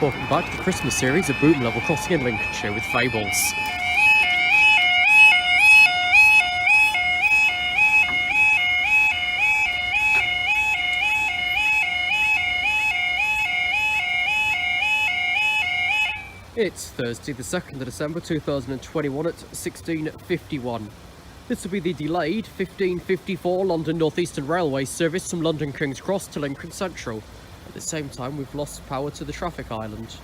Welcome back to the Christmas series of boom level crossing in Lincolnshire with Fables. It's Thursday the 2nd of December 2021 at 16:51. This will be the delayed 15:54 London North Eastern Railway service from London King's Cross to Lincoln Central. At the same time, we've lost power to the traffic island.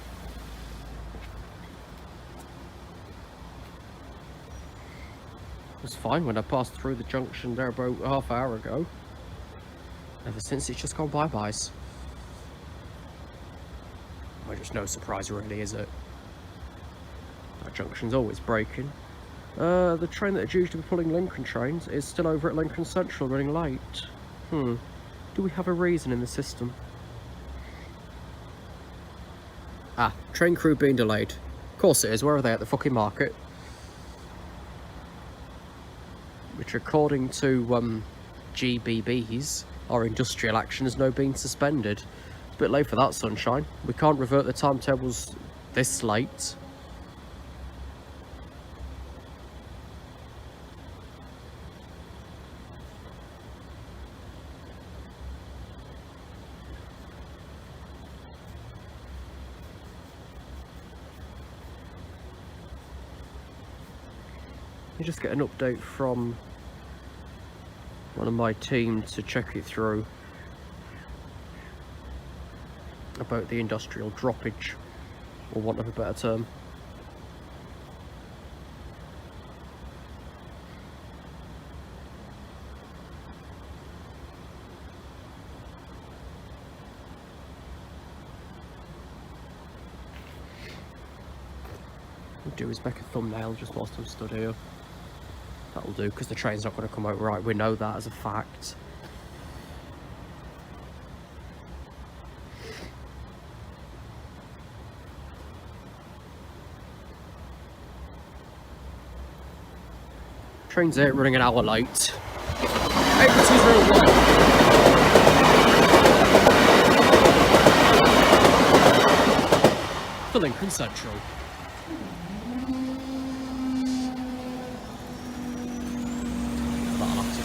It was fine when I passed through the junction there about half an hour ago. Ever since, it's just gone bye-byes. Well, just no surprise really, is it? That junction's always breaking. The train that is usually pulling Lincoln trains is still over at Lincoln Central running late. Do we have a reason in the system? Ah, train crew being delayed. Of course it is, where are they? At the fucking market? Which according to GBBs, our industrial action has now been suspended. It's a bit late for that, sunshine. We can't revert the timetables this late. You just get an update from one of my team to check it through about the industrial droppage, or want of a better term. What I'll do is make a thumbnail just whilst I'm stood here. That'll do, because the train's not going to come out right. We know that as a fact. Train's out, running an hour late. For Lincoln Central.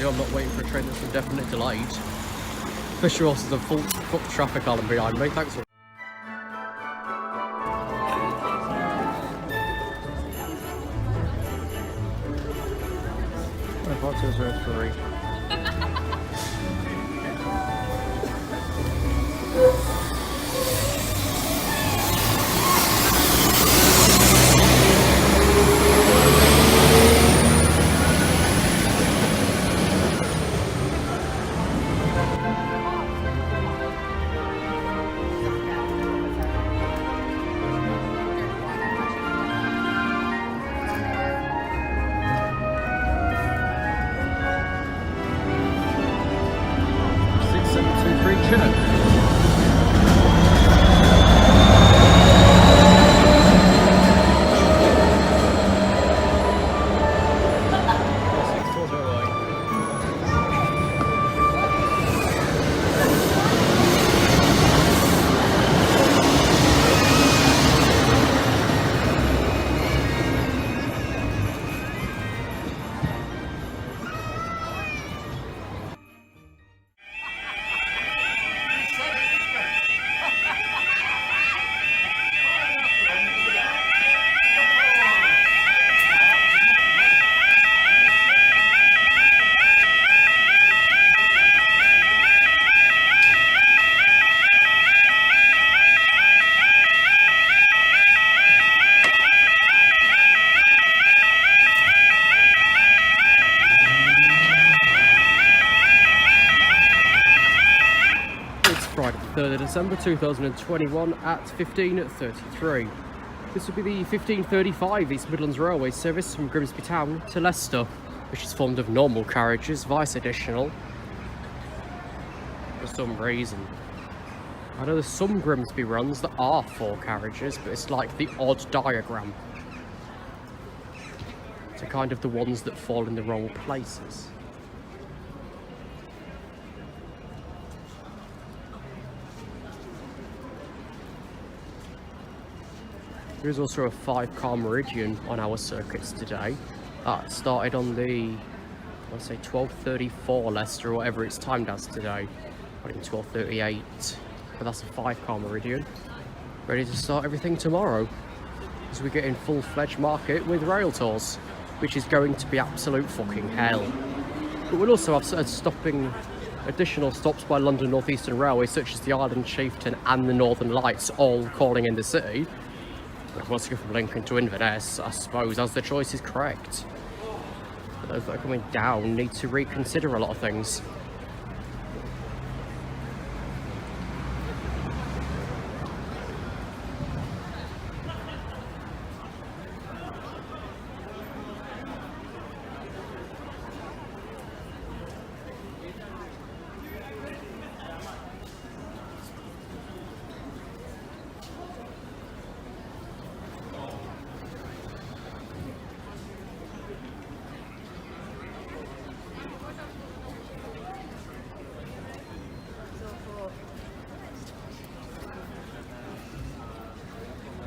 I'm not waiting for a train that's indefinitely delayed. Especially also the full traffic island behind me. Thanks for... Friday the 3rd of December 2021 at 15:33. This will be the 15:35 East Midlands Railway service from Grimsby Town to Leicester, which is formed of normal carriages, vice additional. For some reason, I know there's some Grimsby runs that are 4 carriages, but it's like the odd diagram. So kind of the ones that fall in the wrong places. There is also a 5-car meridian on our circuits today. That started on the, let's say 12:34 Leicester, or whatever it's timed as today. I think 12:38. But that's a 5-car meridian. Ready to start everything tomorrow as we get in full-fledged market with rail tours, which is going to be absolute fucking hell. But we'll also have stopping additional stops by London North Eastern Railway, such as the Island Chieftain and the Northern Lights, all calling in the city. If wants to go from Lincoln to Inverness, I suppose, as the choice is correct. But those that are coming down need to reconsider a lot of things.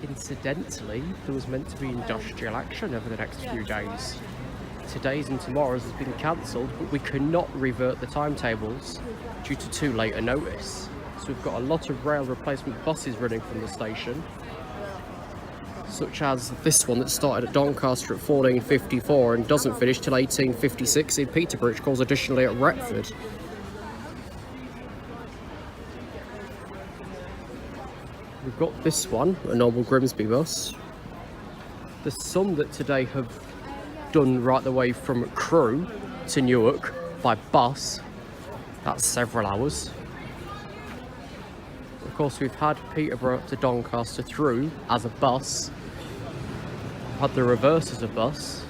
Incidentally, there was meant to be industrial action over the next few days. Today's and tomorrow's has been cancelled, but we cannot revert the timetables due to too late a notice. So we've got a lot of rail replacement buses running from the station, such as this one that started at Doncaster at 14:54 and doesn't finish till 18:56 in Peterborough, which calls additionally at Retford. We've got this one, a normal Grimsby bus. There's some that today have done right the way from Crewe to Newark by bus. That's several hours. Of course, we've had Peterborough to Doncaster through as a bus. Had the reverse as a bus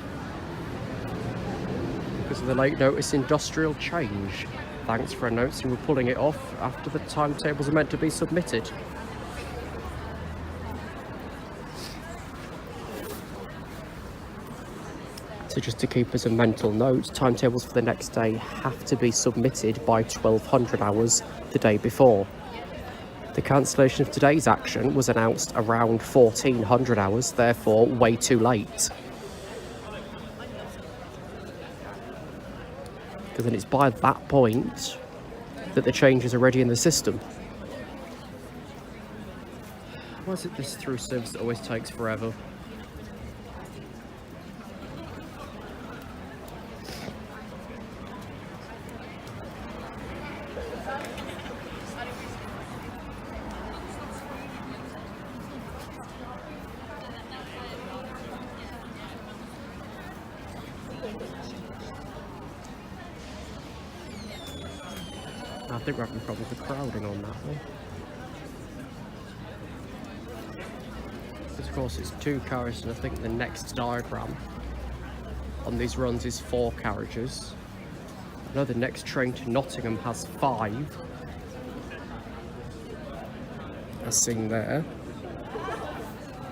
because of the late notice industrial change. Thanks for announcing we're pulling it off after the timetables are meant to be submitted. So just to keep as a mental note, timetables for the next day have to be submitted by 1200 hours the day before. The cancellation of today's action was announced around 1400 hours, therefore way too late. Because then it's by that point that the change is already in the system. Why is it this through service that always takes forever? I think we're having problems with crowding on that one. Of course, it's 2 carriages, and I think the next diagram on these runs is 4 carriages. I know the next train to Nottingham has 5, as seen there.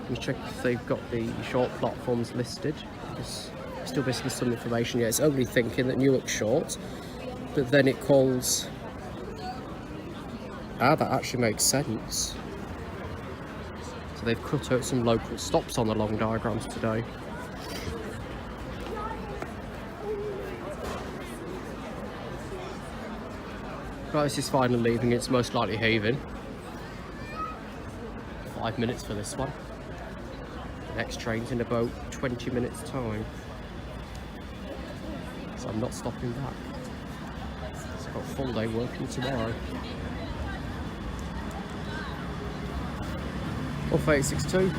Let me check if they've got the short platforms listed. There's still missing some information yet. It's only thinking that Newark's short, but then it calls. Ah, that actually makes sense. So they've cut out some local stops on the long diagrams today. Right, this is finally leaving. It's most likely heaving. 5 minutes for this one. The next train's in about 20 minutes time. So I'm not stopping back. So I've got a full day working tomorrow. Off 862.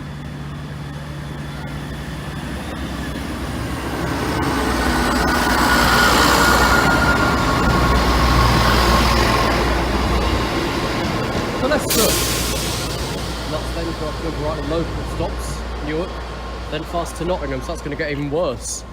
So that's good. That's then got good right at local stops, Newark, then fast to Nottingham, so that's going to get even worse.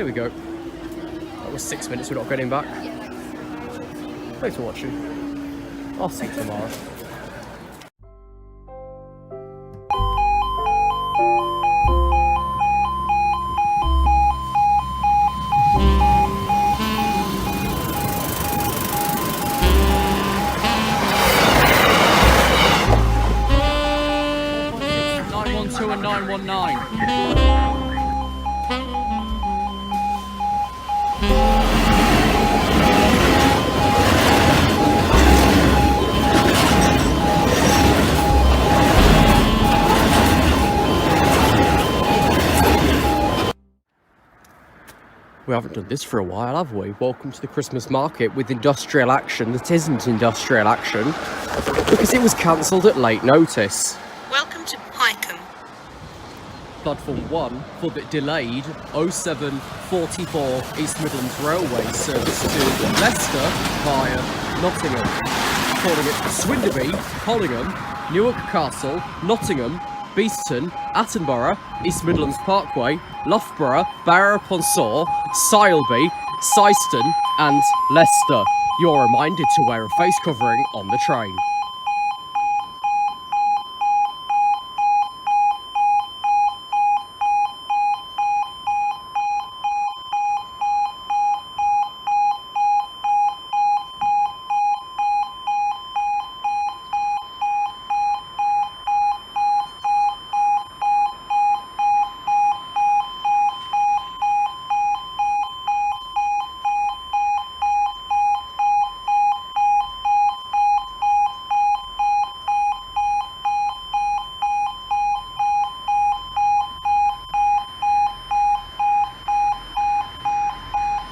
There we go. That was 6 minutes we're not getting back. Thanks for watching. I'll see you tomorrow. And 919. We haven't done this for a while, have we? Welcome to the Christmas market with industrial action that isn't industrial action because it was cancelled at late notice. Welcome to Pycombe. Platform 1 for the delayed 0744 East Midlands Railway service to Leicester via Nottingham. Calling it Swinderby, Collingham, Newark Castle, Nottingham, Beeston, Attenborough, East Midlands Parkway, Loughborough, Barrow-upon-Soar, Sileby, Syston and Leicester. You're reminded to wear a face covering on the train.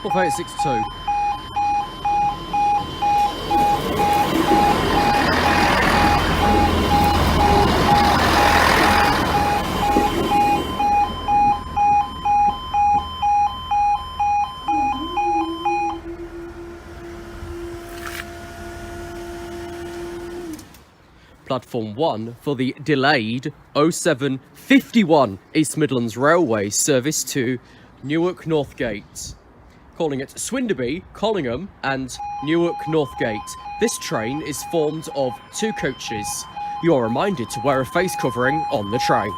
What 862? Platform 1 for the delayed 0751 East Midlands Railway service to Newark Northgate. Calling it Swinderby, Collingham and Newark Northgate. This train is formed of 2 coaches. You're reminded to wear a face covering on the train.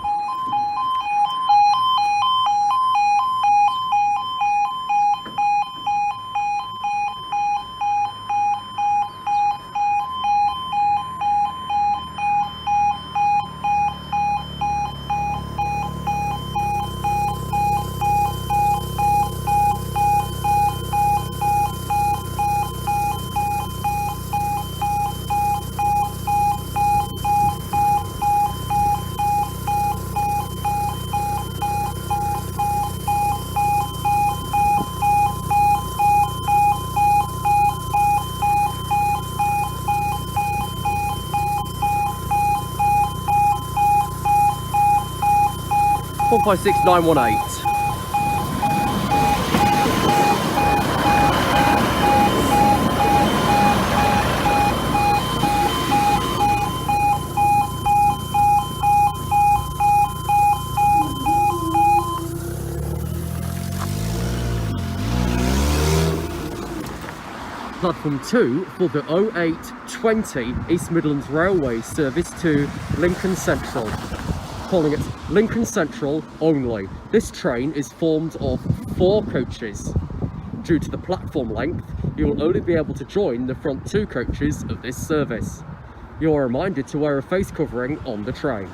One 56918. Platform 2 for the 0820 East Midlands Railway service to Lincoln Central. Calling it Lincoln Central only. This train is formed of 4 coaches. Due to the platform length, you will only be able to join the front 2 coaches of this service. You are reminded to wear a face covering on the train.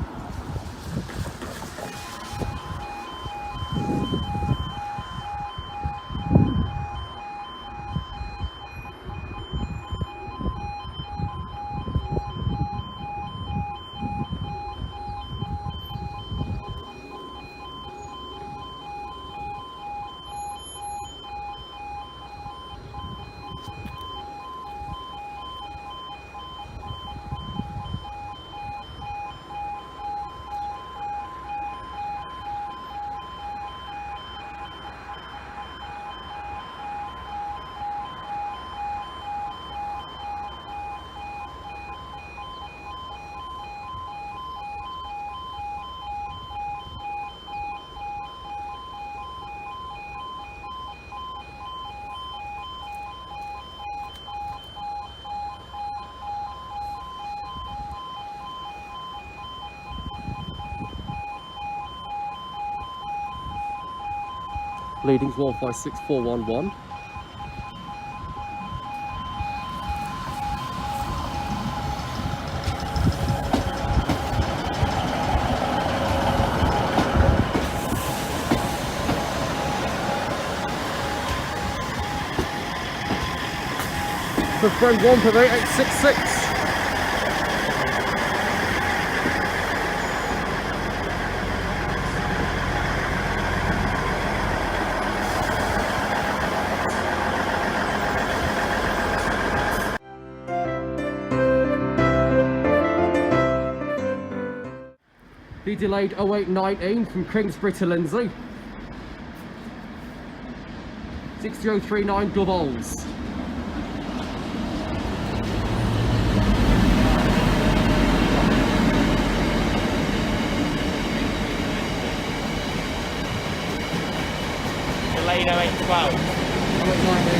Leadings 156411. For friend 1 for 8866. The delayed 0819 from Kingsbury to Lindsay. 6039 doubles. Delayed 0812. 0819.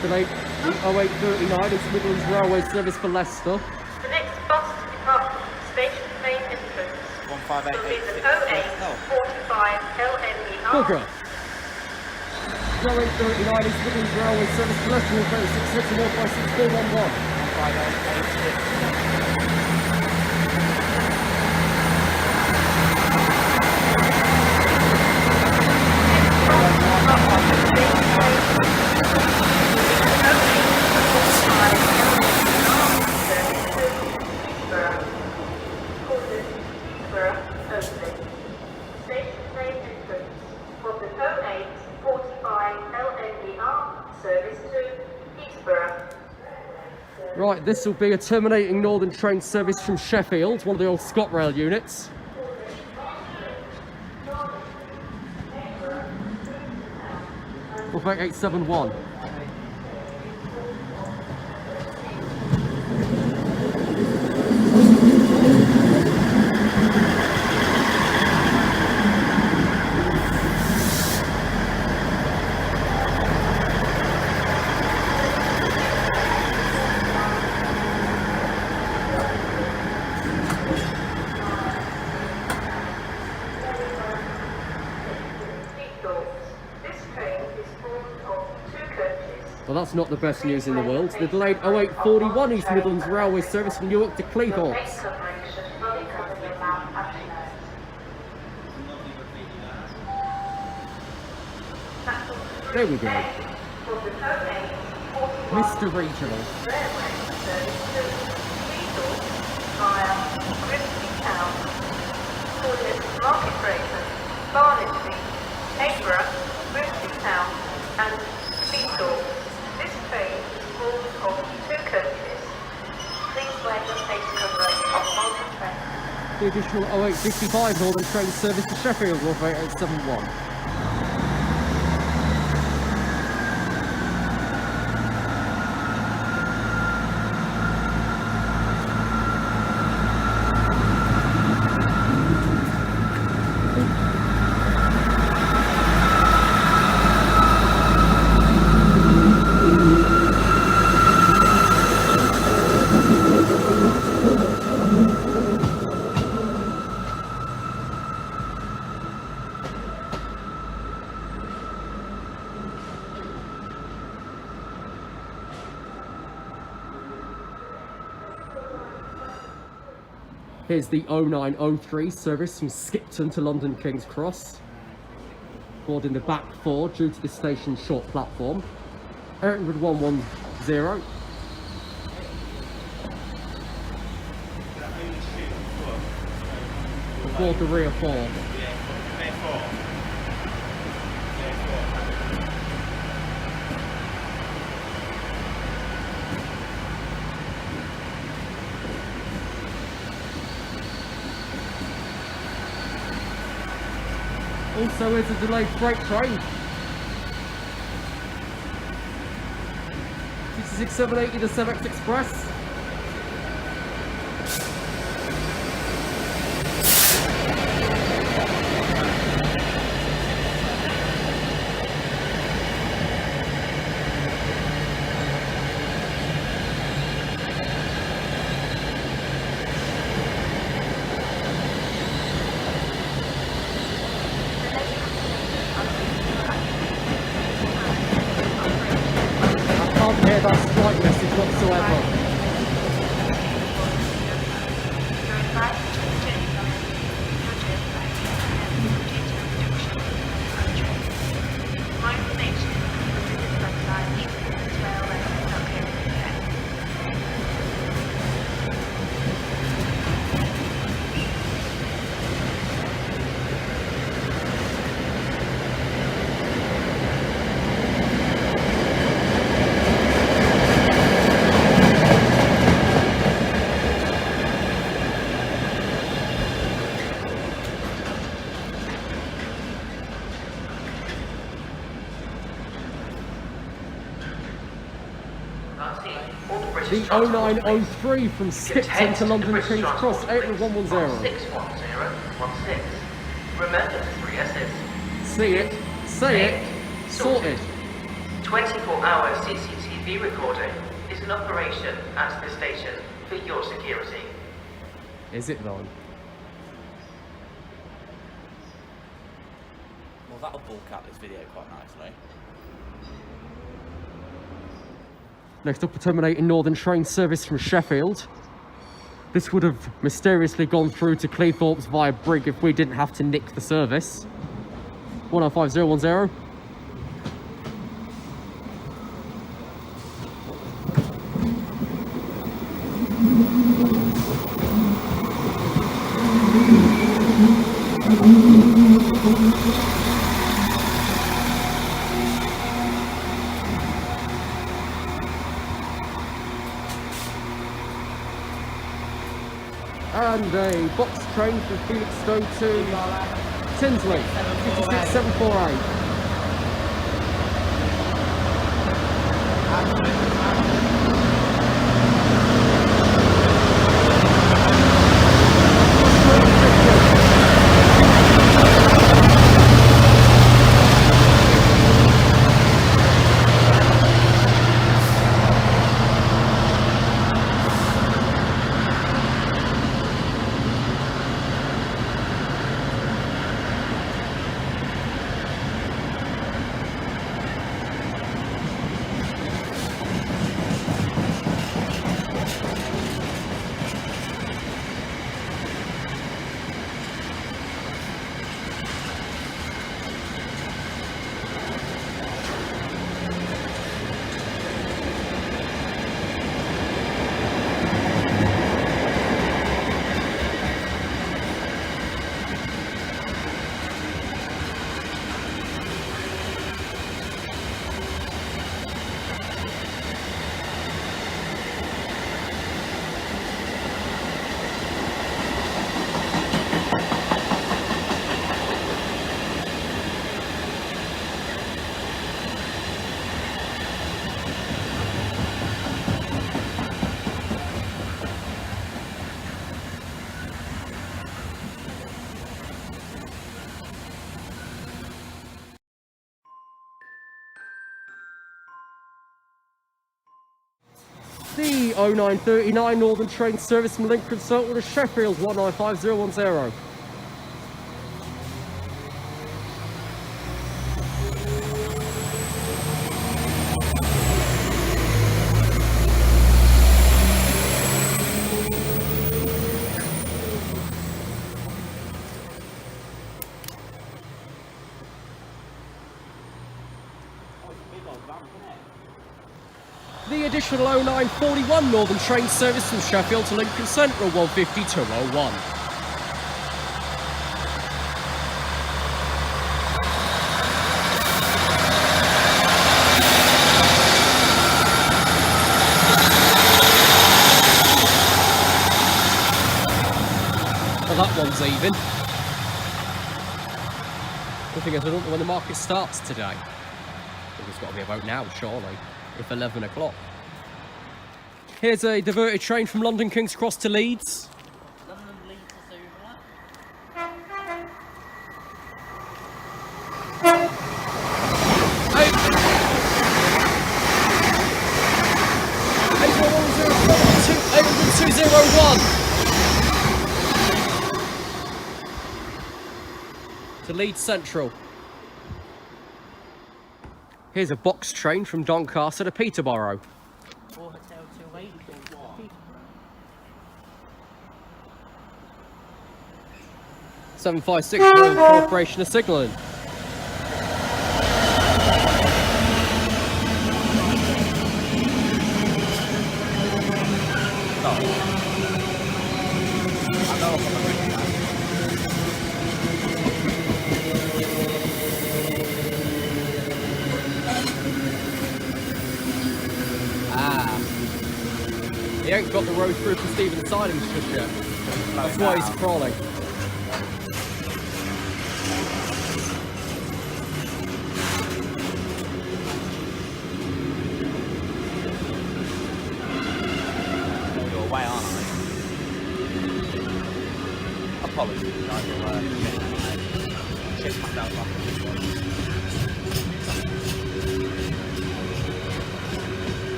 Delayed 0839 is Midlands Railway service for Leicester. The next bus to depart from station main entrance will be the 0845 LNER. Bugger. 0839 is Midlands Railway service for Leicester with 3661564111. Right, this will be a terminating Northern train service from Sheffield, one of the old ScotRail units. Or 8871. Well, that's not the best news in the world. The delayed 0841 East Midlands Railway service from Newark to Cleethorpes. There we go. Mr. Regional. Market Drayton, Barnsley, Edinburgh, Grimsby Town and Cleethorpes. This train is formed of 2 coaches. Please wear your face covering on Northern Train. The additional 0855 Northern train service to Sheffield, 8871. Here's the 0903 service from Skipton to London King's Cross. Boarding the back 4 due to the station's short platform. 80110. Board the rear 4. Also is a delayed freight train. 66780 the 7X Express. I can't hear that strike message whatsoever. The 0903 from Skipton to London King's Cross, April 110. 61016. Remember the 3 S's. See it, say it, sorted. 24-hour CCTV recording is an operation at the station for your security. Is it though? Well, that'll bulk out this video quite nicely. Next up, we're terminating Northern train service from Sheffield. This would have mysteriously gone through to Cleethorpes via Brig if we didn't have to nick the service. 105010. And a box train from Felixstowe to Tinsley, 56748. The 0939 Northern train service from Lincoln Circle to Sheffield, 195010. The additional 0941 Northern train service from Sheffield to Lincoln Central, 150201. Well, that one's even. The thing is, I don't know when the market starts today. I think it's got to be about now, surely, if 11 o'clock. Here's a diverted train from London King's Cross to Leeds. London Leeds to Suva. Hey. 801 to Leeds Central. Here's a box train from Doncaster to Peterborough. 4 Hotel 28 to Peterborough. 756 Royal Corporation of Signalling. He ain't got the road through for Stephen Sidings just yet. That's why he's crawling. You're way on, aren't you? Apologies, I will shift myself off this one.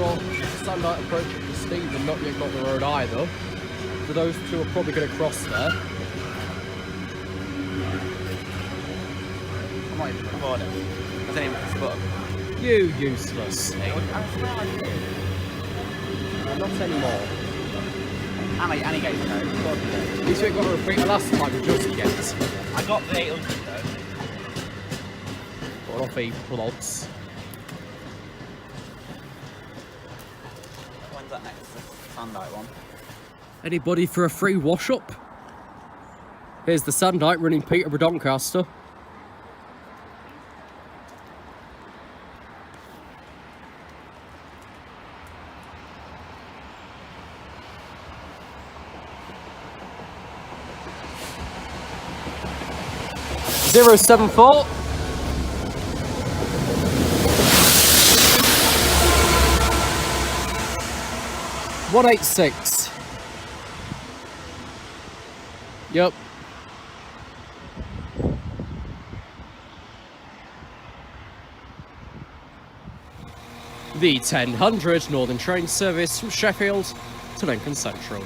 Got Sunlight approaching to Stephen, not yet got the road either. So those two are probably going to cross there. I'm not even recording. I didn't even Facebook. You useless. I swear I did. Not anymore. And he gave the code. At least we ain't got to repeat the last time we just get. I got the 800 though. Got off a plots. When's that next Sandite one? Anybody for a free wash up? Here's the Sandite running Peterborough Doncaster. Zero 74. One 86. Yep. The 1000 Northern train service from Sheffield to Lincoln Central.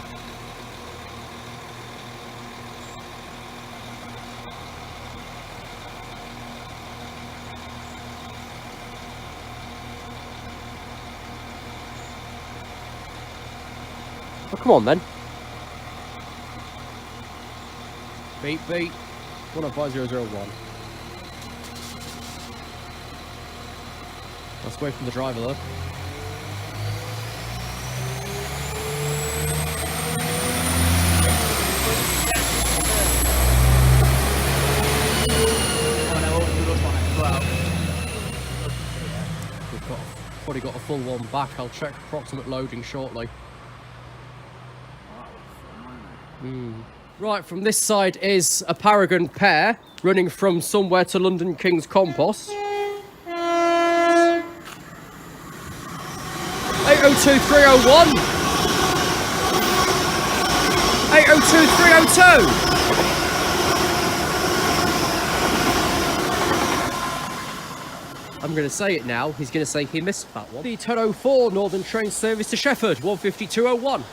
Oh, come on then. Beat, beat. 105,001. Let's wait from the driver though. We've probably got a full one back. I'll check approximate loading shortly. Right, from this side is a Paragon pair running from somewhere to London King's Compost. 802301. 802302. I'm going to say it now. He's going to say he missed that one. The 1004 Northern train service to Shefford, 15201.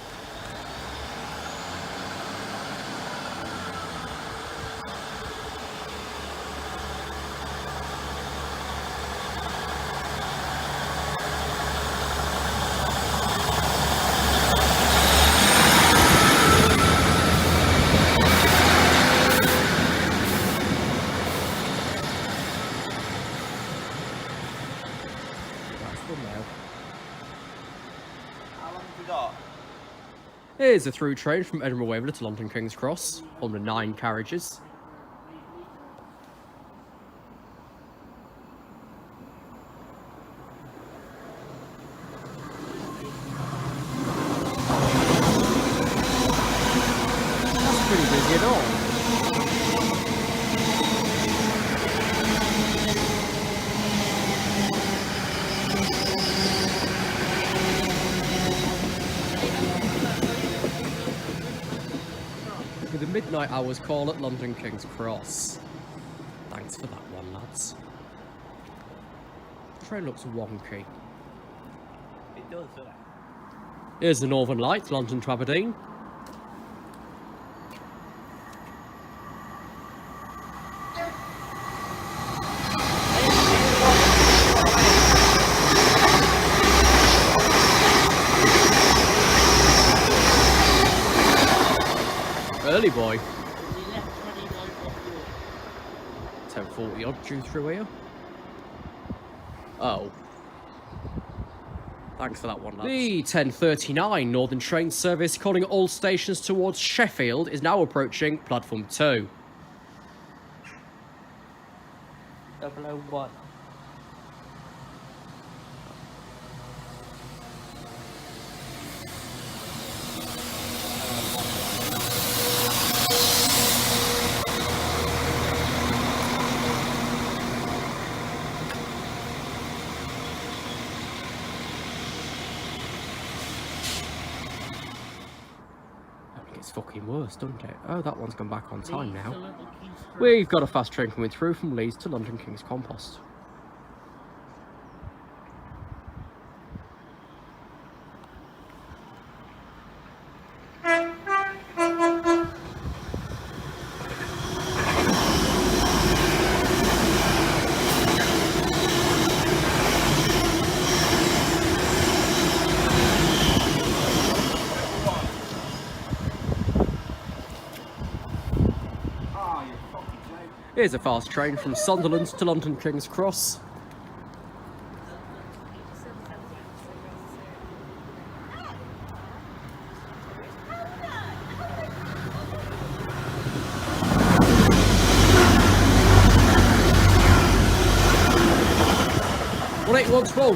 How long have we got? Here's a through train from Edinburgh Waverley to London King's Cross, on the 9 carriages. That's pretty busy at all. midnight hours call at London King's Cross. Thanks for that one, lads. The train looks wonky. It does, doesn't it? Here's the Northern Lights, London to Aberdeen. Early boy. 10:40 odd due through here. Oh. Thanks for that one, lads. The 10:39 Northern train service calling all stations towards Sheffield is now approaching platform 2. 001. It's fucking worse, doesn't it? Oh, that one's gone back on time now. We've got a fast train coming through from Leeds to London King's Compost. Here's a fast train from Sunderland to London King's Cross.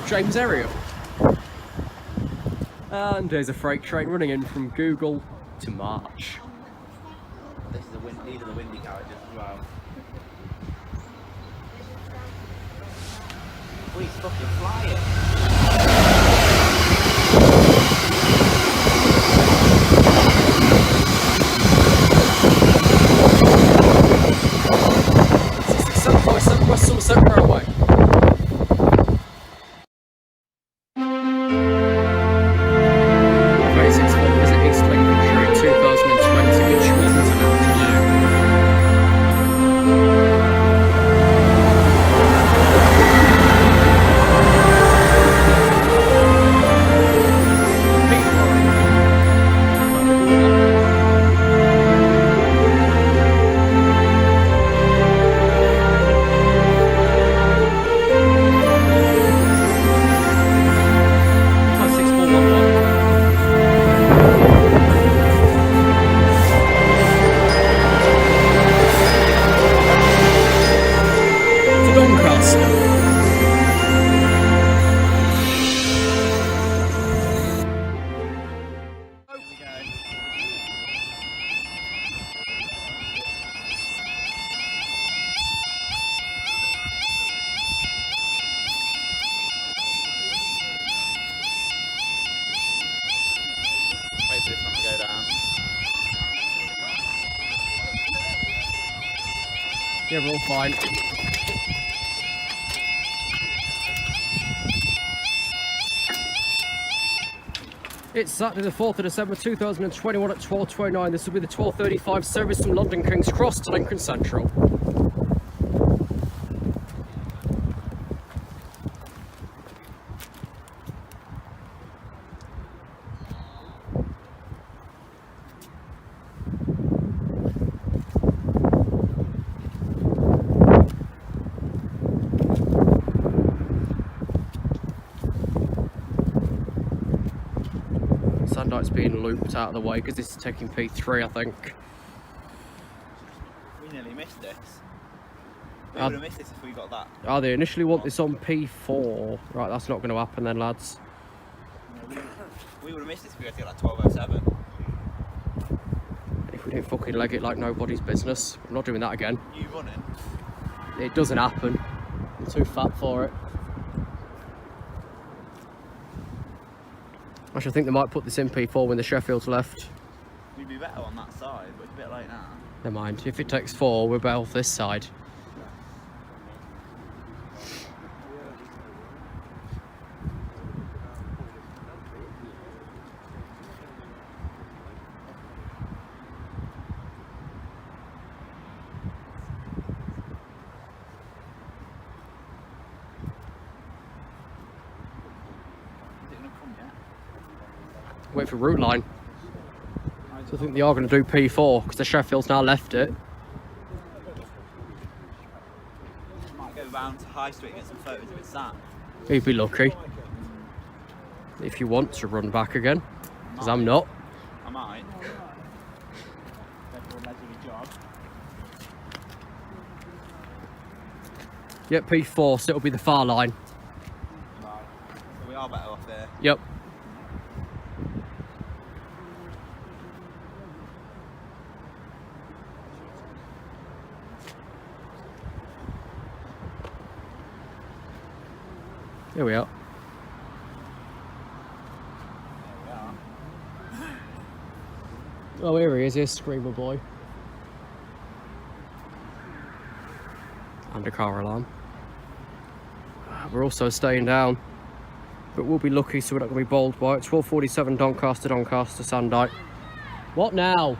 James area. And there's a freight train running in from Google to March. These are the windy carriages as well. Oh, he's fucking flying. West Somerset Railway. Yeah, we're all fine. It's Saturday the 4th of December 2021 at 12:29. This will be the 12:35 service from London King's Cross to Lincoln Central. Sandite's being looped out of the way because this is taking P3, I think. We nearly missed this. We would have missed this if we got that. Oh, they initially want this on P4. Right, that's not going to happen then, lads. No, we would have missed this if we had to get like 12:07. If we didn't fucking leg it like nobody's business. I'm not doing that again. You running? It doesn't happen. I'm too fat for it. Actually, I think they might put this in P4 when the Sheffield's left. We'd be better on that side, but it's a bit late now. Never mind. If it takes 4, we're better off this side. Is it going to come yet? Wait for route line. So I think they are going to do P4 because the Sheffield's now left it. Might go round to High Street and get some photos of it sat. You'd be lucky. If you want to run back again. Because I'm not. I might. Job. Yep, P4, so it'll be the far line. Right. So we are better off there. Yep. Here we are. Oh, here he is, here's Screamer Boy. And a car alarm. We're also staying down. But we'll be lucky, so we're not going to be bowled by it. 12:47 Doncaster, Sandite. What now?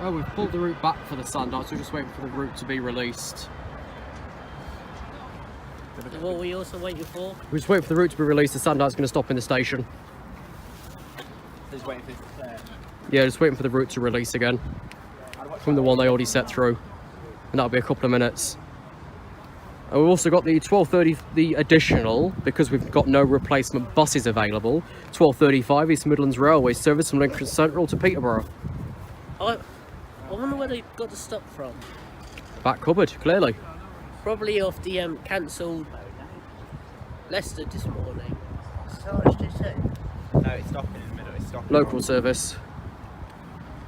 Oh, we've pulled the route back for the Sandite, so we're just waiting for the route to be released. What were you also waiting for? We're just waiting for the route to be released. The Sandite's going to stop in the station. Just waiting for this to clear. Yeah, just waiting for the route to release again from the one they already set through, and that'll be a couple of minutes. And we've also got the 12:30, the additional, because we've got no replacement buses available. 12:35 East Midlands Railway service from Lincoln Central to Peterborough. I wonder where they got the stop from. Back cupboard, clearly. Probably off the cancelled Leicester this morning. So much to say. No, it's stopping in the middle. It's stopping. Local service.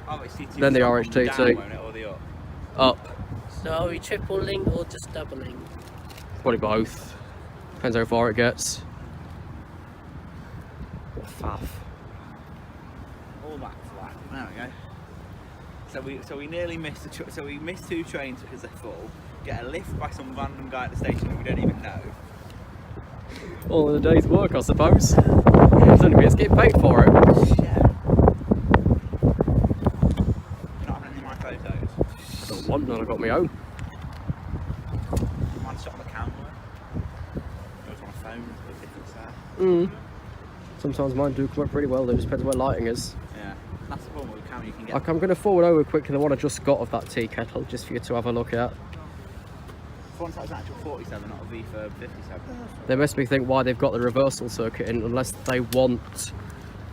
Oh, it's CT. Then the Down, RHTT. won't it, or the up? Up. So are we tripling or just doubling? Probably both. Depends how far it gets. Faff. All back flat. There we go. So we nearly missed we missed 2 trains because they're full. Get a lift by some random guy at the station that we don't even know. All in a day's work, I suppose. It's only us getting paid for it. Yeah. You're not having any of my photos. I don't want none, I got my own. Mine's shot on the camera. Goes on a phone. There's a difference there. Sometimes mine do come up pretty well, though. It just depends where lighting is. Yeah. That's the problem with the camera. You can get. Like, I'm going to forward over quickly the one I just got of that tea kettle, just for you to have a look at. Front side's an actual 47, not a V-Furb 57. They must me think why they've got the reversal circuit in, unless they want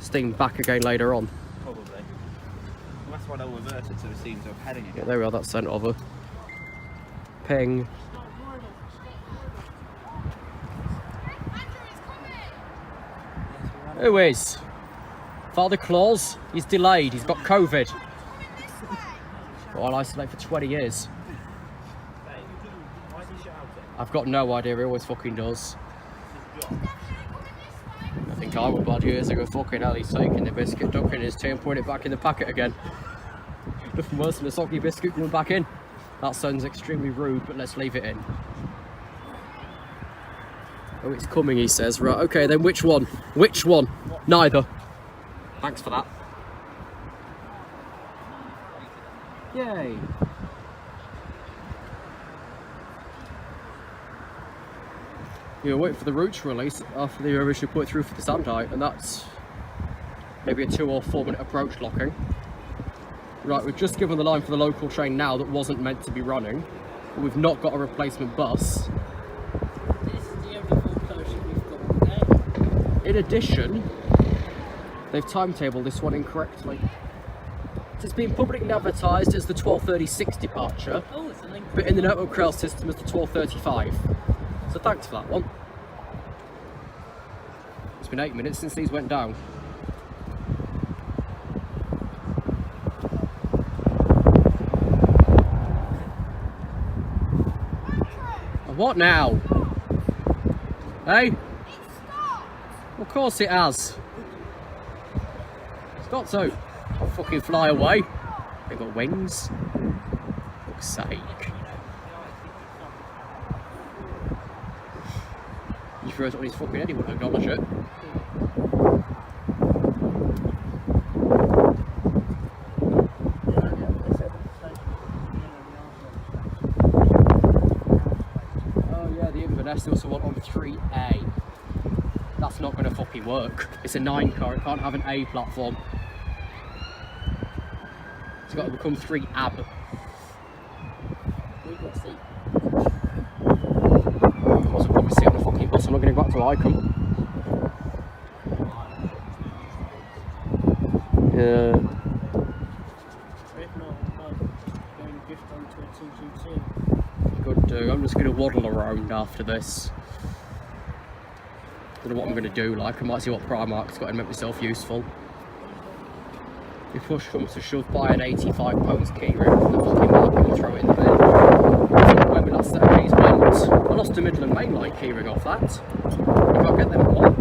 steam back again later on. Probably. Well, that's why they'll reverse it so it seems of heading Yeah, again. there we are, that's sent over. Ping. Who is? Father Claus? He's delayed, he's got COVID. Well, I'll isolate for 20 years. Why is he shouting? I've got no idea, he always fucking does. I think I would bad years ago. Fucking hell, he's taking the biscuit, ducking his tea and putting it back in the packet again. Nothing worse than a soggy biscuit going back in. That sounds extremely rude, but let's leave it in. Oh, it's coming, he says. Right, okay, then which one? Which one? Neither. Thanks for that. Yay. You'll wait for the route to release after they originally put it through for the sand height, and that's maybe a 2 or 4 minute approach locking. Right, we've just given the line for the local train now that wasn't meant to be running, but we've not got a replacement bus. This is the only full closure we've got all day. In addition, they've timetabled this one incorrectly. It's been publicly advertised as the 12:36 departure, Oh, it's a link. but in the network rail system as the 12:35. So thanks for that one. It's been 8 minutes since these went down. What now? Hey? Of course it has. It's got to. I'll fucking fly away. They've got wings. For fuck's sake. He throws it on his fucking head, he wouldn't acknowledge it. Oh yeah, the Inverness, they also want on 3A. That's not going to fucking work. It's a 9 car, it can't have an A platform. It's got to become 3AB. We've got seat. I wasn't probably sit on the fucking bus, I'm not going to go back to Icon. Yeah. If not, going drift onto a 222. Could do. I'm just going to waddle around after this. Don't know what I'm going to do, like, I might see what Primark's got and make myself useful. If push comes to shove, buy an 85 pounds keyring from the fucking market and throw it in the bin. I think when we last set of keys went, I lost a Midland mainline keyring off that. You can't get them anymore.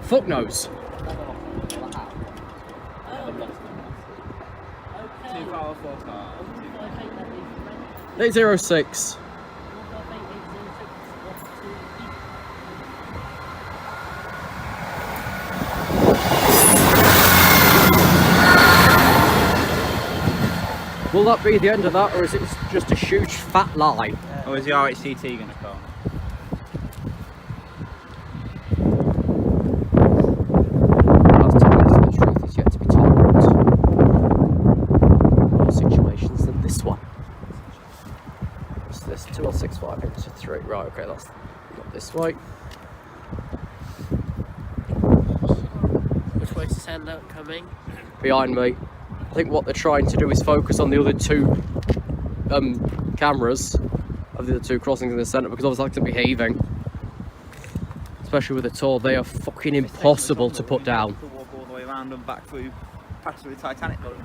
Fuck knows. Okay. 2 car, 4 car. 806. Will that be the end of that, or is it just a huge fat lie? Or is the RHCT going to come? That's telling us the truth is yet to be told. More situations than this one. What's this? 2065 into 3. Right, okay, that's not this way. Which way's the sand out coming? Behind me. I think what they're trying to do is focus on the other 2 cameras of the other 2 crossings in the centre, because obviously that's going to be heaving. Especially with the tour, they are fucking impossible to put down. To walk all the way around and back through, past through the Titanic boat.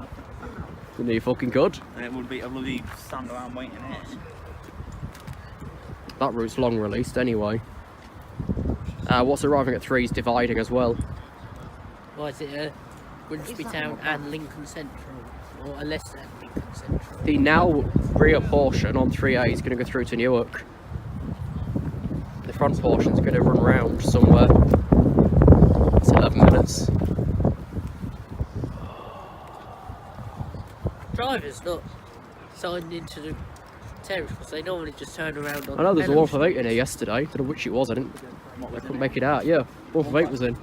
Isn't he fucking good? And it would be a bloody stand around waiting here. That route's long released anyway. What's arriving at 3 is dividing as well. Or is it Grimsby Town and Lincoln Central? Or a less than Lincoln Central? The now rear portion on 3A is going to go through to Newark. The front portion's going to run round somewhere. It's 11 minutes. Drivers not signed into the terrace because they normally just turn around on I know there's a the Wharf of 8 in here yesterday. Don't know which it was, I couldn't make it out. Yeah, Wharf of 8 was in.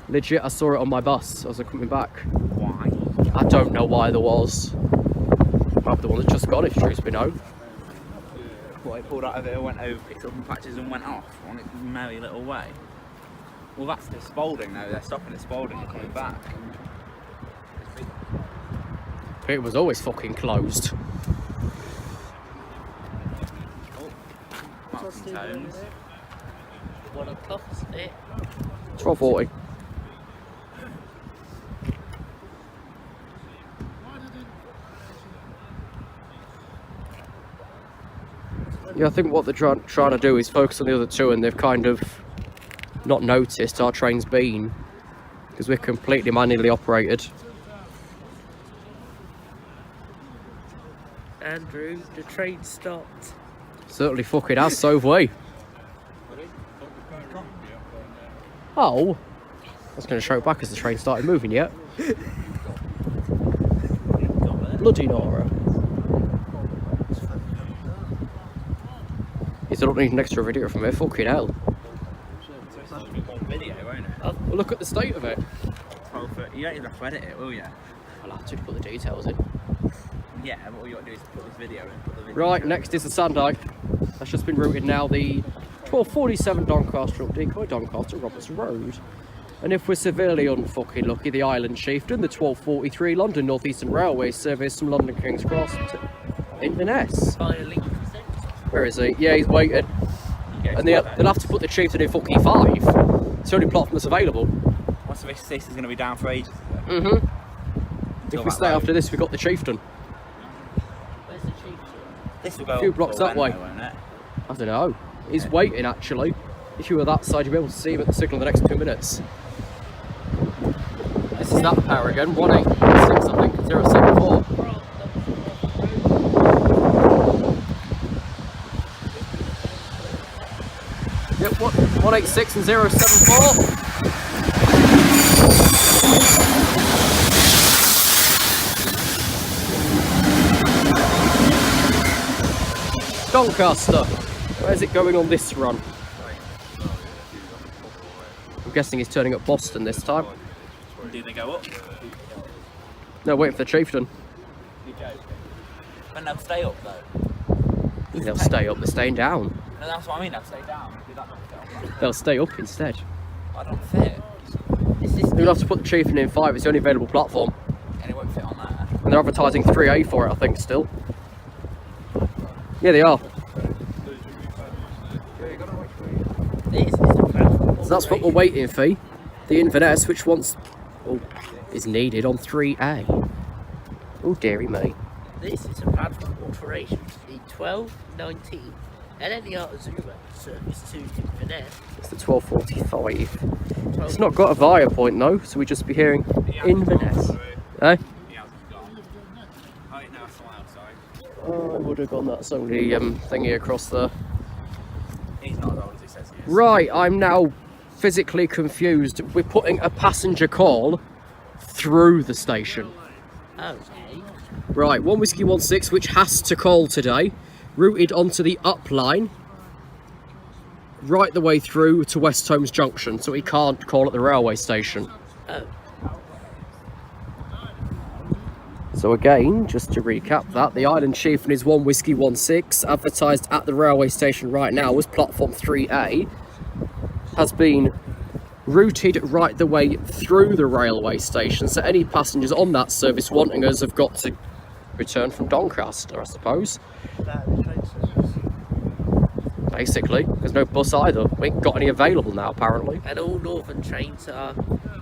Legit, I saw it on my bus as I was coming back. Why? I don't know why there was. Probably the one that just got it, if truth be known. Well, it pulled out of it, went over, picked up some patches and went off on its merry little way. Well, that's the Spalding now. They're stopping at Spalding and coming back. It was always fucking closed. Oh, Marks and Tones. 1 o'clock, isn't it? 12:40. Yeah, I think what they're trying to do is focus on the other two, and they've kind of not noticed our train's been, because we're completely manually operated. Andrew, the train stopped. Certainly fucking has, so have we. Oh, I was going to show back as the train started moving yet. Bloody Nora. You don't need an extra video from it, fucking hell. Video, won't it? Well, look at the state of it. 12:30. You don't even have to edit it, will you? I'll have to put the details in. Yeah, but all you got to do is put this video in. Put the video Right, in. next is the Sandike. That's just been routed now, the 1247 Doncaster up Decoy, Doncaster, Robertson Road. And if we're severely unfucking lucky, the Island Chieftain, the 1243 London North Eastern Railway service from London King's Cross to Inverness. By a link. Where is he? Yeah, he's waiting. And they'll have to put the Chieftain in fucking 5. It's the only platform that's available. What's the risk? This is going to be down for ages. Mm-hmm. Till If we that stay road. after this, we've got the Chieftain. Where's the chief? This will go A few up blocks till that then, way. though, won't it? I don't know. He's waiting, actually. If you were that side, you'd be able to see him at the signal in the next 2 minutes. This is that power again, 186, I think, 074. Yep, 186 and 074. Doncaster, where's it going on this run? I'm guessing he's turning up Boston this time. Do they go up? No, waiting for the Chieftain. You're joking. And they'll stay up though. They'll stay up, they're staying down. No, that's what I mean. They'll stay down. Do that not fit? They'll stay up instead. I don't fit. We'll have to put the Chieftain in 5, it's the only available platform. And it won't fit on there. And they're advertising 3A for it, I think, still. Yeah, they are. This is a platform. So that's what we're waiting for. The Inverness, which is needed on 3A. Oh, dearie me. This is a platform alteration to the 1219 LNER Azuma service to Inverness. It's the 1245. It's not got a via point though, so we just be hearing Inverness. Eh? Oh, I would have gone, that's only thingy across there. He's not as old as he says he is. Right, I'm now physically confused. We're putting a passenger call through the station. Okay. Right, 1 Whiskey 16, which has to call today, routed onto the up line, right the way through to West Holmes Junction, so he can't call at the railway station. Oh. So again, just to recap that, the Island Chieftain is 1 Whiskey 16, advertised at the railway station right now as platform 3A, has been routed right the way through the railway station, so any passengers on that service wanting us have got to return from Doncaster, I suppose. Basically, there's no bus either. We ain't got any available now, apparently. And all northern trains are,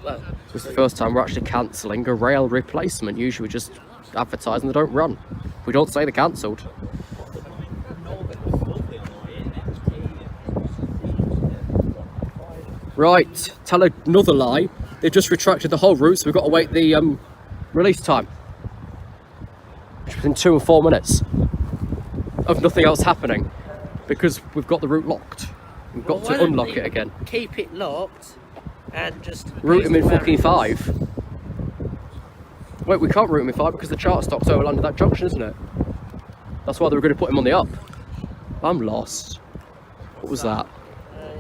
well... This is the first time we're actually cancelling a rail replacement. Usually we just advertise and they don't run. We don't say they're cancelled. Right, tell another lie. They've just retracted the whole route, so we've got to wait the release time. Which was in 2 and 4 minutes of nothing else happening. Because we've got the route locked. We've got to unlock it again. Keep it locked and just... Route him in fucking 5. Wait, we can't route him in 5 because the chart stock's overlanded that junction, isn't it? That's why they were going to put him on the up. I'm lost. What was that?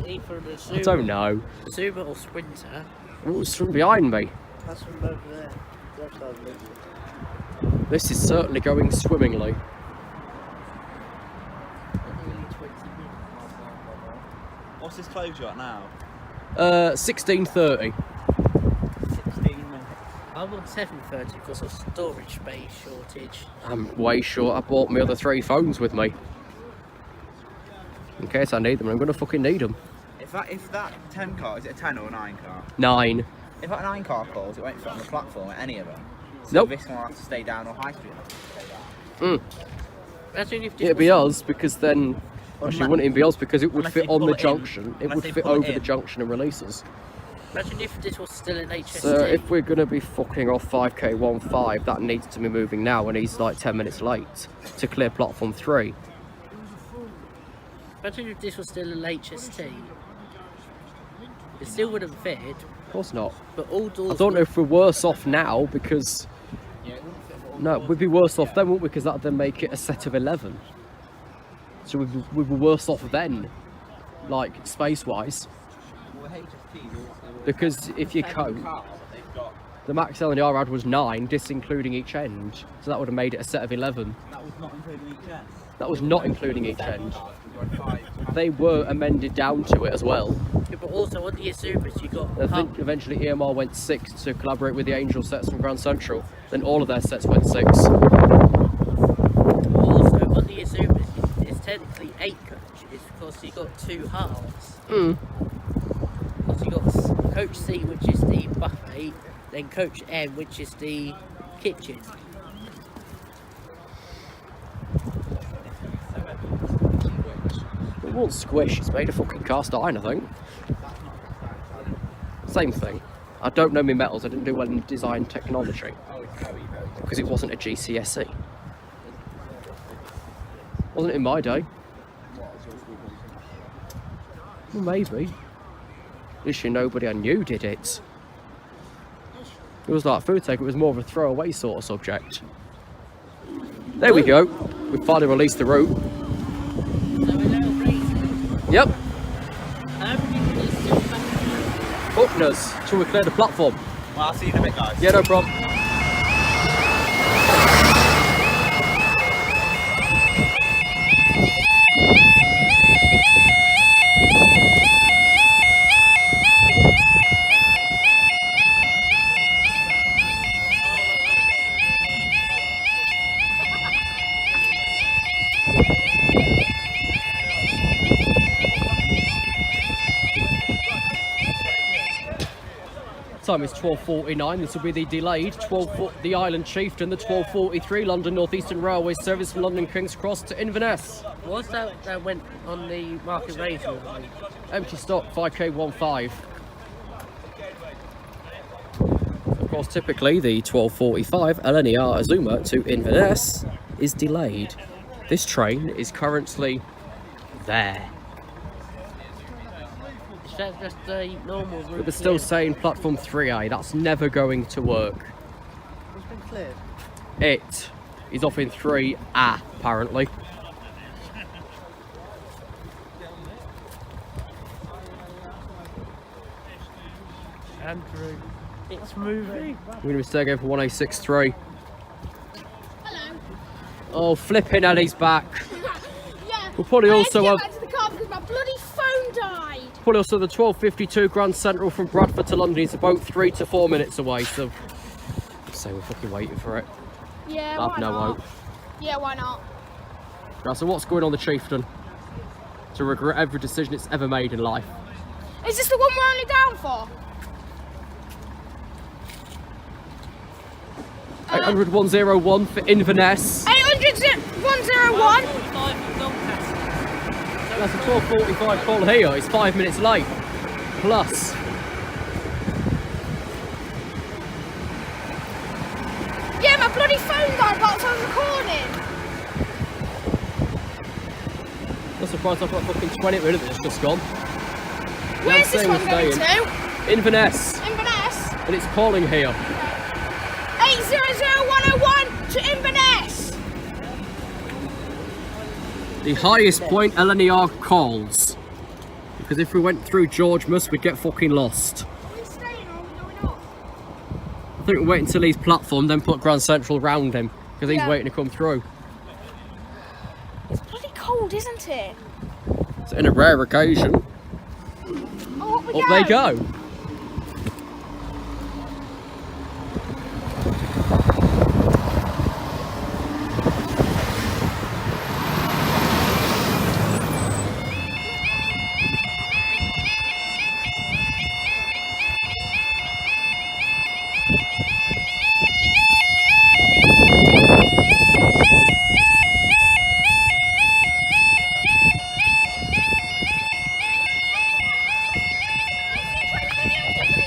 Either an I don't know. Zuma or Sprinter. What was from behind me? That's from over there. Left side of it. This is certainly going swimmingly. What's his closure at now? 16:30. 16 minutes. I'm on 7:30 because of storage space shortage. I'm way short. I bought my other 3 phones with me. In case I need them, I'm gonna fucking need them. If that 10 car, is it a 10 or a 9 car? 9. If that 9 car calls, it won't fit on the platform at any of them. So Nope. this one will have to stay down or high street will have to stay down. Imagine if this It'd be was- us because then. Actually, Unless- it wouldn't even be us because it would unless fit they on pull the it in. junction. It Unless would they fit pull it over the in. junction and release us. Imagine if this was still an HST. So if we're gonna be fucking off 5K15, that needs to be moving now, and he's like 10 minutes late to clear platform 3. Imagine if this was still an HST. It still wouldn't fit, Of course not. but all doors. I don't know if we're worse off now because. Yeah, it wouldn't fit all No, the we'd be worse off then, wouldn't we? Because that'd then make it a set of 11. So we'd be worse off then, like space-wise. Well, HSTs also Because if you coat, car, but they've got, the max LNR had was 9, disincluding each end. So that would have made it a set of 11. that was not including each end. That was not including each end. We had 5. They were amended down to it as well. Yeah, but also on the Azubas you got. I think eventually EMR went 6 to collaborate with the Angel sets from Grand Central. Then all of their sets went 6. Also on the Azubas it's technically 8 coaches because you got 2 halves. Because you got Coach C, which is the buffet, then Coach M, which is the kitchen. It won't squish, it's made of fucking cast iron, I think. Same thing. I don't know my metals, I didn't do well in design technology. Because it wasn't a GCSE. Wasn't it in my day? Well, maybe. At least nobody I knew did it. It was like food tech, it was more of a throwaway sort of subject. There we go. We finally released the route. So we're now racing. Yep. How many minutes till back? Up us till we clear the platform. Well, I'll see you in a bit, guys. Yeah, no problem. Time is 12:49. This will be the delayed the Island Chieftain, the 12:43 London North Eastern Railway service from London King's Cross to Inverness. What's that went on the market radio? Empty stop 5K15. Of course, typically the 12:45 LNER Azuma to Inverness is delayed. This train is currently there. Is that just a normal route? But we're still saying platform 3A. That's never going to work. What's been cleared? It is off in 3A, apparently. Andrew, it's moving. We're going to be staying over for 1863. Hello. Oh, flipping Ellie's back. Yeah. We'll probably also I have had to get back to the car because my bloody phone died. probably also the 12:52 Grand Central from Bradford to London is about 3 to 4 minutes away. So we're fucking waiting for it. Yeah, I've why no not? hope. Yeah, why not? Right, so what's going on the Chieftain? To regret every decision it's ever made in life. Is this the one we're only down for? 800 101 for Inverness. 800 101. 5 for Doncaster. That's a 12:45 call here. It's 5 minutes late. Plus. Yeah, my bloody phone died whilst I was recording. I'm surprised I've got fucking 20 minutes it's just gone. Where's this saying one we're going staying. to? Inverness. Inverness. And it's calling here. 800101 to Inverness. The highest point LNER calls. Because if we went through Georgemas, we'd get fucking lost. Are we staying or are we going off? I think we'll wait until he's platformed, then put Grand Central round him. Because he's Yeah. waiting to come through. It's bloody cold, isn't it? So in a rare occasion. Oh, what we we Up they go.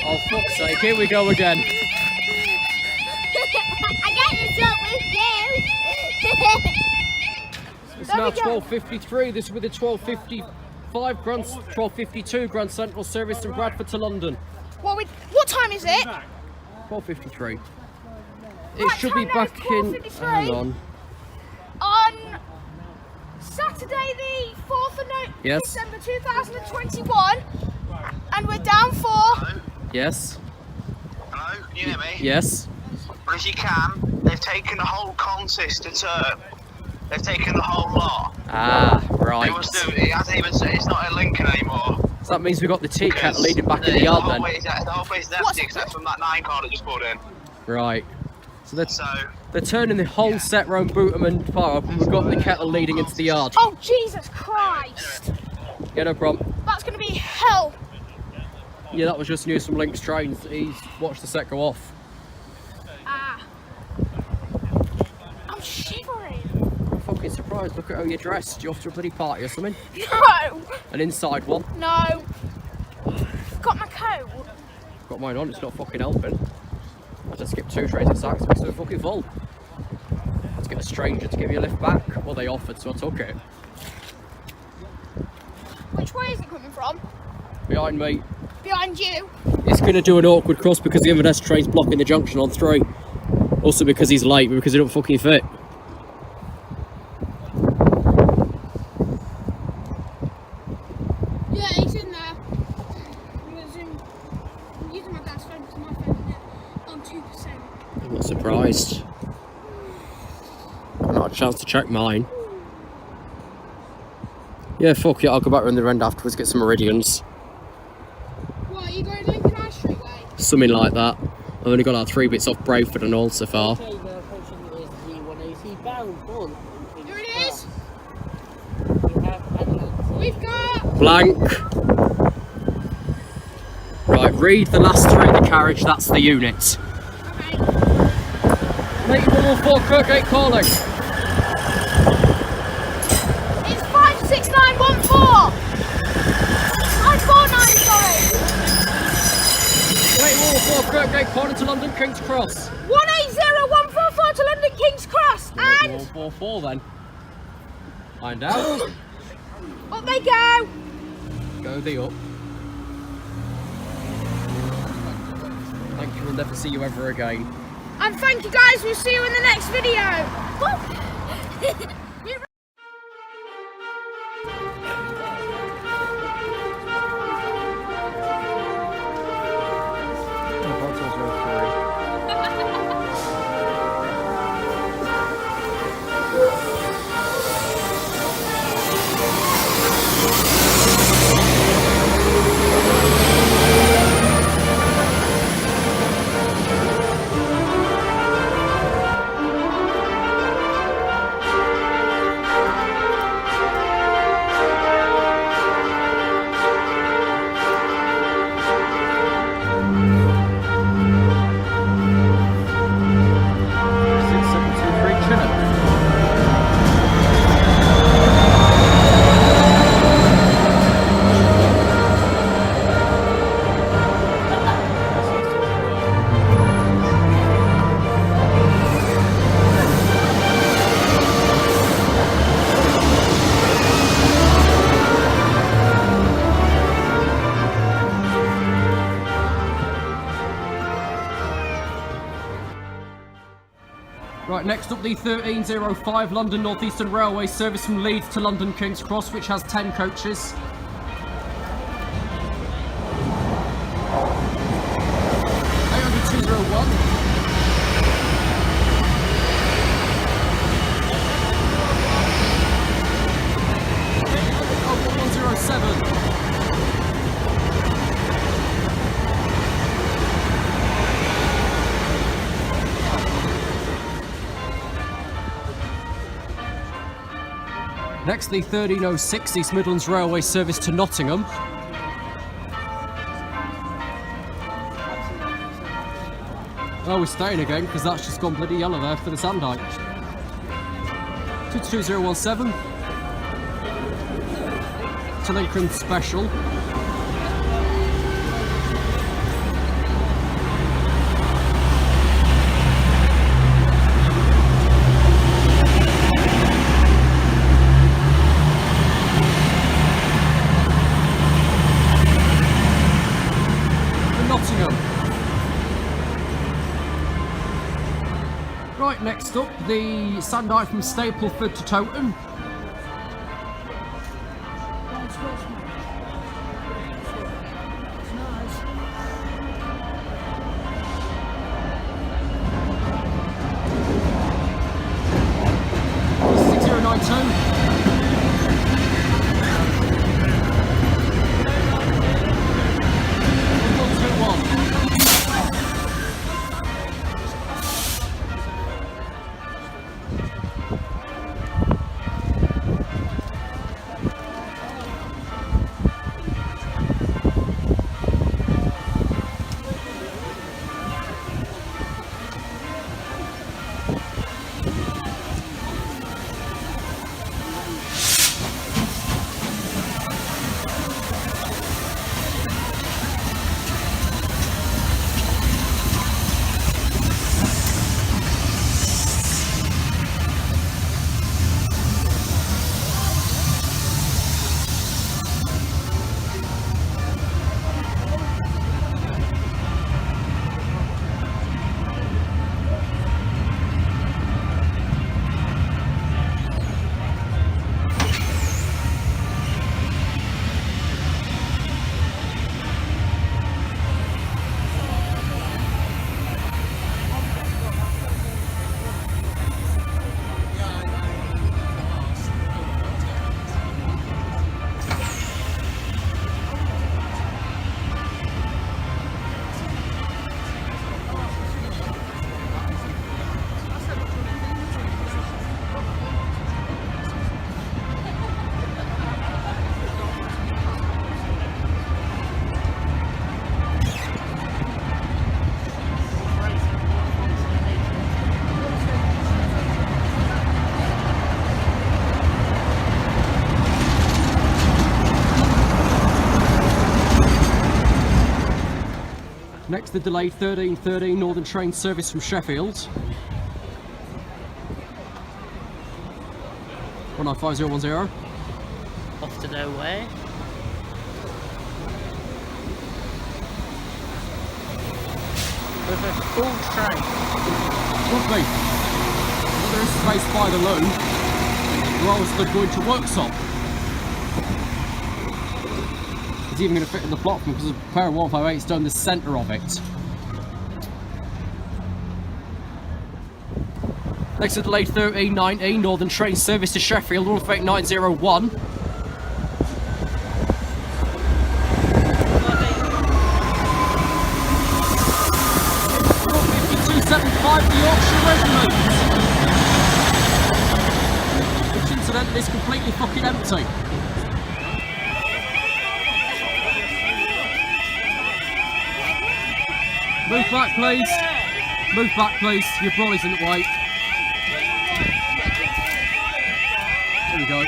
Oh, fuck's sake, here we go again. I get this up with you. It's There now we go. 12:53. This will be the 12:52 Grand Central service from Bradford to London. What time is it? 12:53. It Right, should be time now is back in. 12:53. Hang on. On Saturday the 4th of Yes. December 2021, and we're down for. Yes. Hello, can you hear me? Yes. Well, if you can, they've taken the whole consist to turn. They've taken the whole lot. Ah, right. It was it hasn't even said it's not in Lincoln anymore. So that means we've got the tea kettle Because leading back in the yard whole then. place, the whole place is empty except from that 9 car that just pulled in. Right. So So, they're turning the whole set round Bootham and Bar up, and we've got the kettle leading into the yard. Oh, Jesus Christ! Yeah, no problem. That's going to be hell. Yeah, that was just news from Link's trains. He's watched the set go off. Ah. I'm shivering. I'm fucking surprised. Look at how you're dressed. You off to a bloody party or something? No! An inside one. No. Got my coat. Got mine on. It's not fucking helping. I just skipped 2 trains at Saks because they were fucking full. Let's get a stranger to give you a lift back. Well, they offered, so I took it. Which way is it coming from? Behind me. Behind you. It's going to do an awkward cross because the Inverness train's blocking the junction on 3. Also because he's late, but because he don't fucking fit. Yeah, he's in there. I'm using my dad's phone because my phone is on 2%. I'm not surprised. I've not had a chance to check mine. Yeah, fuck it, I'll go back around the end afterwards, get some meridians. What, are you going Lincoln High Street way? Something like that. I've only got like 3 bits off Brayford and all so far. Okay, now approaching is the 180 bound one. Here it is. You have adults. We've got. Blank. Right, read the last 3 of the carriage, that's the unit. Okay. Late 104 Kirkgate calling. It's 56914. 549, sorry. Late 104 Kirkgate calling to London King's Cross. 180144 to London King's Cross. And 144 then. Find out. up they go. Go the up. Thank you, we'll never see you ever again. And thank you guys, we'll see you in the next video. Right, next up the 1305 London North Eastern Railway service from Leeds to London King's Cross, which has 10 coaches. Next, the 1306 East Midlands Railway service to Nottingham. Oh, we're staying again because that's just gone bloody yellow there for the Sandite. 22017 to Lincoln Special. Right, next up, the Sandite from Stapleford to Towton. Next, the delayed 1313 Northern train service from Sheffield. 195010. Off to nowhere. With a full train. Lovely. There is space by the loo. Rather than going to workshop. It's even going to fit in the platform because a pair of 158's down the centre of it. Next to delayed 1319 Northern train service to Sheffield 158 901. The Yorkshire Regiment, which incidentally is completely fucking empty. Move back, please. Move back, please. Your brolly's in the way. There we go.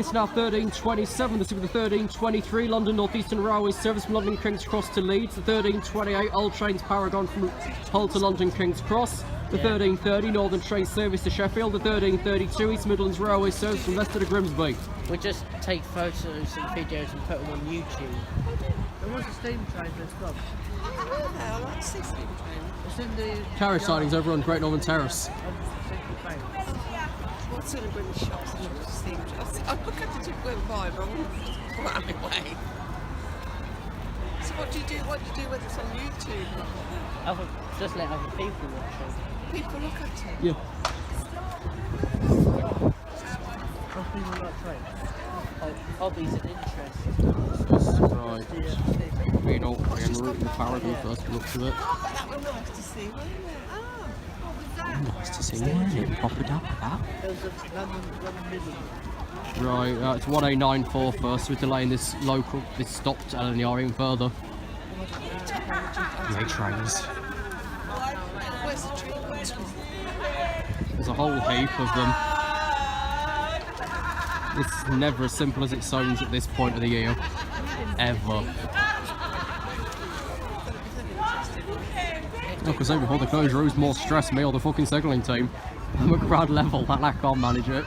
This is now 1327, this will be the 1323 London North Eastern Railway service from London King's Cross to Leeds, the 1328 Old Trains Paragon from Hull to London King's Cross, the 1330 Northern Train service to Sheffield, the 1332 East Midlands Railway service from Leicester to Grimsby. We'll just take photos and videos and put them on YouTube. There was a steam train that's gone. I like to see steam train. It's in the Carriage sidings over on Great Northern Terrace. What's in the British shops? Steam train. I look at the 2.5, I won't go out of my way. So what do you do? What do you do when it's on YouTube? just let other people watch it. People look at it. Yeah. people like trains. Hobbies and interests. Right. Being awkward and rooting the paragon first looks of it. Oh, but that was nice to see, wasn't it? Oh. Nice to see, wasn't it? Proper dap that. There's a London Midland. Right, it's 1A94 first, we're delaying this local, this stopped LNR even further. Yeah, trains. Where's the train? There's a whole heap of them. It's never as simple as it sounds at this point of the year. Ever. Because even before the closure, it was more stress me or the fucking signalling team. I'm at ground level and I can't manage it.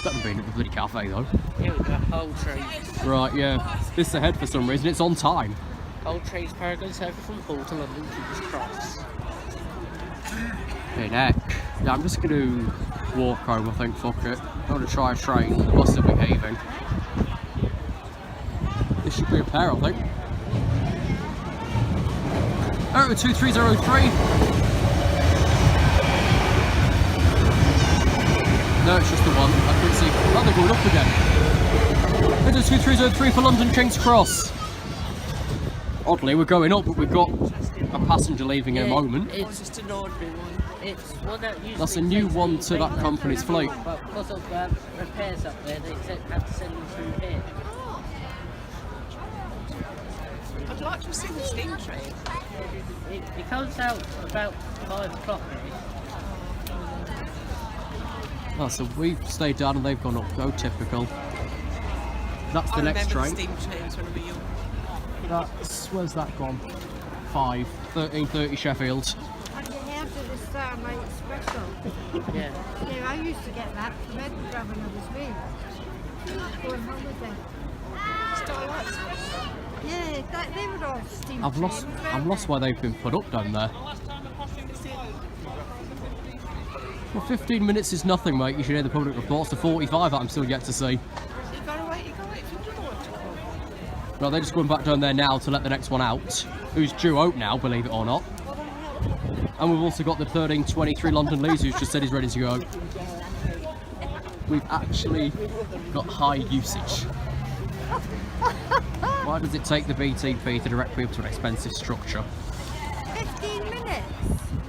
Better than being at the bloody cafe though. Here we go, whole train. Right, yeah. This is ahead for some reason, it's on time. Whole trains Paragon Circle from Hull to London King's Cross. Hey, heck. Yeah, I'm just gonna walk home, I think, fuck it. I'm gonna try a train, the bus will be behaving. This should be a pair, I think. Oh, 2303. No, it's just the one. I couldn't see. Oh, they're going up again. It's a 2303 for London King's Cross. Oddly, we're going up, but we've got a passenger leaving in a moment. It's Just an ordinary one. It's one that usually That's a new takes one them to that straight company's through, fleet. But because of repairs up there, they have to send them through here. I'd like to have seen the steam train. It comes out about 5 o'clock. Oh, so we've stayed down and they've gone up. Go typical. That's the next I train. remember the steam trains when we were young. That's, where's that gone? 13:30 Sheffield. I get out of the Starlight Special. Yeah. Yeah, I used to get that from Edinburgh when I was wee. Go on holiday. Starlight. Yeah, they were all steam I've lost, trains, I'm weren't lost they? where they've been put up down there. Well, 15 minutes is nothing, mate. You should hear the public reports. The 45 that I'm still yet to see. You gotta wait for another one to come. Well, they're just going back down there now to let the next one out, who's due out now, believe it or not. And we've also got the 1323 London Leeds, who's just said he's ready to go. We've actually got high usage. Why does it take the BTP to direct people to an expensive structure? 15 minutes.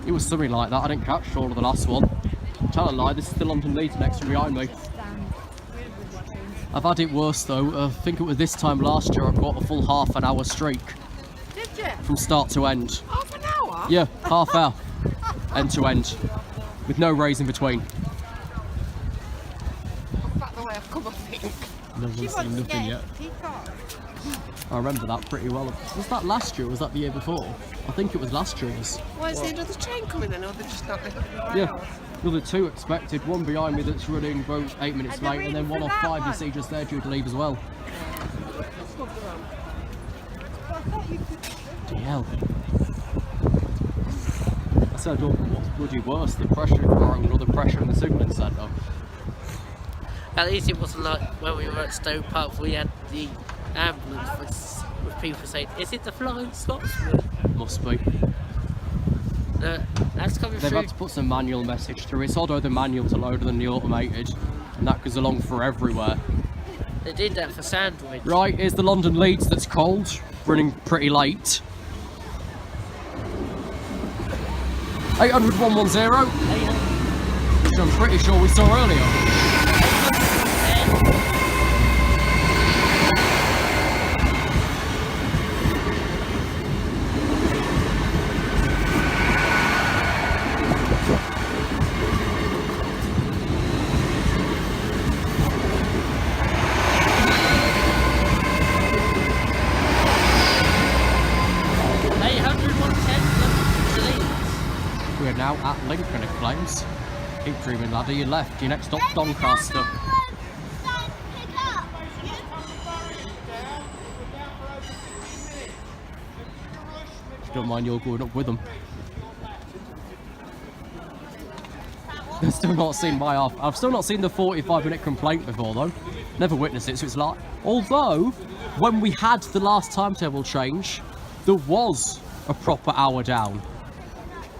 It was something like that. I didn't catch all of the last one. Tell a lie, this is the London Leeds next one behind me. Stand. Where were the trains? I've had it worse though. I think it was this time last year I caught a full half an hour streak Did you? from start to end. Half an hour? Yeah, half hour, end to end, with no raise in between. Back the way I've come, I think. Never She seen wants to nothing get yet. peacock. I remember that pretty well. Was that last year or was that the year before? I think it was last year's. Why is there another train coming then, or they're just not making it? Yeah, another two expected. One behind me that's running about 8 minutes And they're late, and then waiting one for off that 5 you one. see just there due to leave as well. DL. I said, oh, what's bloody worse, the pressure in the road or the pressure in the signalling centre? At least it wasn't like when we were at Stowe Park, we had the ambulance with people saying, "Is it the Flying Scotsman?" Must be. That's coming They've through. had to put some manual message through. It's harder the manual to load than the automated, and that goes along for everywhere. They did that for Sandwich. Right, here's the London Leeds that's cold, running pretty late. 800-110, which I'm pretty sure we saw earlier. We are now at Lincoln, it claims. Keep dreaming, laddie, you left. Your next stop's Doncaster. If you don't mind, you're going up with them. They've still not seen my half. I've still not seen the 45-minute complaint before, though. Never witnessed it, so it's like... Although, when we had the last timetable change, there was a proper hour down.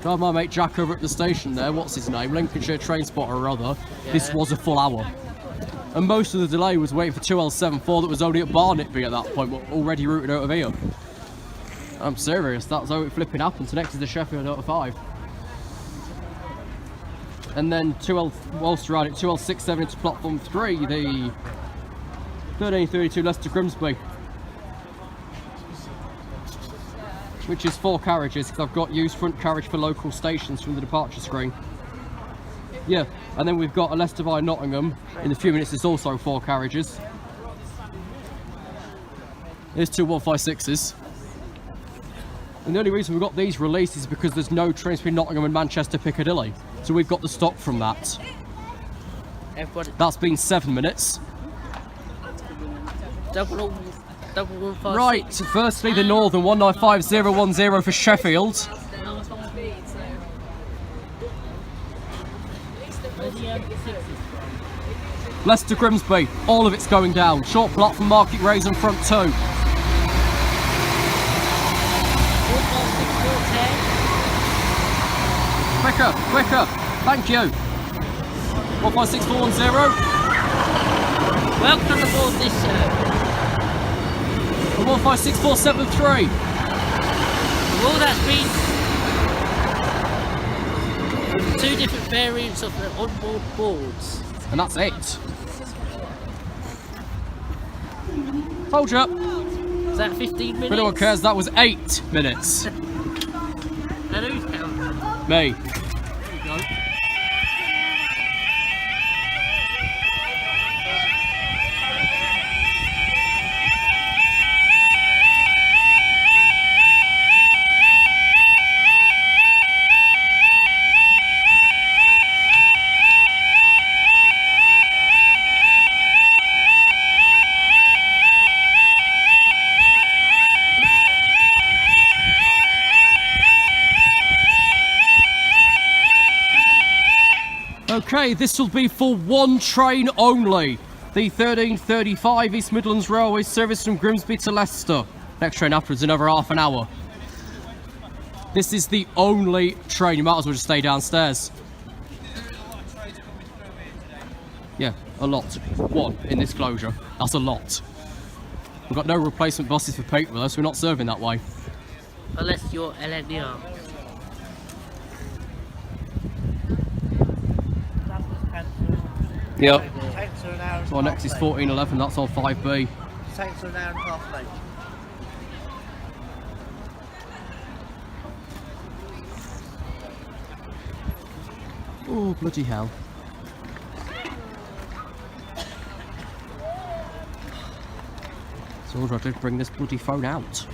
Drive my mate Jack over at the station there, what's his name? Lincolnshire Train Spotter or other. Yeah. This was a full hour. And most of the delay was waiting for 2L74 that was only at Barnetby at that point, but already routed out of here. I'm serious, that's how it flipping happened. So next is the Sheffield out of 5. And then 2L, whilst you're at it, 2L67 into platform 3, the 1332 Leicester Grimsby. Which is 4 carriages, because I've got used front carriage for local stations from the departure screen. Yeah, and then we've got a Leicester via Nottingham. In a few minutes, there's also 4 carriages. There's 2 156s. And the only reason we've got these released is because there's no trains between Nottingham and Manchester Piccadilly. So we've got the stock from that. That's been 7 minutes. Double 156. Right, firstly the Northern 195010 for Sheffield. Leicester Grimsby, all of it's going down. Short block from Market Raisin front 2. Quicker, quicker, thank you. 156410. Welcome aboard this 156473. Well, that's been 2 different variants of the onboard boards. And that's it. Told you. Is that 15 minutes? If anyone cares, that was 8 minutes. And who's counting? Me. There you go. Okay, this will be for 1 train only. The 1335 East Midlands Railway service from Grimsby to Leicester. Next train afterwards, another half an hour. This is the only train. You might as well just stay downstairs. Yeah, a lot. 1 in this closure. That's a lot. We've got no replacement buses for Peterborough, so we're not serving that way. Unless you're LNR. Yep. Takes her an hour and Well, next is 1411, that's on 5B. Takes her an hour and a half late. Oh, bloody hell. So I did bring this bloody phone out.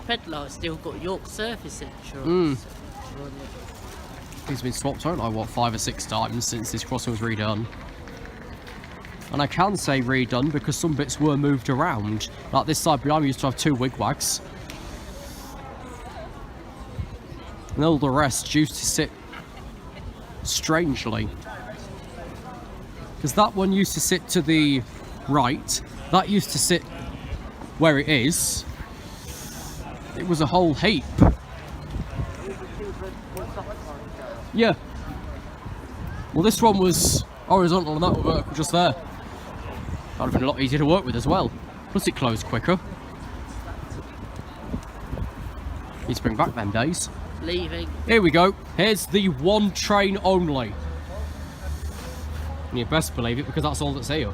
Pedlar's still got York Surface Insurance. He's been swapped out like, what, 5 or 6 times since this crossing was redone. And I can say redone because some bits were moved around. Like this side behind me used to have 2 wigwags. And all the rest used to sit strangely. Because that one used to sit to the right. That used to sit where it is. It was a whole heap. Yeah. Well, this one was horizontal and that was vertical just there. That would have been a lot easier to work with as well. Plus it closed quicker. Need to bring back them days. Leaving. Here we go. Here's the 1 train only. And you best believe it because that's all that's here.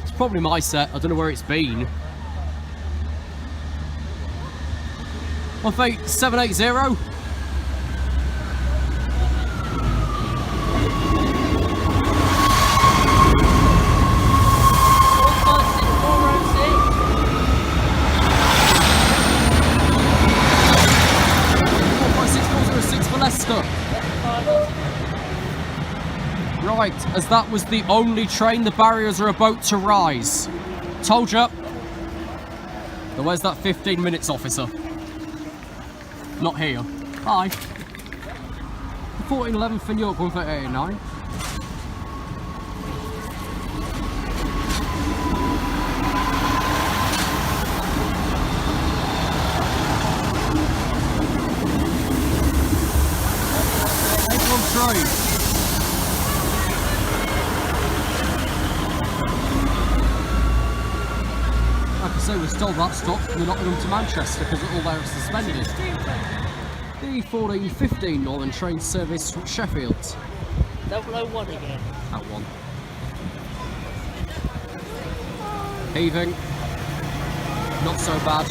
It's probably my set. I don't know where it's been. 15780. For Leicester. Right, as that was the only train, the barriers are about to rise. Told ya. Now where's that 15 minutes officer? Not here. Bye. 1411 for York, 13889. So we're still that stop from the Nottingham to Manchester because all they are suspended. The 14:15 Northern train service from Sheffield. 001 again. That one. Heaving. Not so bad.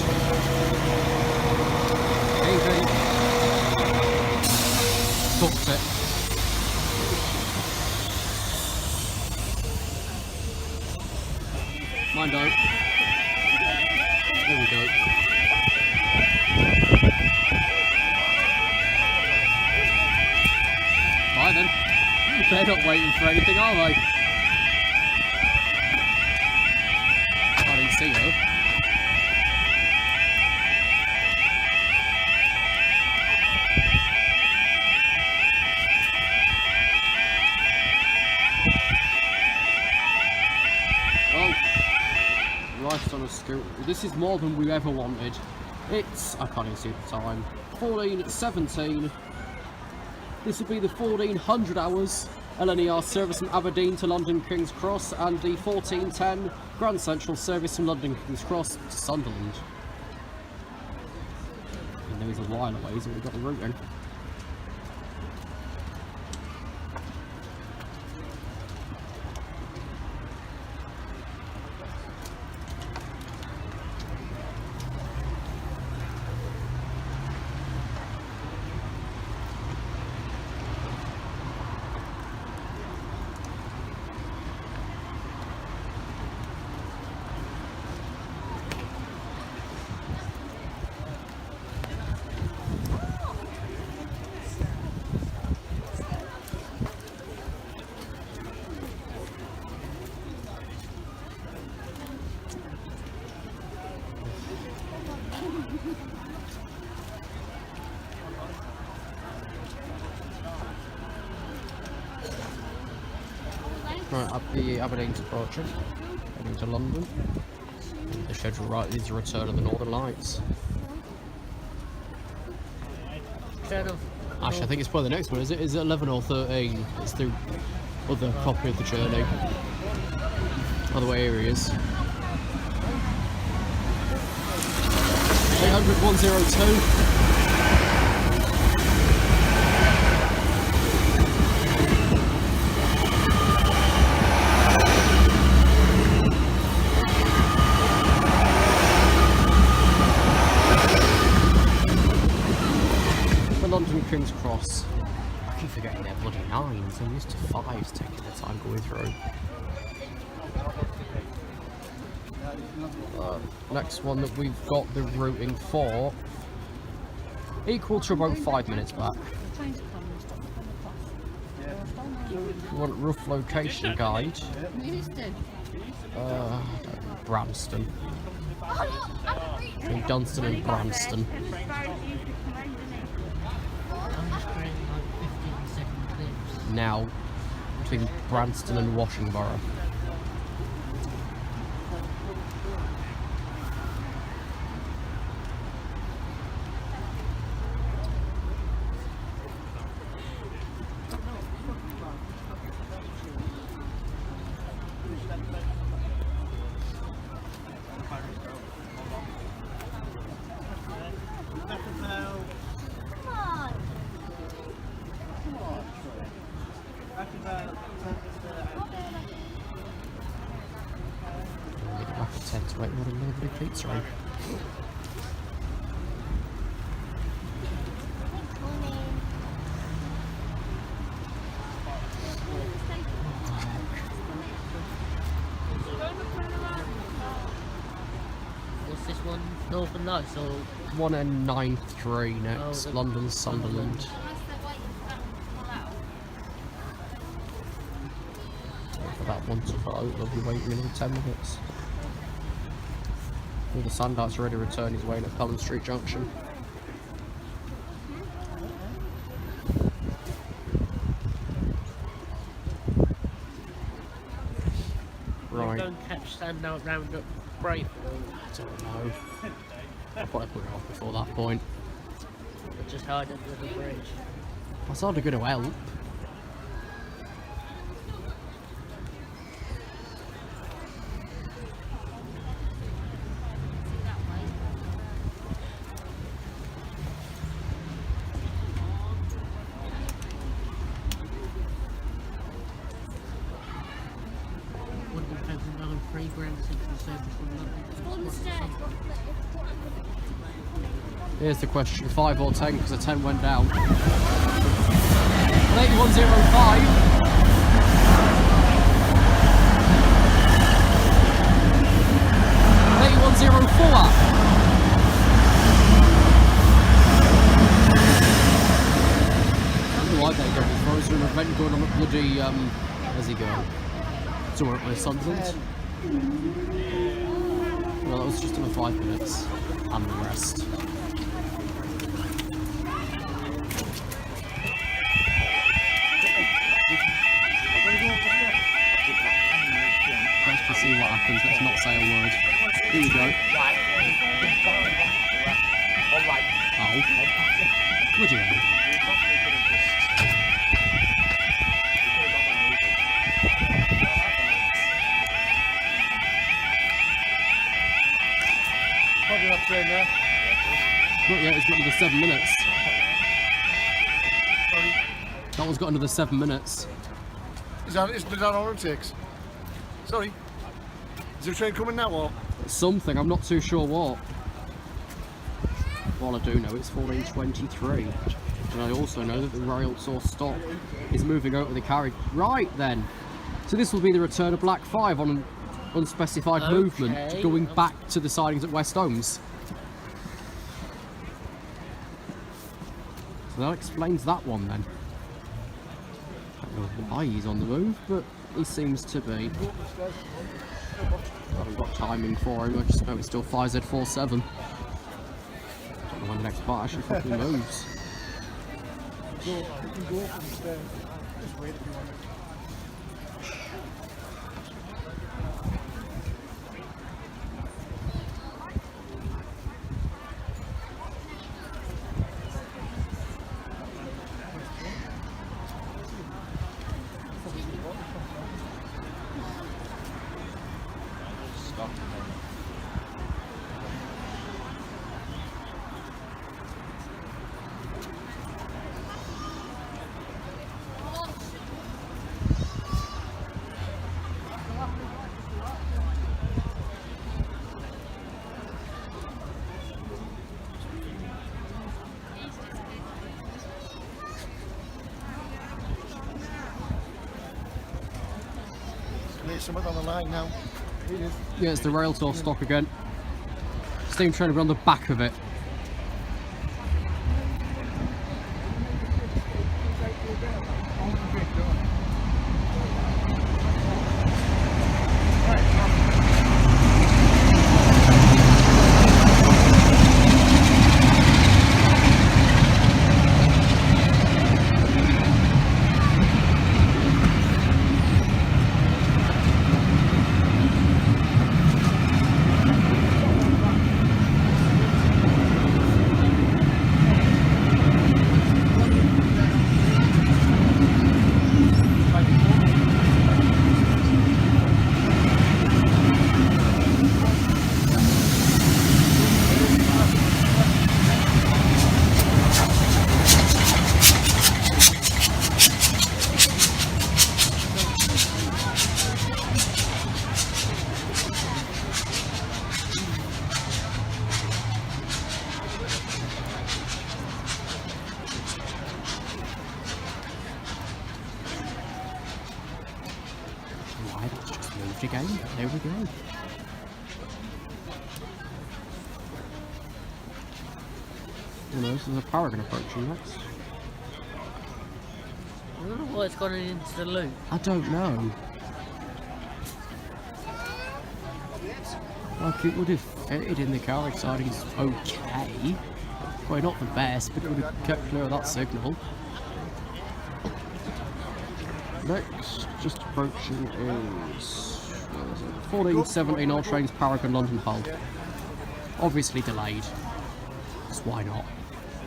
Heaving. Booked it. Mind out. There we go. Bye then. They're not waiting for anything, are they? I didn't see her. Life's on a scooter. This is more than we ever wanted. It's, I can't even see the time, 14:17. This will be the 1400 hours LNER service from Aberdeen to London King's Cross and the 1410 Grand Central service from London King's Cross to Sunderland. And there was a while away, so we've got the route in. Right, up the Aberdeen's approaching, heading to London. The schedule right is the return of the Northern Lights. Actually, I think it's probably the next one, is it? Is it 11 or 13? It's the other copy of the journey. By the way, here he is. 800 102. London King's Cross. I keep forgetting they're bloody 9s. I'm used to 5s taking the time going through. Next one that we've got the routing for, equal to about 5 minutes back. If you want rough location guide, Branston. Between Dunstan and Branston. Now between Branston and Washington. Wait, what another big pizza in. What's this one? Northern Lights or? 1N93 next, Oh, London, Sunderland. For that one to vote, they'll be waiting another 10 minutes. All the Sandart's ready to return his way at Pelham Street Junction. Right. Don't catch Sandout round up Brayfield. I don't know. I thought I'd put it off before that point. Or just hide under the bridge. That's hardly going to help. on 3 grand signal service from London. Here's the question, 5 or 10, because the 10 went down. 8105. 8104. Why they go? There's an event going on at bloody, where's he going? Somewhere at Sunderland. Well, that was just another 5 minutes, and the rest. Let's just see what happens, let's not say a word. Here we go. Oh. Bloody hell. Probably not train there. Not yet, it's got another 7 minutes. That one's got another 7 minutes. Is that how long it takes? Sorry. Is there a train coming now or? Something, I'm not too sure what. Well, I do know it's 14:23. And I also know that the rail source stop is moving over the carriage. Right then. So this will be the return of Black 5 on an unspecified movement going back to the sidings at West Holmes. So that explains that one then. I don't know why he's on the move, but he seems to be. I haven't got timing for him, I just know it's still 5Z47. Don't know when the next part actually fucking moves. You can go up and stay. Just wait if you want. There's something on the line now. It is. Yeah, it's the rail source stop again. Steam train will be on the back of it. Why, that's just moved again. There we go. Who knows, there's a Paragon approaching next. I don't know why it's gone into the loop. I don't know. Like, it would have fitted in the carriage sidings okay. Well, not the best, but it would have kept clear of that signal. Next, just approaching is 14:17, all trains Paragon London Hull. Obviously delayed. Just why not?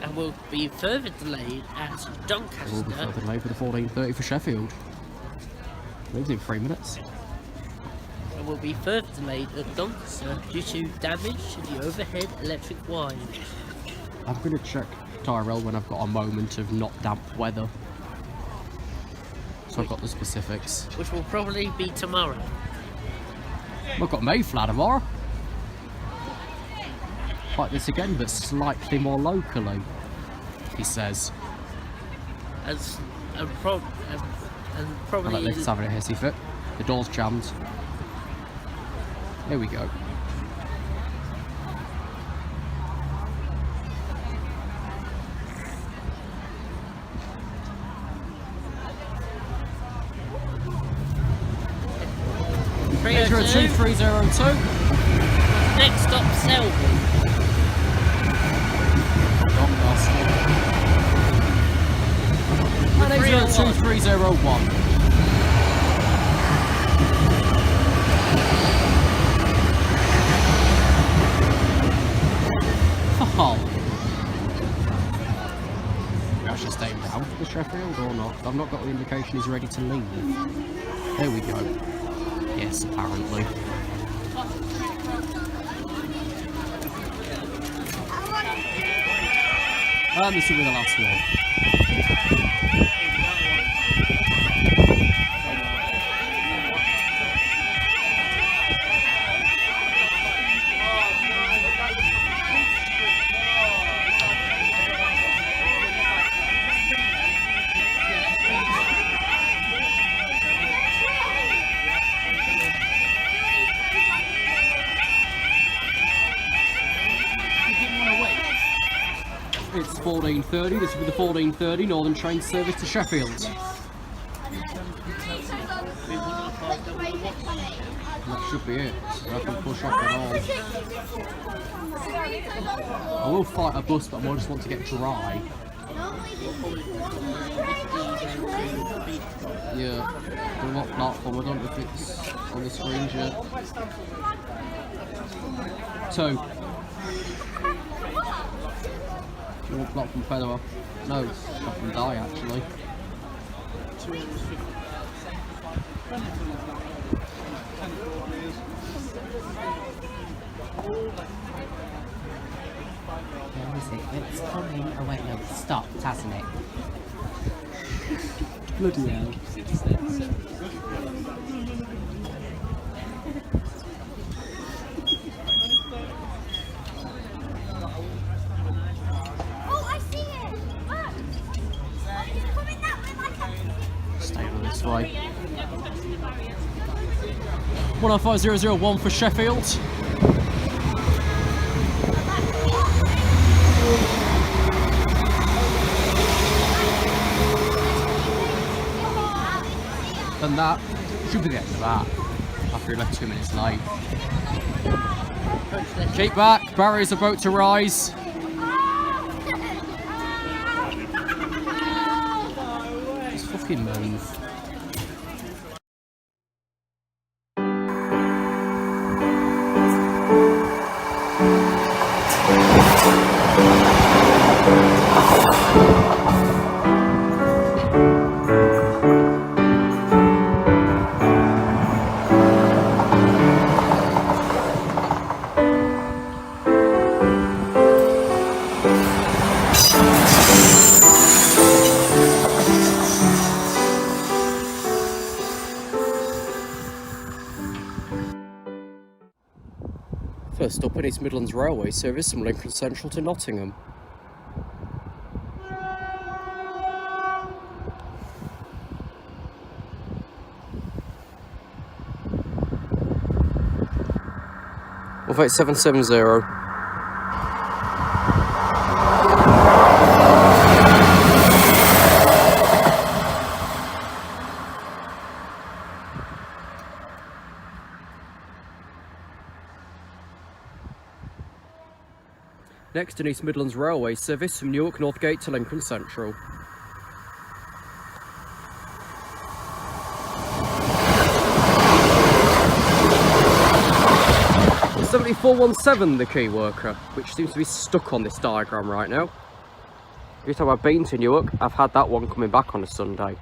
And will be further delayed at It will be Doncaster. further delayed for the 14:30 for Sheffield. Leaves in 3 minutes. And will be further delayed at Doncaster due to damage to the overhead electric wires. I'm going to check Tyrell when I've got a moment of not damp weather. So I've got the specifics. Which will probably be tomorrow. We've got Mayflower tomorrow. Like this again, but slightly more locally, he says. And I'll probably. let Liz have a hissy fit. The door's jammed. Here we go. Measure 2302. Next stop, Selby. And 802-301. Oh. We actually staying down for the Sheffield or not? I've not got the indication he's ready to leave. There we go. Yes, apparently. And this will be the last one. It's 14:30. This will be the 14:30 Northern train service to Sheffield. That should be it. So I can push off and on. I will fight a bus, but I just want to get dry. Yeah. And what platform? I don't know if it's on the screen yet. 2. You want block from Federer? No, it's not from Die actually. Where is it? It's coming. Oh wait, no, it's stopped, hasn't it? Bloody hell. Stay on this way. 105001 for Sheffield. And that should be the end of that. After he left 2 minutes late. Keep back, barrier's about to rise. Just fucking move. First up in East Midlands Railway service from Lincoln Central to Nottingham. Of 8770. Next in East Midlands Railway service from Newark Northgate to Lincoln Central. It's 7417, the key worker, which seems to be stuck on this diagram right now. Every time I've been to Newark, I've had that one coming back on a Sunday.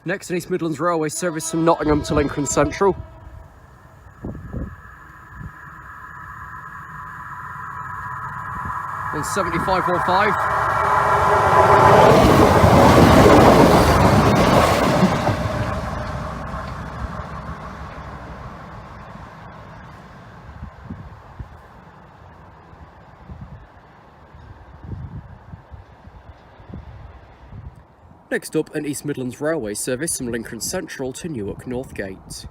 Next, an East Midlands Railway service from Nottingham to Lincoln Central. On 7505. Next up, an East Midlands Railway service from Lincoln Central to Newark Northgate.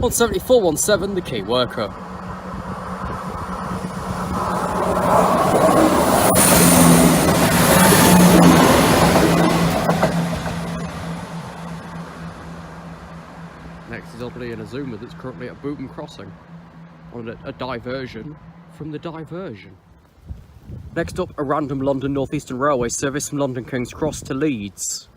On 7417, the Key Worker. Next is oddly an Azuma that's currently at Bootham Crossing on a diversion from the diversion. Next up, a random London North Eastern Railway service from London King's Cross to Leeds.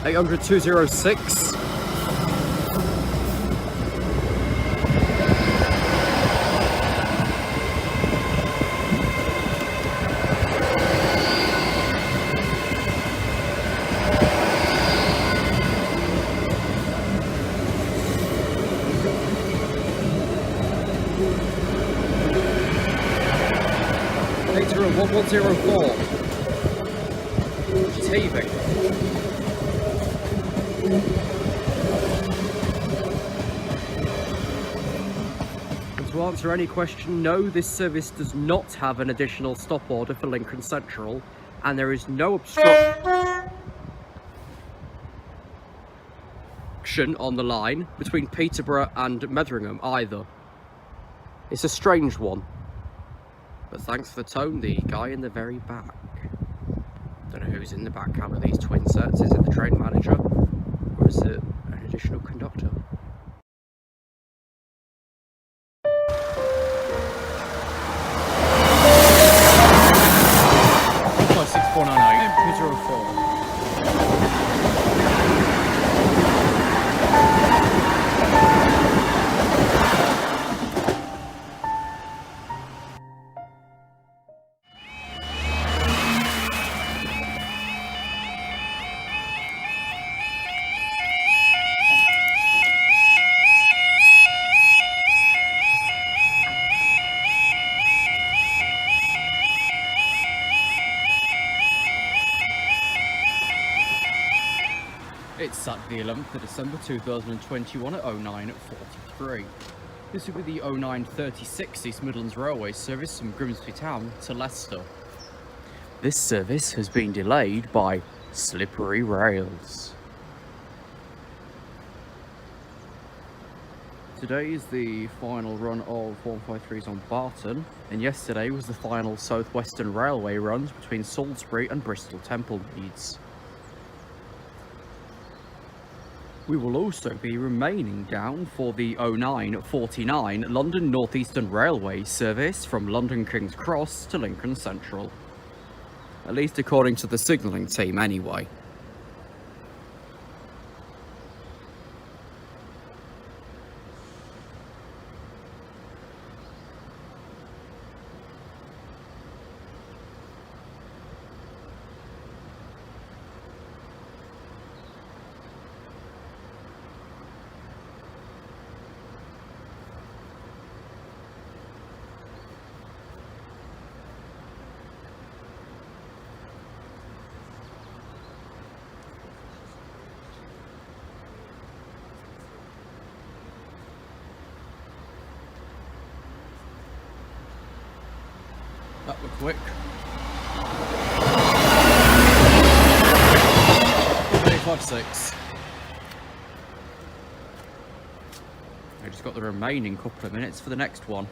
(800) 206. Data 1104. TV. And to answer any question, no, this service does not have an additional stop order for Lincoln Central, and there is no obstruction on the line between Peterborough and Metheringham either. It's a strange one. But thanks for the tone, the guy in the very back. Don't know who's in the back cab of these twin sets. Is it the train manager? Or is it an additional conductor? Plus 6498 204. It's Saturday the 11th of December 2021 at 09:43. This will be the 0936 East Midlands Railway service from Grimsby Town to Leicester. This service has been delayed by slippery rails. Today is the final run of 153s on Barton, and yesterday was the final South Western Railway runs between Salisbury and Bristol Temple Meads. We will also be remaining down for the 0949 London North Eastern Railway service from London King's Cross to Lincoln Central. At least according to the signalling team anyway. That were quick. 6. We've just got the remaining couple of minutes for the next one.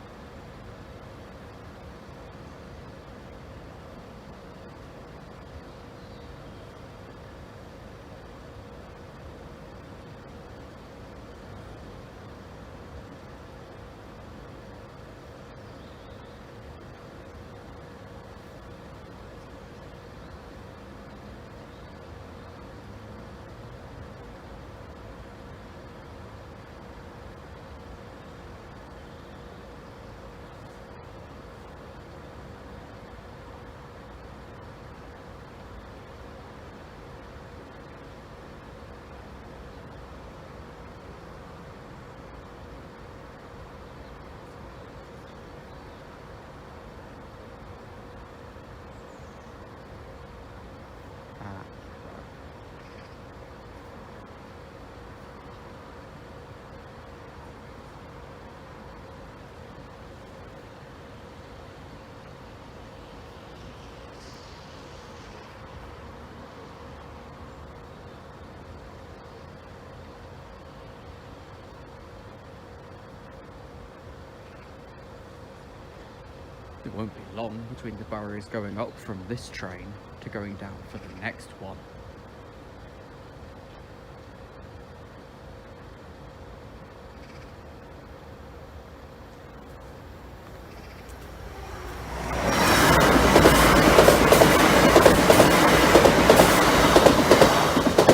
It won't be long between the barriers going up from this train to going down for the next one.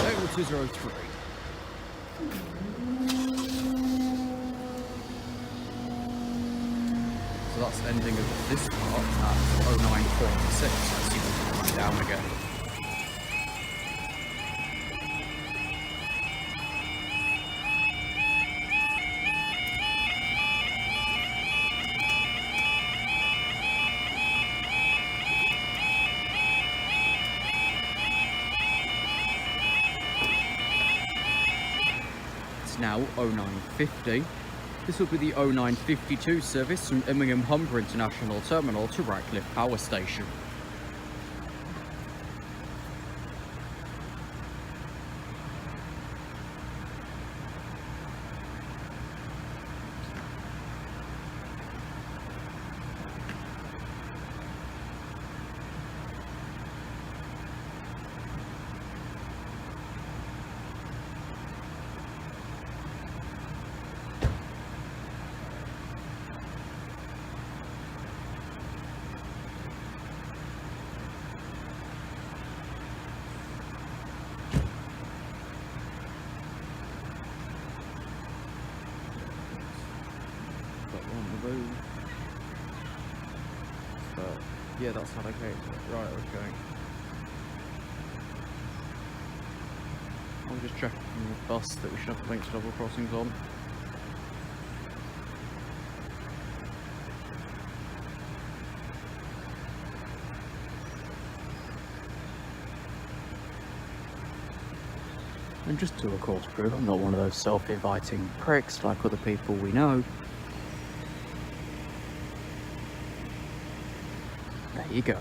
Over 203. So that's the ending of this part at 0946. Let's see if we can come down again. It's now 0950. This will be the 0952 service from Immingham Humber International Terminal to Ratcliffe Power Station. Yeah, that's not okay. Right, okay. I'll just check from the bus that we should have linked double crossings on. And just to, of course, prove I'm not one of those self-inviting pricks like other people we know. There you go.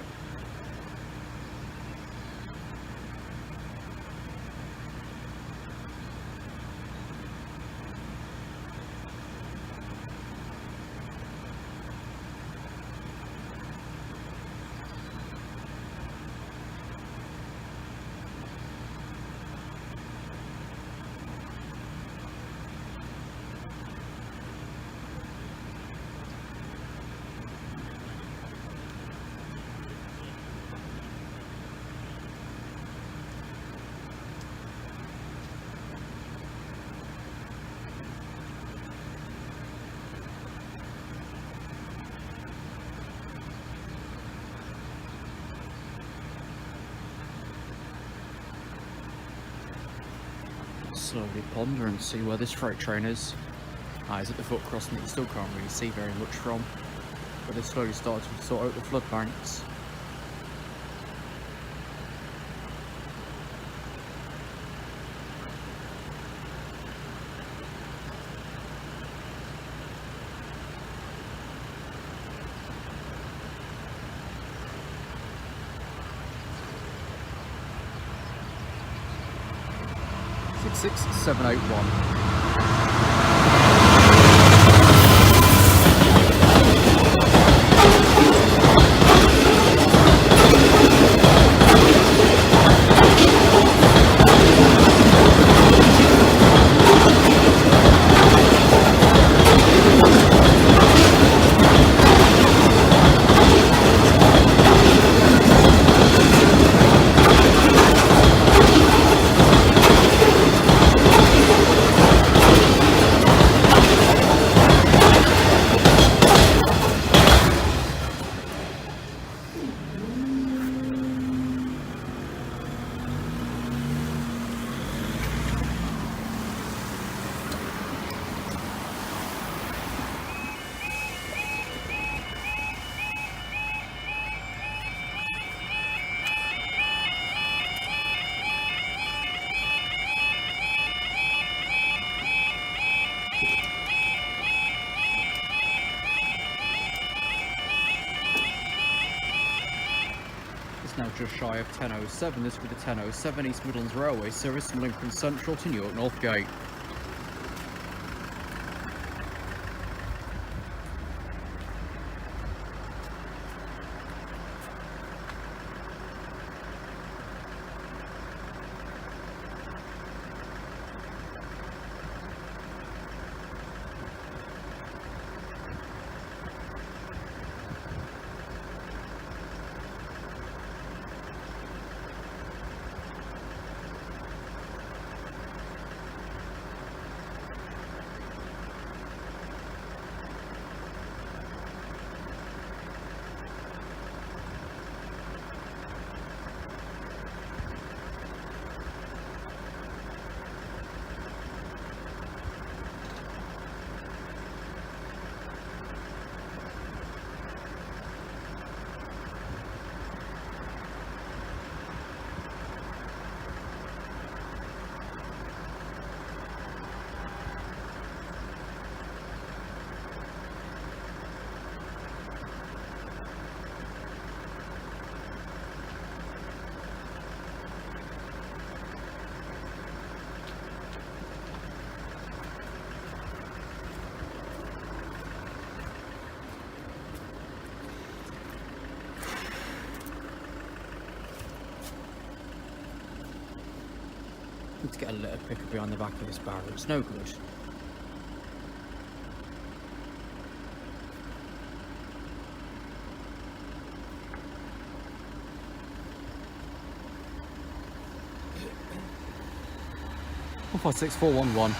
Slowly ponder and see where this freight train is. Eyes at the foot crossing that you still can't really see very much from, but they slowly start to sort out the flood banks. 66781. It's now just shy of 10:07. This will be the 10:07 East Midlands Railway service from Lincoln Central to Newark Northgate. Need to get a litter picker behind the back of this barrel. It's no good. One 56411.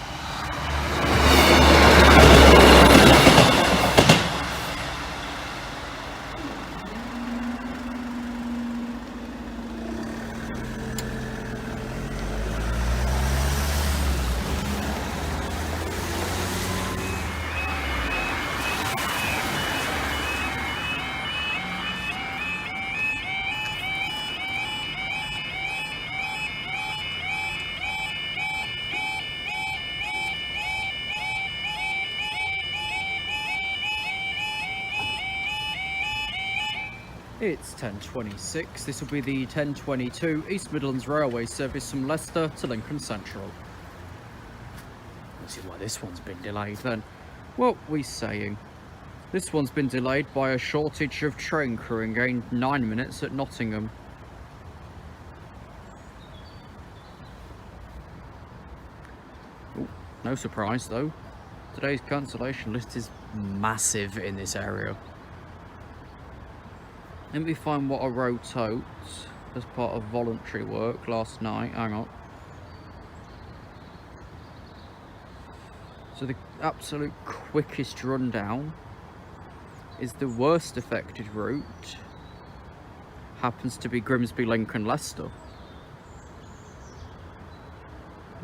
It's 10:26. This will be the 10:22 East Midlands Railway service from Leicester to Lincoln Central. Let's see why this one's been delayed then. What we saying? This one's been delayed by a shortage of train crew and gained 9 minutes at Nottingham. Ooh, no surprise though. Today's cancellation list is massive in this area. Let me find what I wrote out as part of voluntary work last night. Hang on. So the absolute quickest rundown is the worst affected route happens to be Grimsby, Lincoln, Leicester.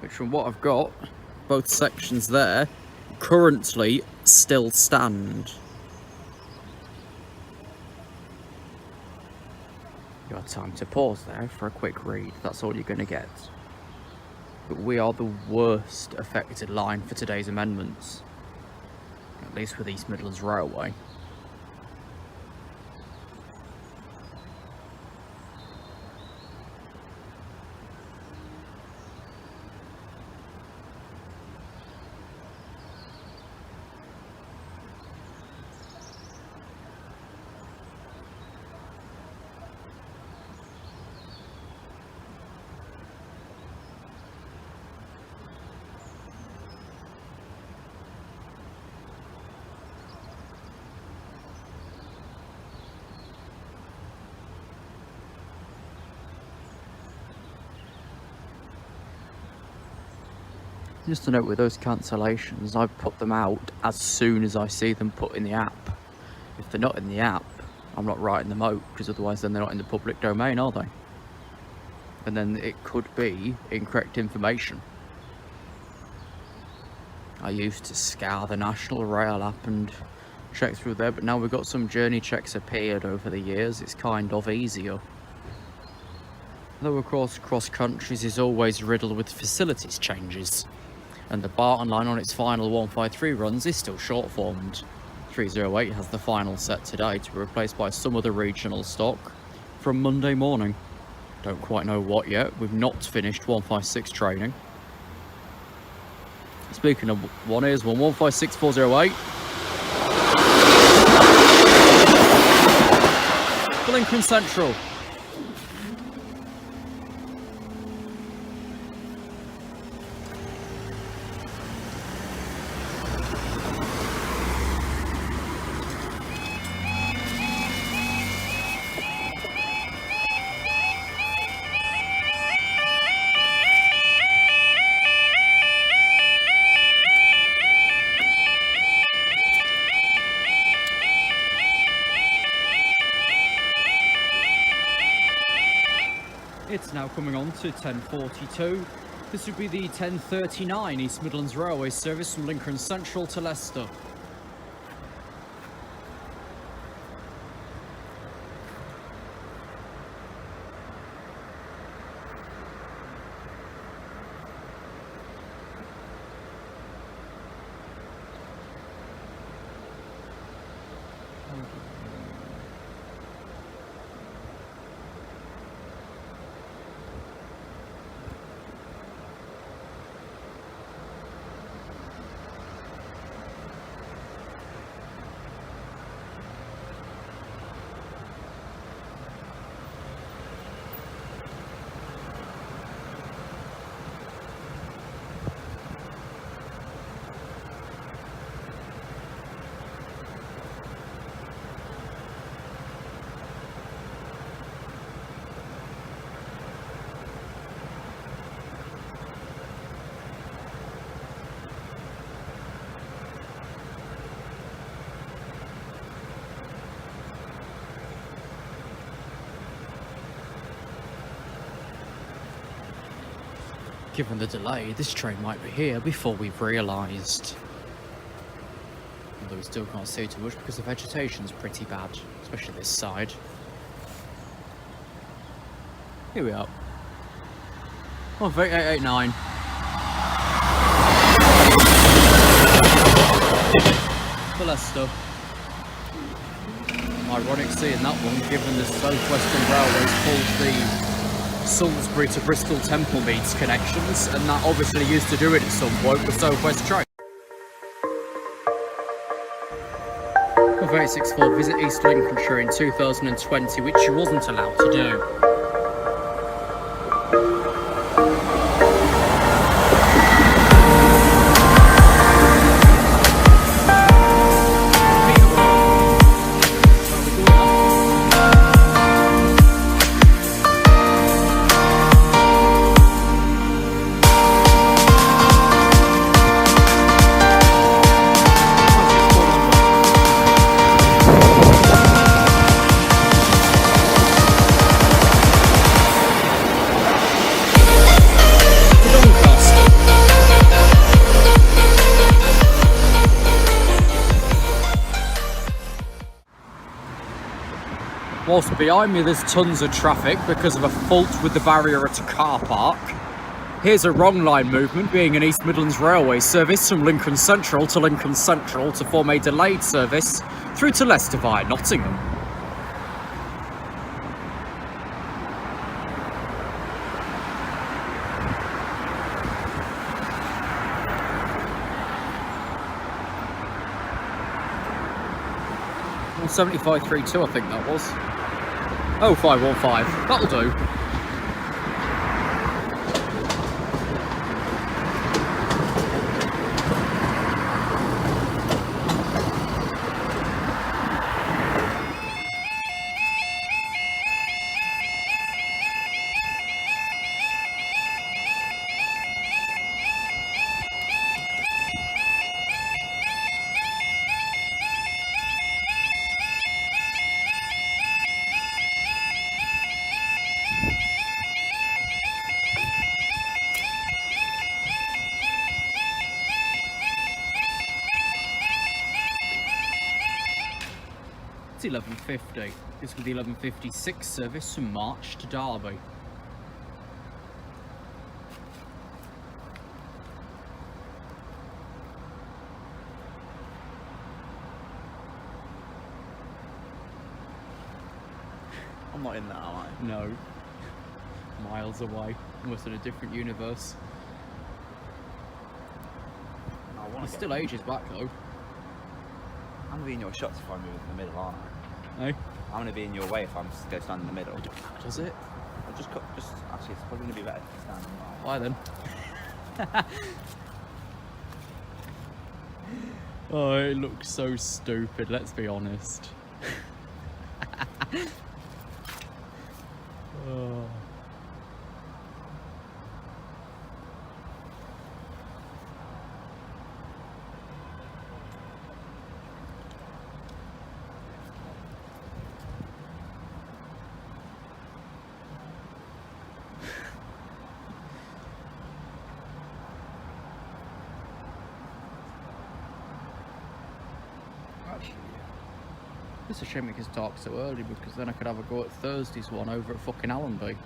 Which from what I've got, both sections there currently still stand. You got time to pause there for a quick read, that's all you're going to get. But we are the worst affected line for today's amendments, at least with East Midlands Railway. Just a note with those cancellations, I put them out as soon as I see them put in the app. If they're not in the app, I'm not writing them out, because otherwise then they're not in the public domain, are they? And then it could be incorrect information. I used to scour the National Rail app and check through there, but now we've got some journey checks appeared over the years. It's kind of easier. Though of course cross countries is always riddled with facilities changes, and the Barton line on its final 153 runs is still short-formed. 308 has the final set today to be replaced by some other regional stock from Monday morning. Don't quite know what yet. We've not finished 156 training. Speaking of one, here's 1156408. For Lincoln Central. It's now coming on to 10:42. This would be the 10:39 East Midlands Railway service from Lincoln Central to Leicester. Given the delay, this train might be here before we've realised. Although we still can't see too much because the vegetation's pretty bad, especially this side. Here we are. Oh, 8889. For Leicester. Ironic seeing that one, given the South Western Railway's pulled the Salisbury to Bristol Temple Meads connections, and that obviously used to do it at some point with South West train. 864, visit East Lincolnshire in 2020, which she wasn't allowed to do. Whilst behind me there's tons of traffic because of a fault with the barrier at a car park. Here's a wrong line movement being an East Midlands Railway service from Lincoln Central to form a delayed service through to Leicester via Nottingham. Well, 7532 I think that was. Oh, 515. That'll do. It's 11:50. This will be the 11:56 service from March to Derby. I'm not in that, am I? No. Miles away. Almost in a different universe. I want It's to still ages back though. I'm gonna be in your shots if I move in the middle, aren't I? Eh? I'm gonna be in your way if I'm just go stand in the middle. Does it? I'll just actually, it's probably gonna be better to stand in the middle. Why then? Oh, it looks so stupid, let's be honest. Oh. It's a shame we can start so early because then I could have a go at Thursday's one over at fucking Allenby. Is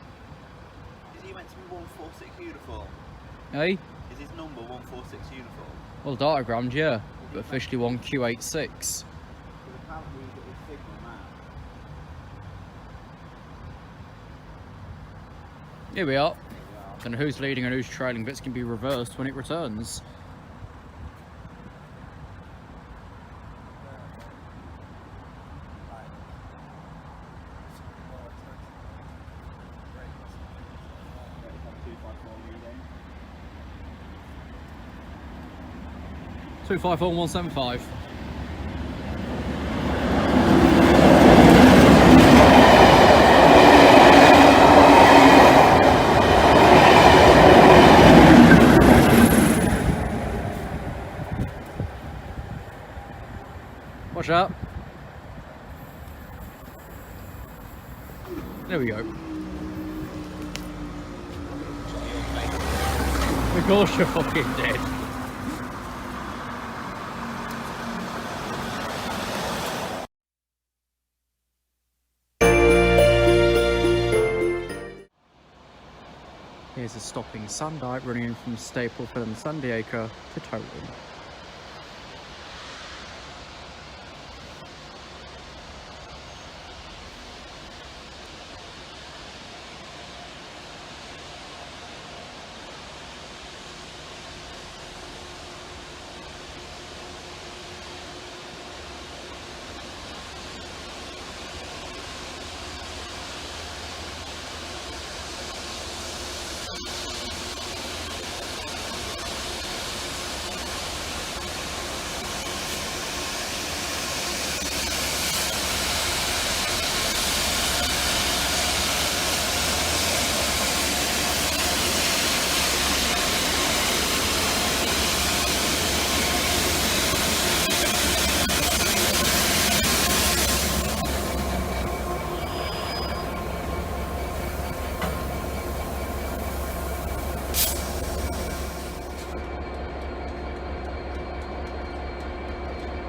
he meant to be 146 uniform? Eh? Is his number 146 uniform? Well, diagrammed, yeah, but officially one Q86. Because apparently he's got his signal now. Here we are. And who's leading and who's trailing bits can be reversed when it returns. Reading. 254-175. Watch out. There we go. Of course you're fucking dead. Here's a stopping Sandite running in from Stapleford and San Diego to Totem.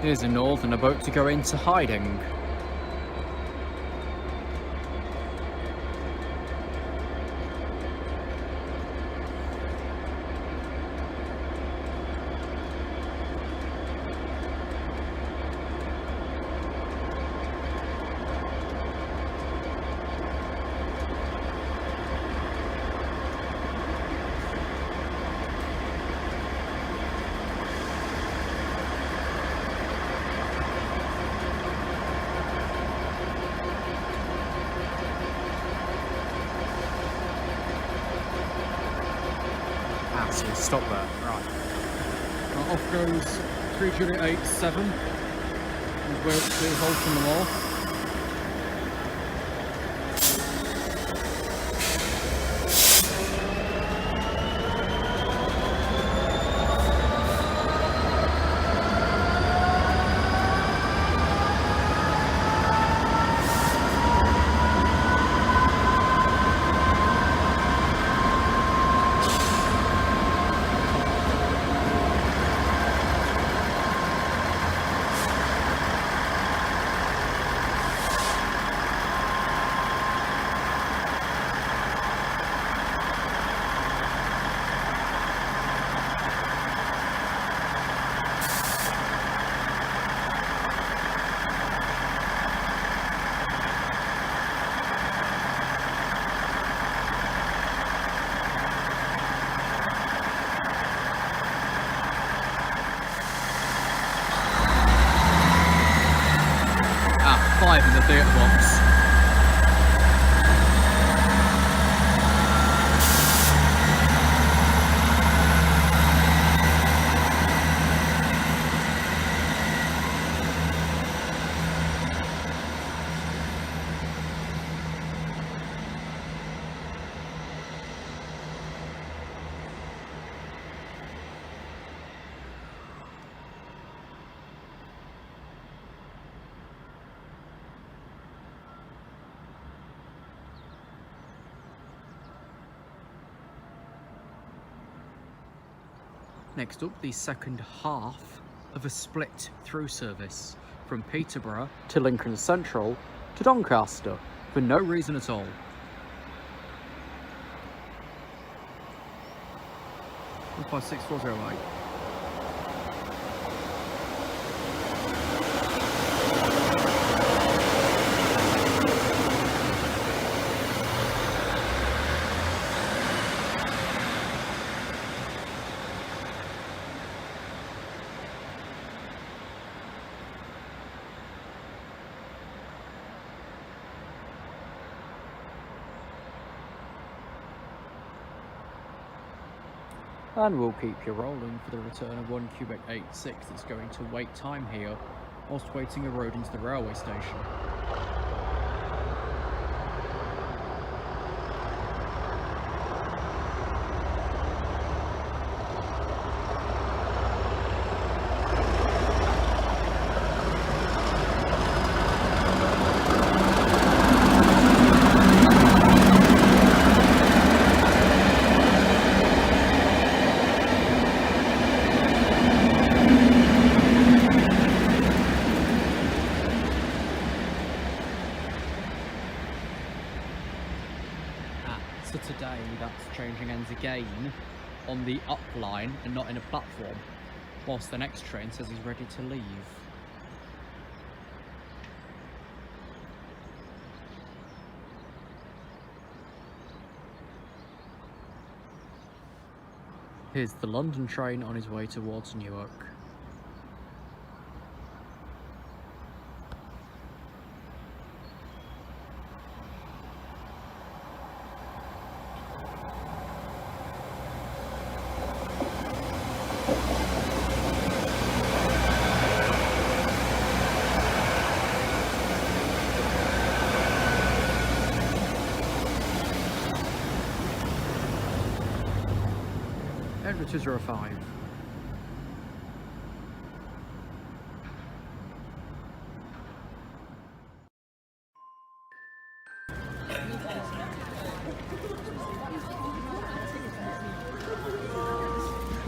Here's a northern about to go into hiding. So stop there. Right. Off goes 3 Juliet 87. We're to hold from the wall. theatre box. Next up, the second half of a split through service from Peterborough to Lincoln Central to Doncaster for no reason at all. One 5 6 4 0 8. And we'll keep you rolling for the return of 1 cubic 86 that's going to wait time here whilst waiting a road into the railway station. So today that's changing ends again on the up line and not in a platform, whilst the next train says he's ready to leave. Here's the London train on his way towards Newark. Edward 205.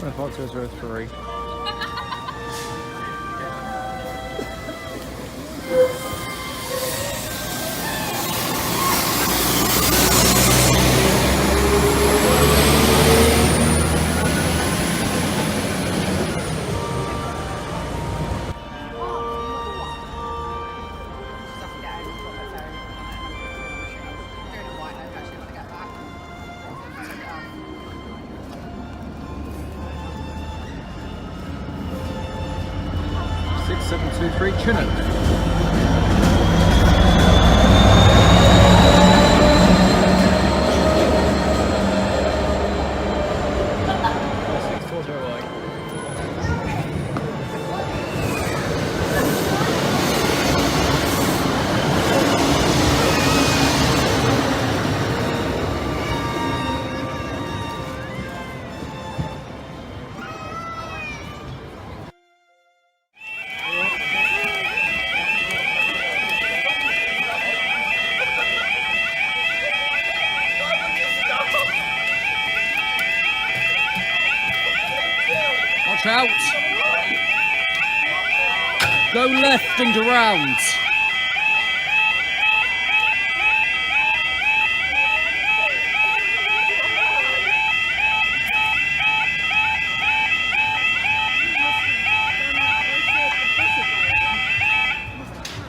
I thought 203. Chinook. Watch out! Go left and around.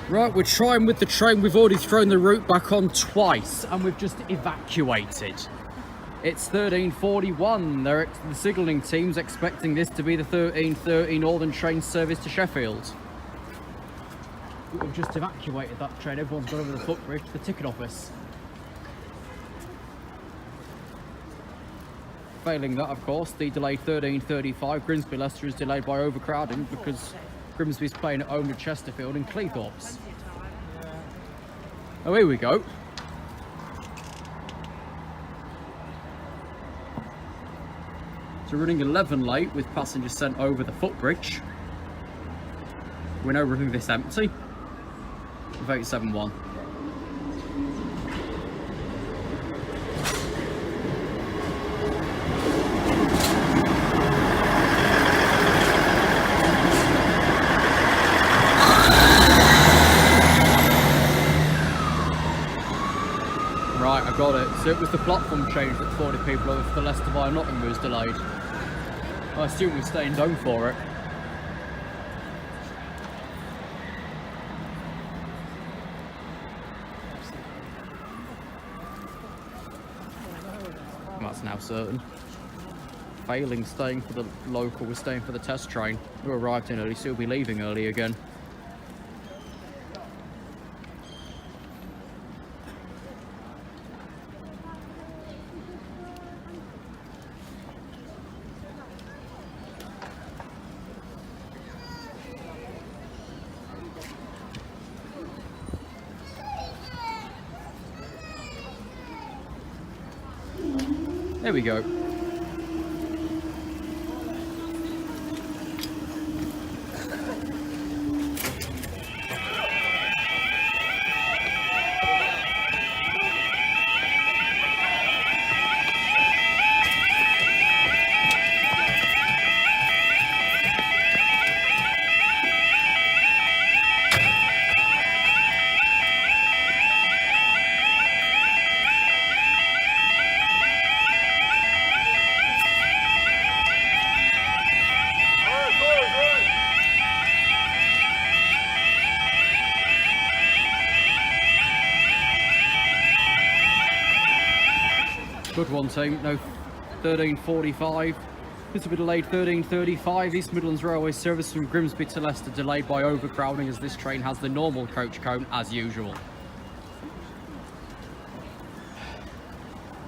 Right, we're trying with the train. We've already thrown the route back on twice and we've just evacuated. It's 13:41. The signalling team's expecting this to be the 13:30 Northern train service to Sheffield. We've just evacuated that train. Everyone's gone over the footbridge to the ticket office. Failing that, of course, the delayed 13:35 Grimsby Leicester is delayed by overcrowding because Grimsby's playing at home to Chesterfield and Cleethorpes. Oh, here we go. So running 11 late with passengers sent over the footbridge. We're now running this empty. 871. Right, I got it. So it was the platform change that 40 people over for the Leicester via Nottingham was delayed. I assume we're staying down for it. That's now certain. Failing staying for the local, we're staying for the test train. We arrived in early, so we'll be leaving early again. There we go. Good one, team. No, 13:45. This will be delayed 13:35. East Midlands Railway service from Grimsby to Leicester delayed by overcrowding as this train has the normal coach count as usual.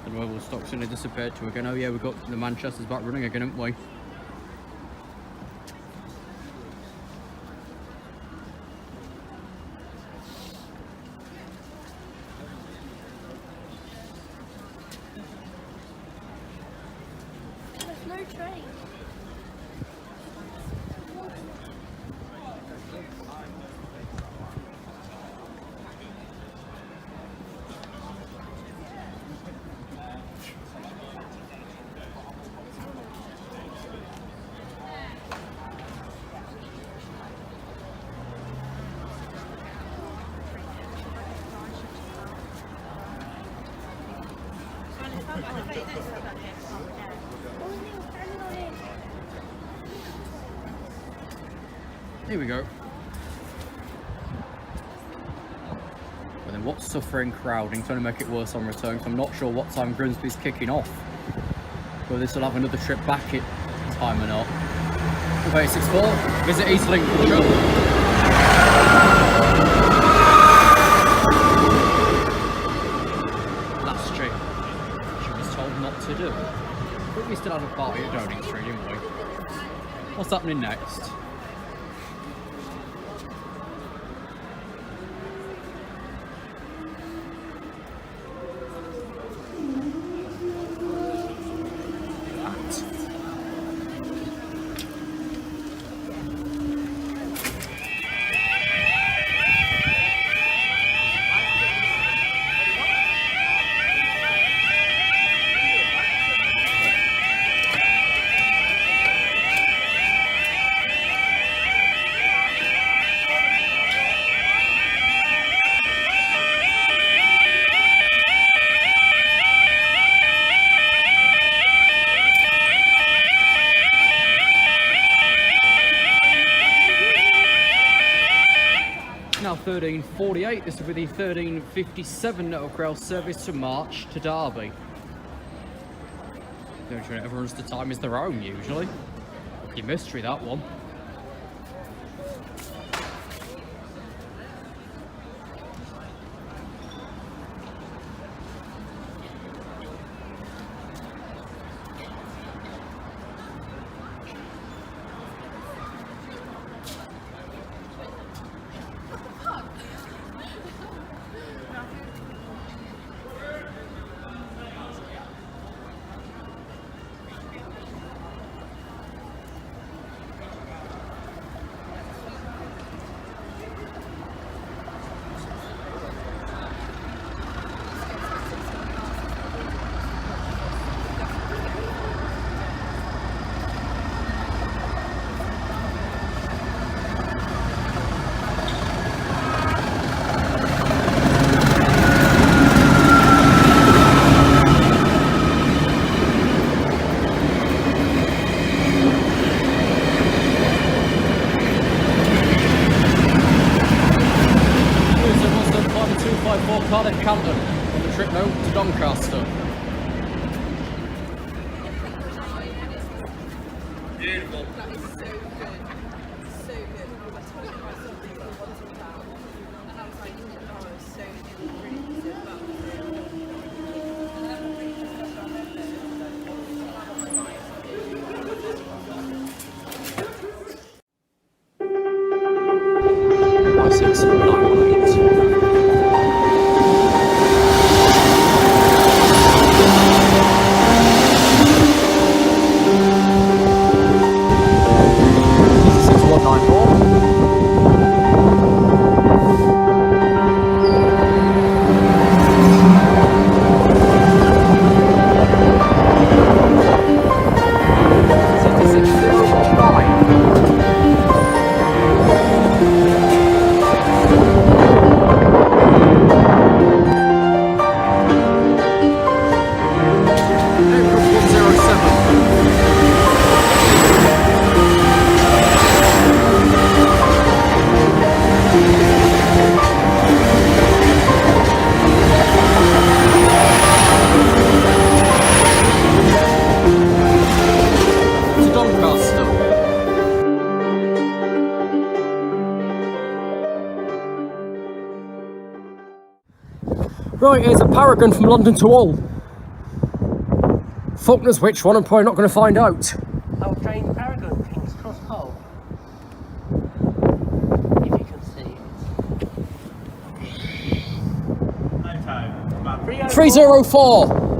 And Rebel stock suddenly disappeared to again. Oh yeah, we've got the Manchester's back running again, haven't we? There's no train. Here we go. But then what's suffering crowding? Trying to make it worse on return, so I'm not sure what time Grimsby's kicking off. Whether this will have another trip back in time or not. 864, visit East Link for the show. Last street. She was told not to do. But we still have a party at Downing Street, didn't we? What's happening next? Now 13:48, this will be the 13:57 Network Rail service to March to Derby. Don't you know, everyone's the time is their own usually. Lucky mystery, that one. Beautiful. That is so good. So good. I told you about something that I wanted about. And I was like, oh, it's so really good. I see some light. Right, here's a Paragon from London to Hull. Fuck knows which one, I'm probably not going to find out. I'll train Paragon King's Cross Hull. If you can see it. No time. About 304.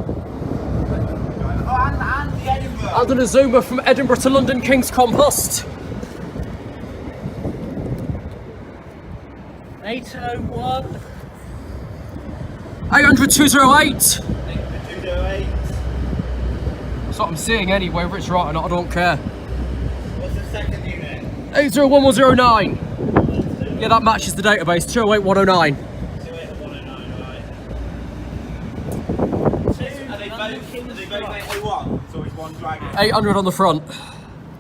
Oh, and the Edinburgh. Alden Azuma from Edinburgh to London King's Compost. 801. 800 208. 208. That's what I'm seeing anyway, whether it's right or not, I don't care. What's the second unit? 801109. Yeah, that matches the database, 208109. 28109, right. Are they both 801? So it's one dragon. 800 on the front.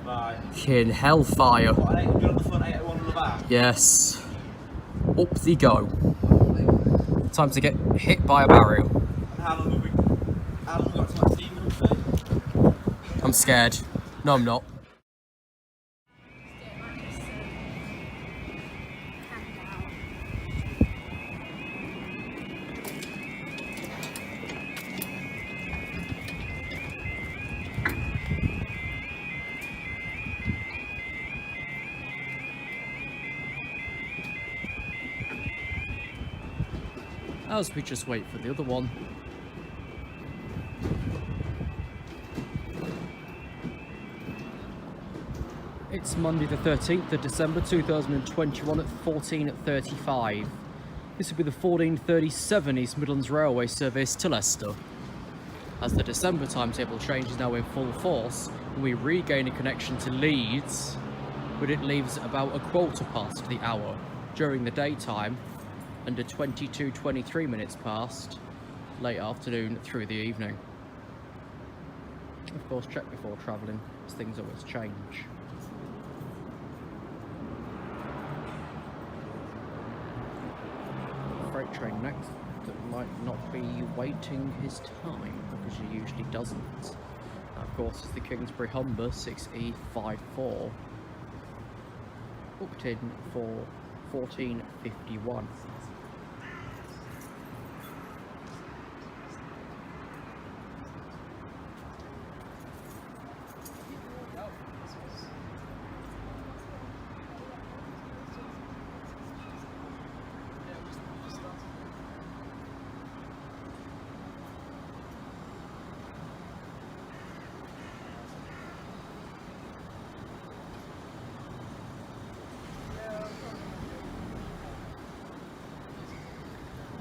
Right. Fucking hellfire. What, an 800 on the front, 801 on the back? Yes. Up they go. Time to get hit by a barrier. And how long have we got to like steam up to? I'm scared. No, I'm not. As we just wait for the other one. It's Monday the 13th of December 2021 at 14:35. This will be the 14:37 East Midlands Railway service to Leicester. As the December timetable change is now in full force, and we regain a connection to Leeds, but it leaves about a quarter past the hour during the daytime, and a 22:23 minutes past late afternoon through the evening. Of course, check before travelling, as things always change. Freight train next that might not be waiting his time, because he usually doesn't. Of course, it's the Kingsbury Humber 6E54, booked in for 14:51.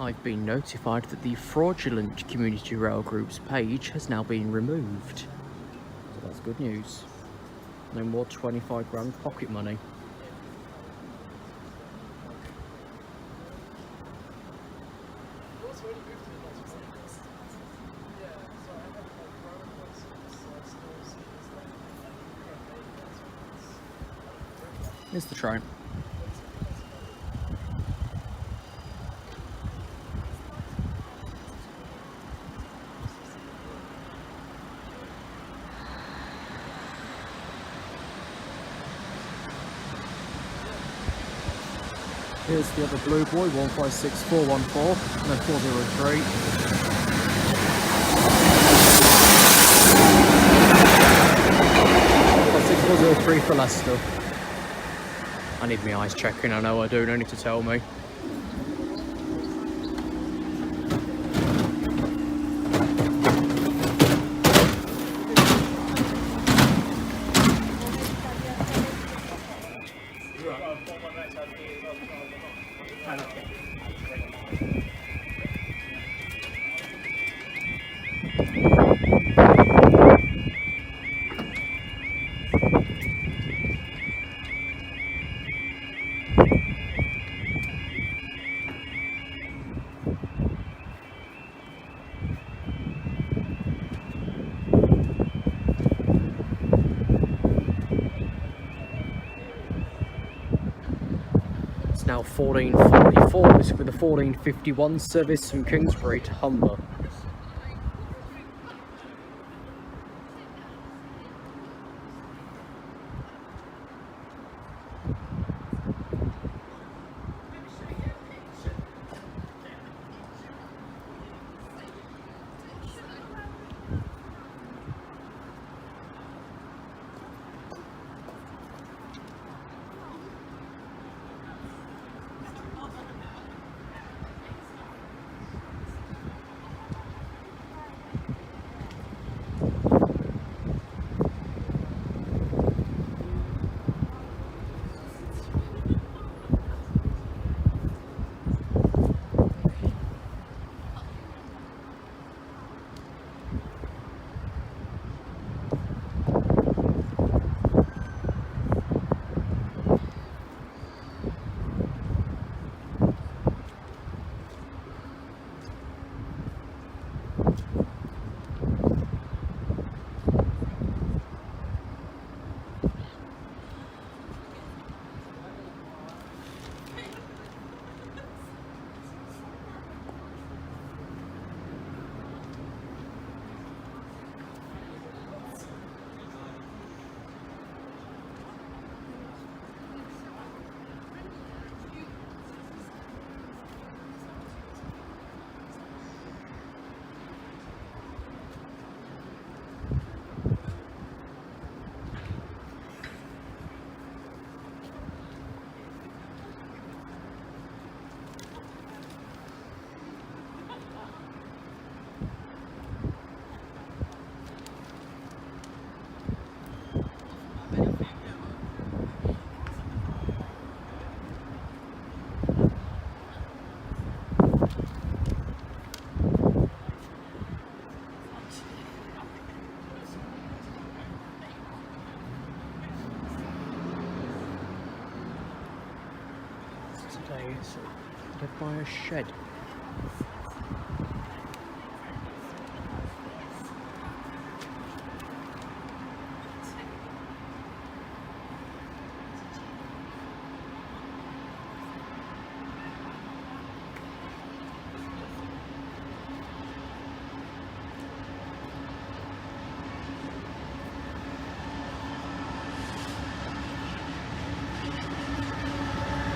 I've been notified that the fraudulent Community Rail Group's page has now been removed. So that's good news. No more 25 grand pocket money. Here's the train. Here's the other blue boy, 156414, and then 403. 403 for Leicester. I need my eyes checking, I know I do, no need to tell me. It's now 14:44. This will be the 14:51 service from Kingsbury to Humber. Today it's led by a shed.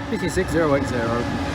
PC6080.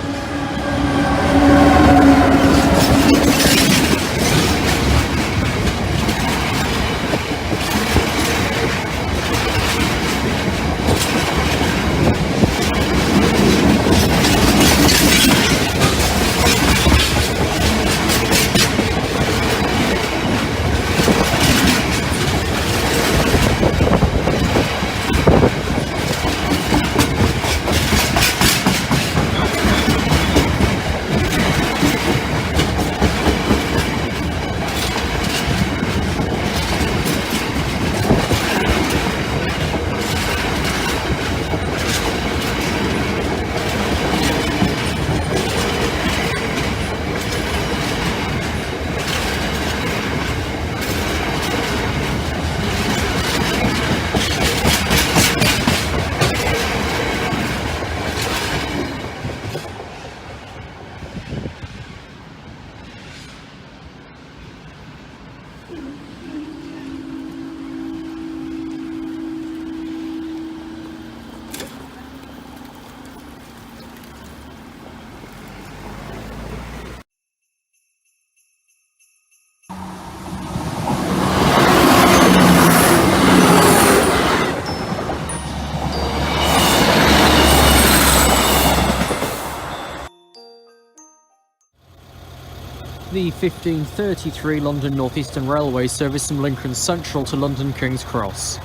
the 1533 London North Eastern Railway service from Lincoln Central to London King's Cross.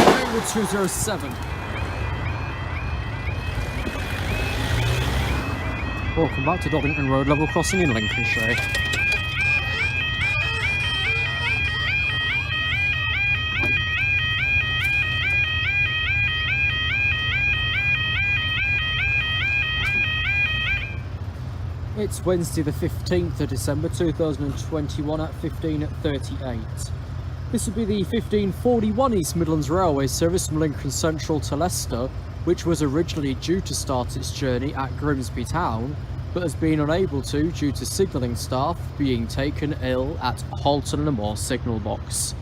Number 207. Welcome back to Doddington Road level crossing in Lincolnshire. It's Wednesday the 15th of December 2021 at 15:38. This will be the 1541 East Midlands Railway service from Lincoln Central to Leicester, which was originally due to start its journey at Grimsby Town, but has been unable to due to signalling staff being taken ill at Halton and Moor signal box.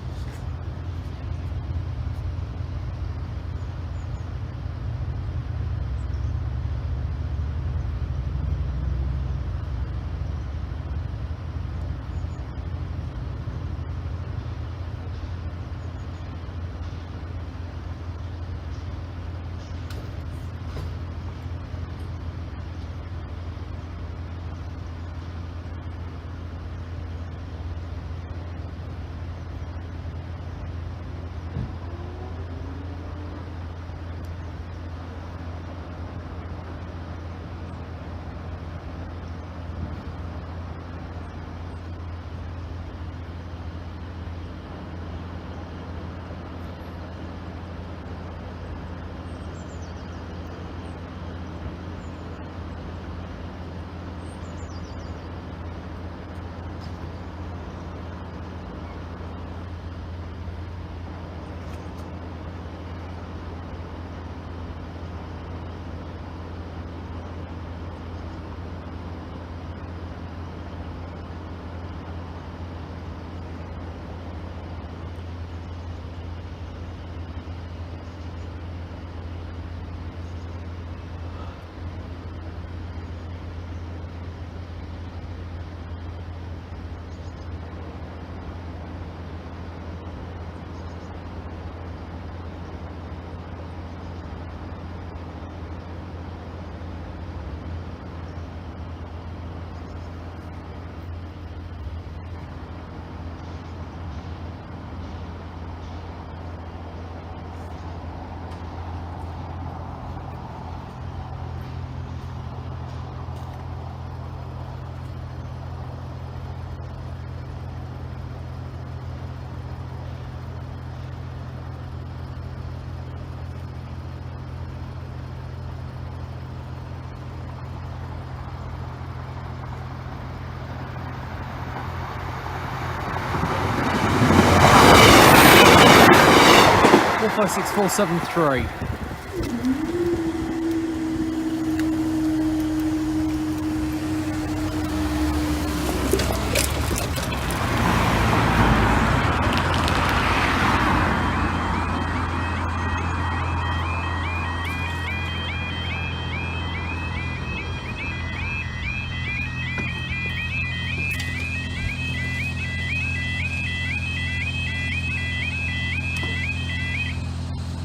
Four 6473.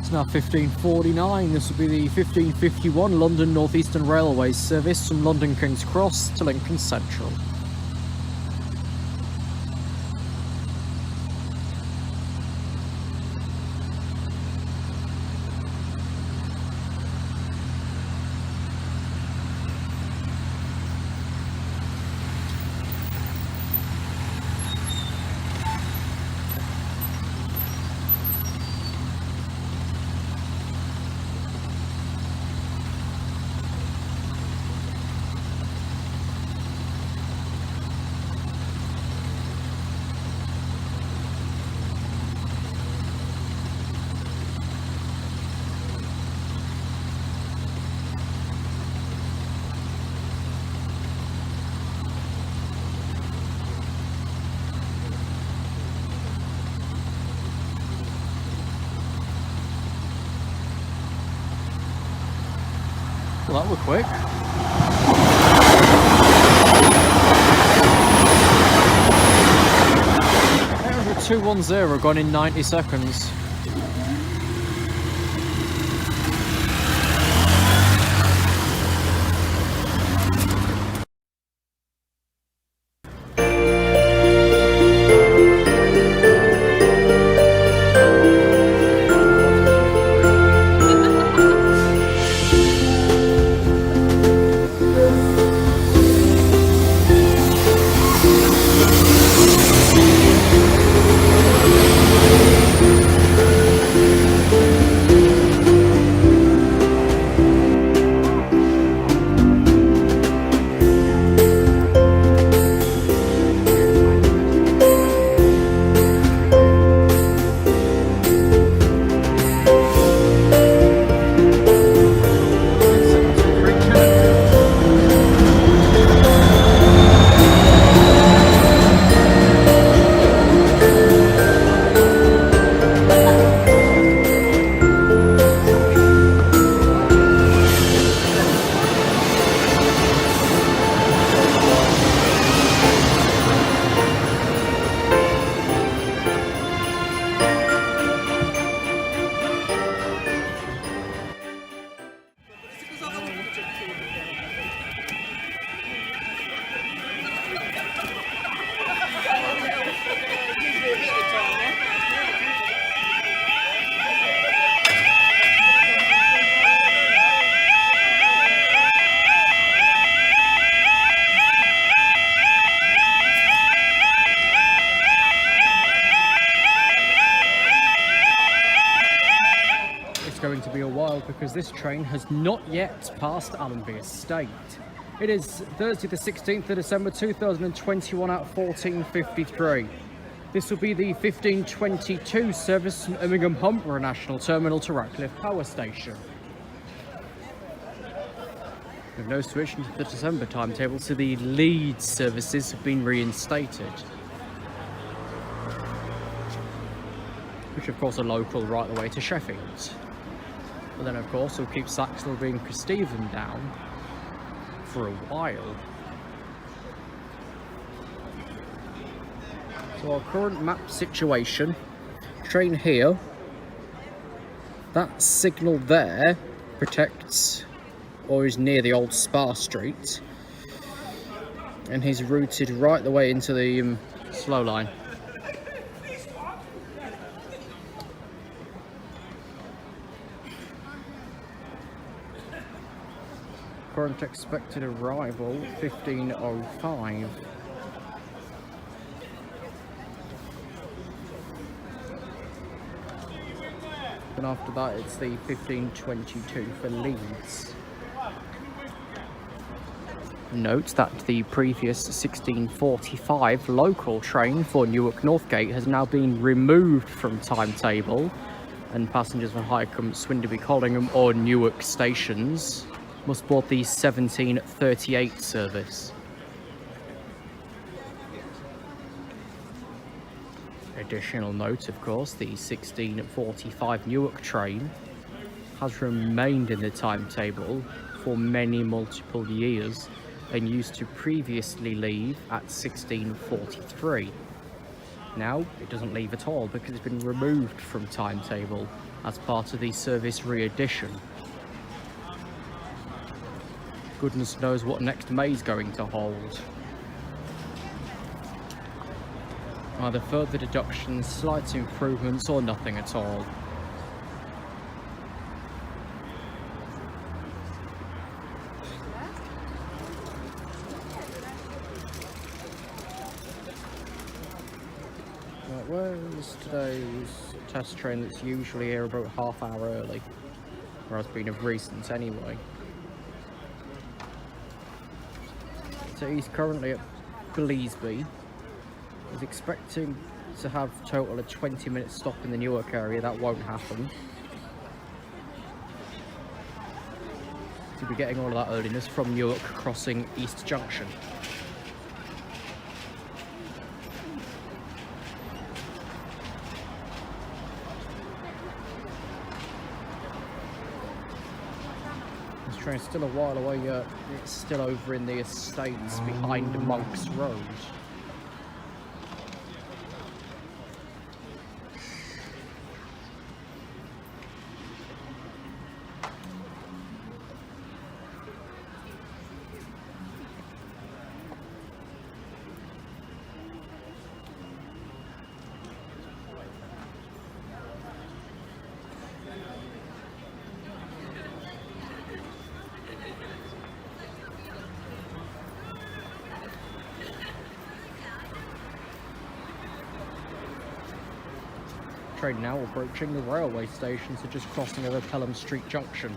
It's now 15:49. This will be the 1551 London North Eastern Railway service from London King's Cross to Lincoln Central. Well, that were quick. 210 gone in 90 seconds. to be a while because this train has not yet passed Allenby Estate. It is Thursday the 16th of December 2021 at 14:53. This will be the 15:22 service from Immingham Humber National Terminal to Ratcliffe Power Station. With no switch into the December timetable, so the Leeds services have been reinstated. Which of course are local right the way to Sheffield. But then of course we'll keep Saxley and Christhaven down for a while. So our current map situation, train here, that signal there protects or is near the old Spa Street, and he's routed right the way into the slow line. Current expected arrival 15:05. And after that it's the 15:22 for Leeds. Note that the previous 16:45 local train for Newark Northgate has now been removed from timetable, and passengers from Highcombe, Swinderby, Collingham or Newark stations must board the 17:38 service. Additional note, of course, the 16:45 Newark train has remained in the timetable for many multiple years and used to previously leave at 16:43. Now it doesn't leave at all because it's been removed from timetable as part of the service re-edition. Goodness knows what next May's going to hold. Either further deductions, slight improvements, or nothing at all. Right, where's today's test train that's usually here about half hour early? Or has been of recent anyway. So he's currently at Gleasby. He's expecting to have a total of 20 minutes stop in the Newark area. That won't happen. To be getting all of that earliness from Newark crossing East Junction. This train's still a while away, it's still over in the estates behind Monk's Road. Train now approaching the railway station, so just crossing over Pelham Street Junction.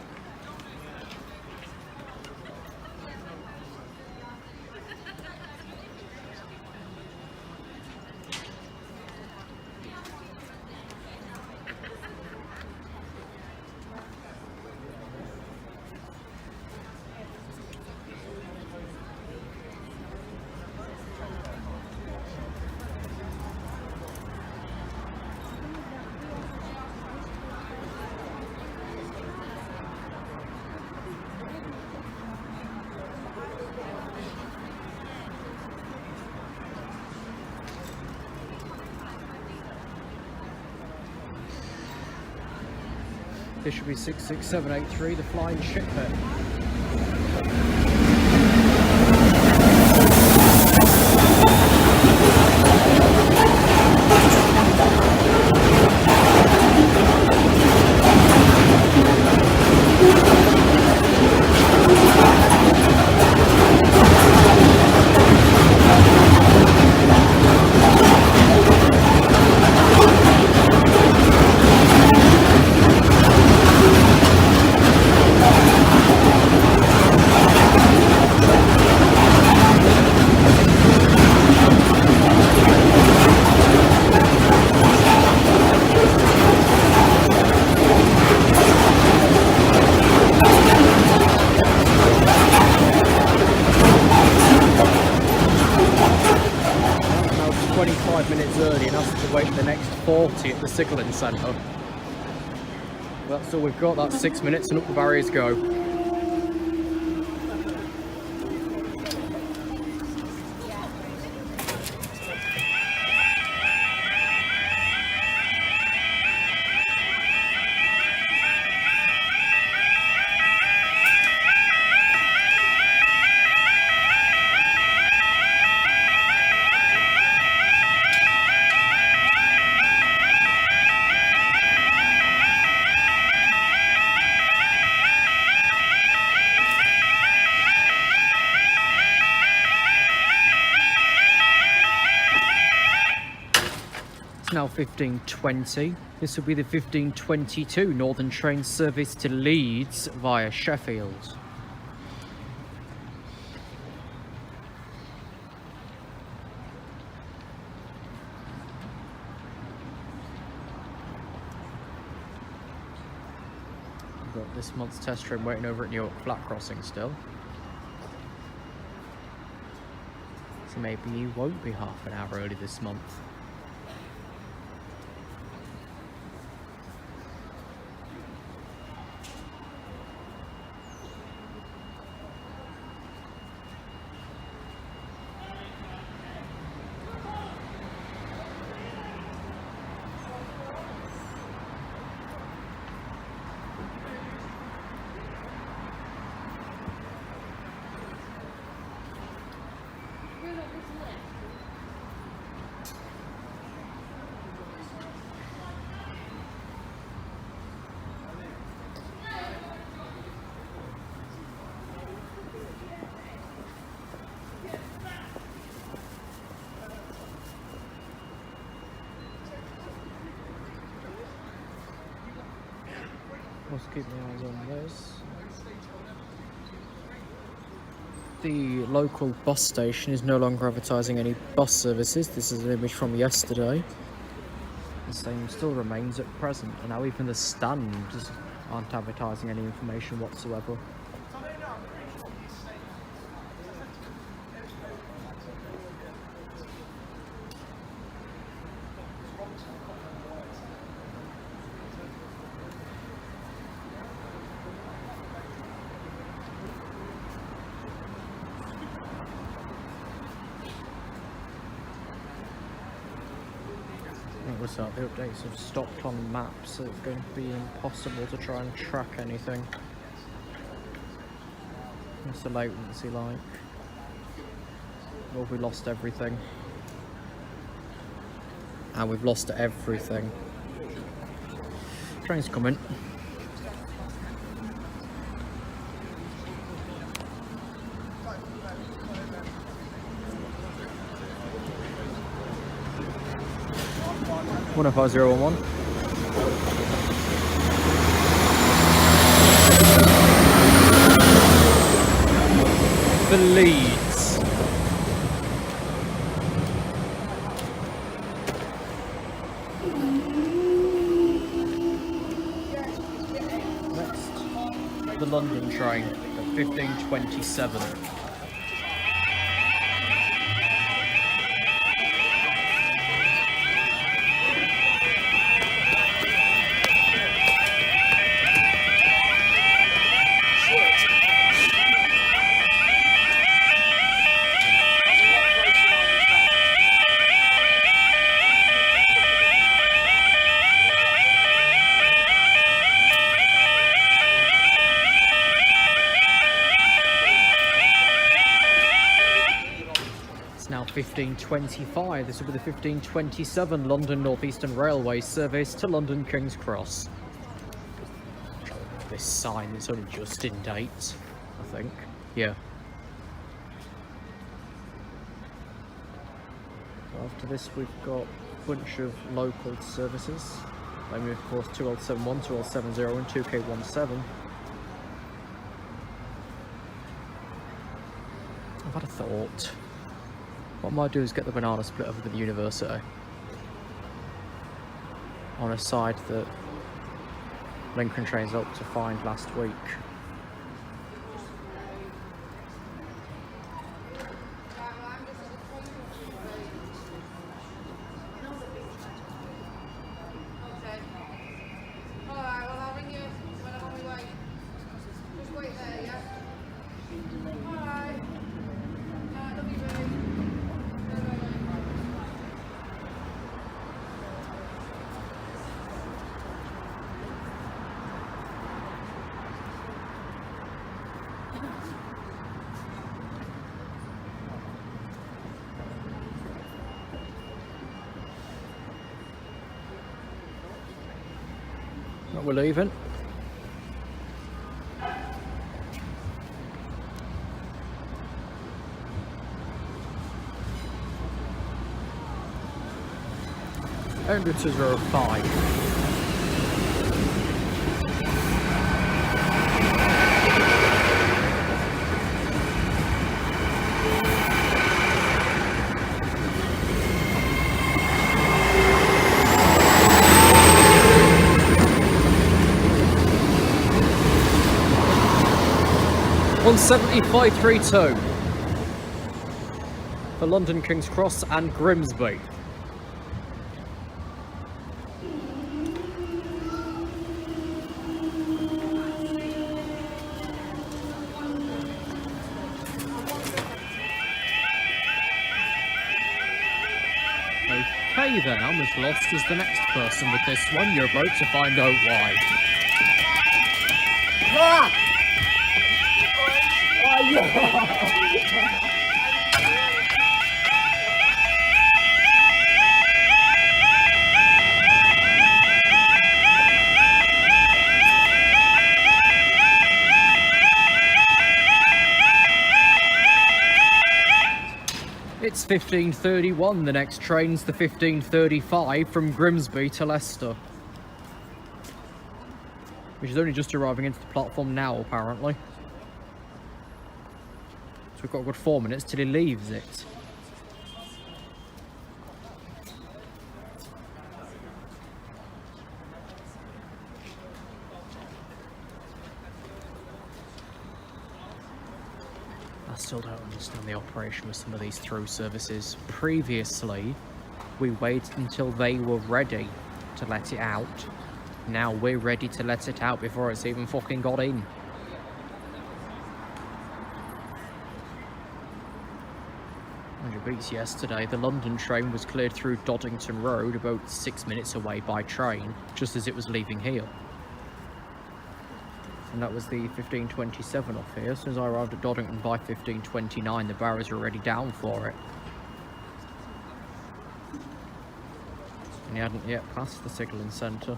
This should be 66783, the flying ship bit. 5 minutes early and asked to wait for the next 40 at the signalling centre. That's all we've got, that's 6 minutes and up the barriers go. It's now 15:20. This will be the 15:22 Northern train service to Leeds via Sheffield. We've got this month's test train waiting over at New York Flat Crossing still. So maybe you won't be half an hour early this month. Let's keep my eyes on this. The local bus station is no longer advertising any bus services. This is an image from yesterday. The same still remains at present, and now even the stands aren't advertising any information whatsoever. What's up? The updates have stopped on maps, so it's going to be impossible to try and track anything. What's the latency like? Well, we lost everything. And we've lost everything. Train's coming. One 5011. For Leeds. Next, the London train at 15:27. Now 15:25. This will be the 15:27 London North Eastern Railway service to London King's Cross. This sign is only just in date, I think. Yeah. After this, we've got a bunch of local services. Namely, of course, 2L71, 2L70, and 2K17. I've had a thought. What I might do is get the banana split over to the university on a side that Lincoln trains helped to find last week. that we're leaving. Only 205. On 75.32 for London King's Cross and Grimsby. Okay then, I'm as lost as the next person with this one. You're about to find out why. It's 15:31, the next train's the 15:35 from Grimsby to Leicester. Which is only just arriving into the platform now, apparently. So we've got a good 4 minutes till he leaves it. I still don't understand the operation with some of these through services. Previously, we waited until they were ready to let it out. Now we're ready to let it out before it's even fucking got in. Beats yesterday, the London train was cleared through Doddington Road about 6 minutes away by train, just as it was leaving here. And that was the 15:27 off here. As soon as I arrived at Doddington by 15:29, the barriers were already down for it. And he hadn't yet passed the signalling centre.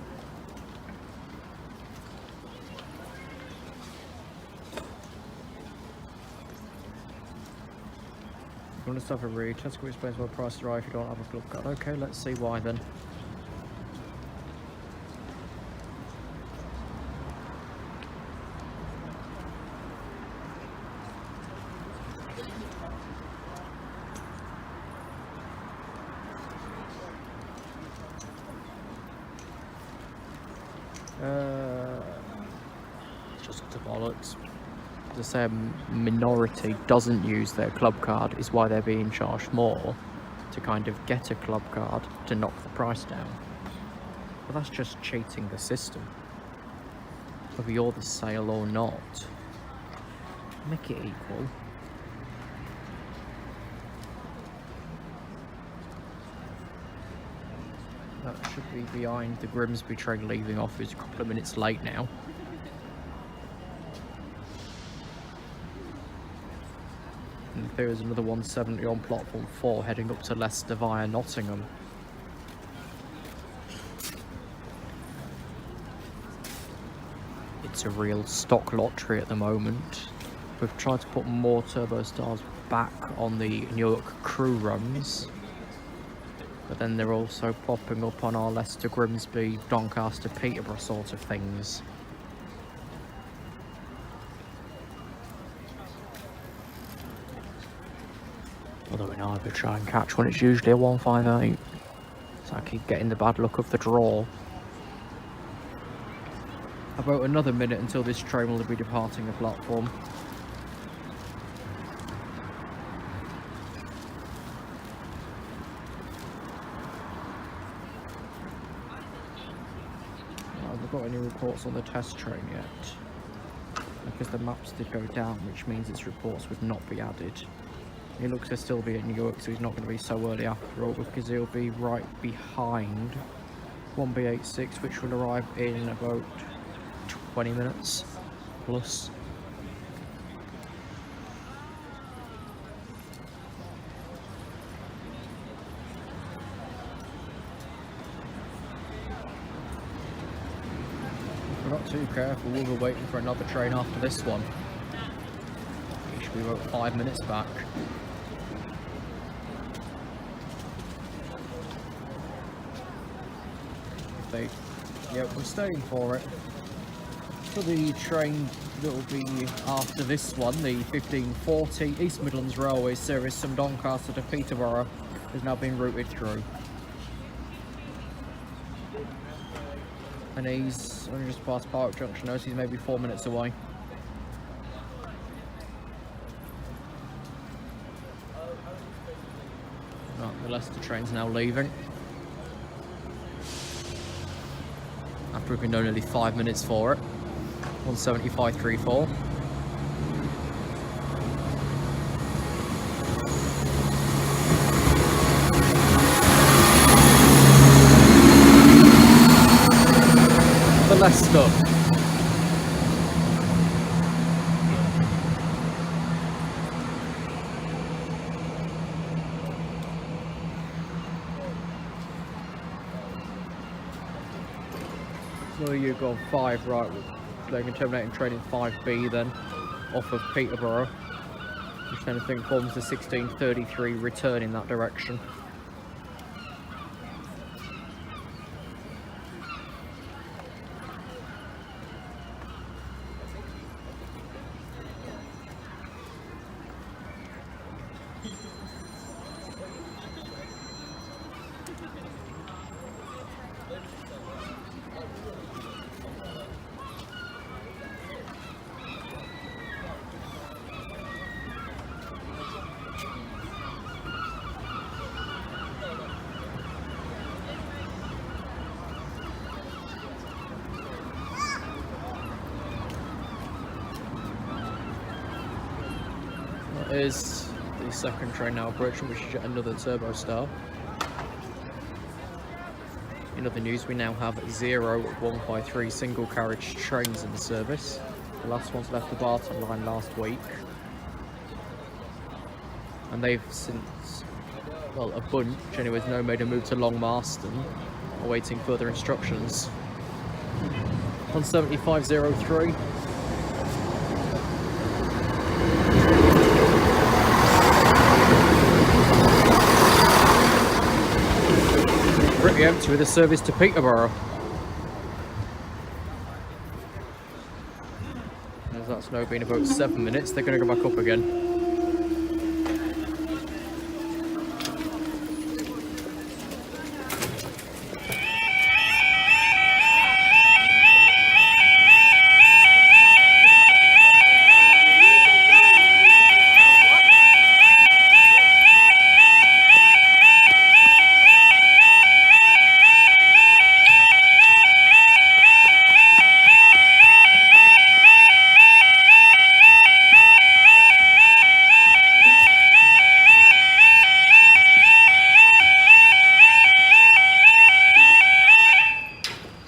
You want to have a read? Tesco explains why prices are high if you don't have a club card. Okay, let's see why then. Just the bollocks. The same minority doesn't use their club card is why they're being charged more to kind of get a club card to knock the price down. But that's just cheating the system. Whether you're the sale or not, make it equal. That should be behind the Grimsby train leaving off, who's a couple of minutes late now. And there is another 170 on platform 4 heading up to Leicester via Nottingham. It's a real stock lottery at the moment. We've tried to put more turbo stars back on the Newark crew runs, but then they're also popping up on our Leicester, Grimsby, Doncaster, Peterborough sort of things. Although we neither try and catch one, it's usually a 158. So I keep getting the bad luck of the draw. About another minute until this train will be departing the platform. I haven't got any reports on the test train yet, because the maps did go down, which means its reports would not be added. He looks to still be at New York, so he's not going to be so early after all, because he'll be right behind 1B86, which will arrive in about 20 minutes plus. too careful, we'll be waiting for another train after this one. It should be about 5 minutes back. Yep, we're staying for it. For the train that will be after this one, the 1540 East Midlands Railway service from Doncaster to Peterborough has now been routed through. And he's only just past Park Junction now, so he's maybe 4 minutes away. Right, the Leicester train's now leaving. After we've been known nearly 5 minutes for it. 175.34. For Leicester. So you got 5 right. They can terminate and train in 5B then, off of Peterborough, which then I think forms the 1633 return in that direction. Is the second train now approaching, which is yet another turbo star. In other news, we now have 0 153 single carriage trains in service. The last ones left the Barton line last week, and they've since, well, a bunch anyways, now made a move to Long Marston, awaiting further instructions. 175.03. Pretty empty with a service to Peterborough. As that's now been about 7 minutes, they're going to go back up again.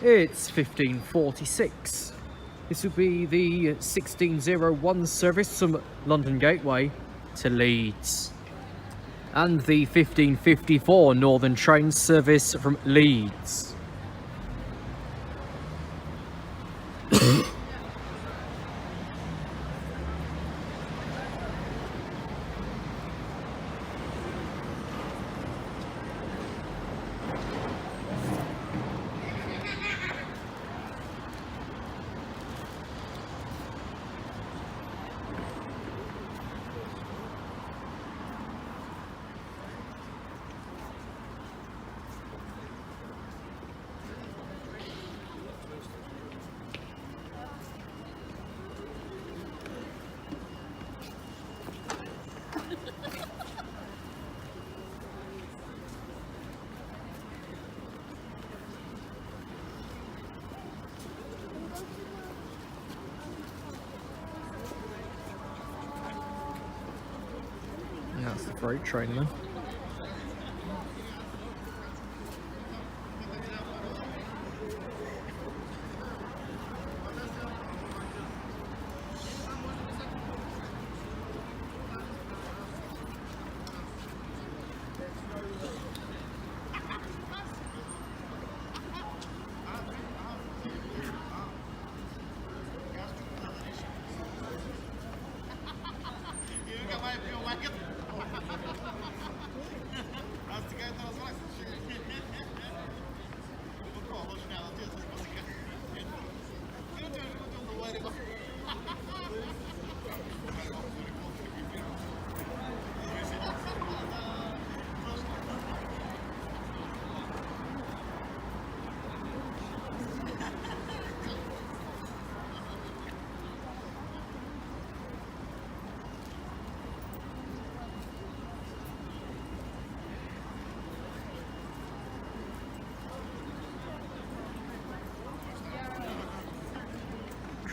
It's 15:46. This will be the 1601 service from London Gateway to Leeds. And the 1554 Northern train service from Leeds. That's the freight train then.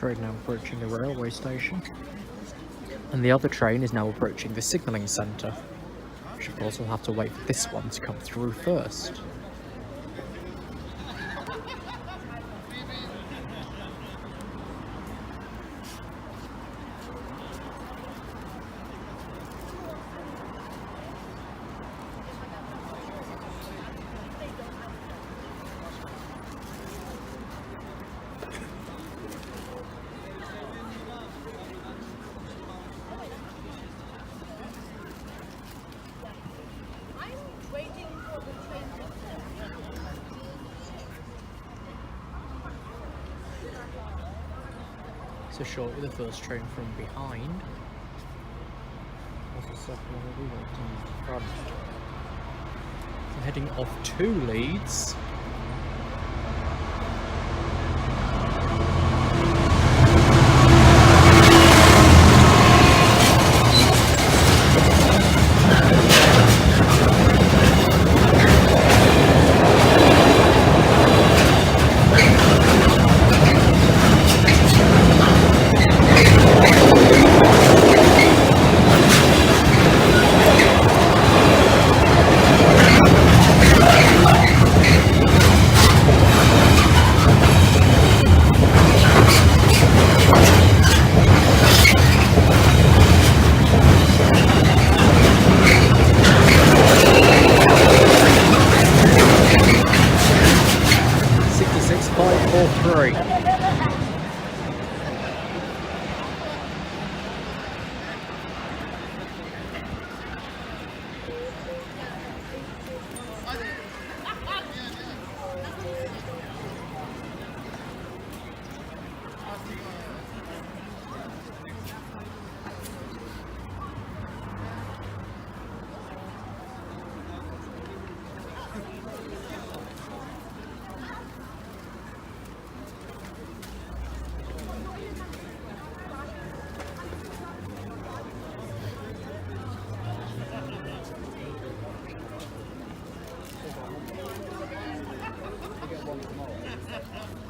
train now approaching the railway station. And the other train is now approaching the signalling centre. Which of course we'll have to wait for this one to come through first. So shortly the first train from behind. What's the second one will be waiting in front? So heading off 2 leads.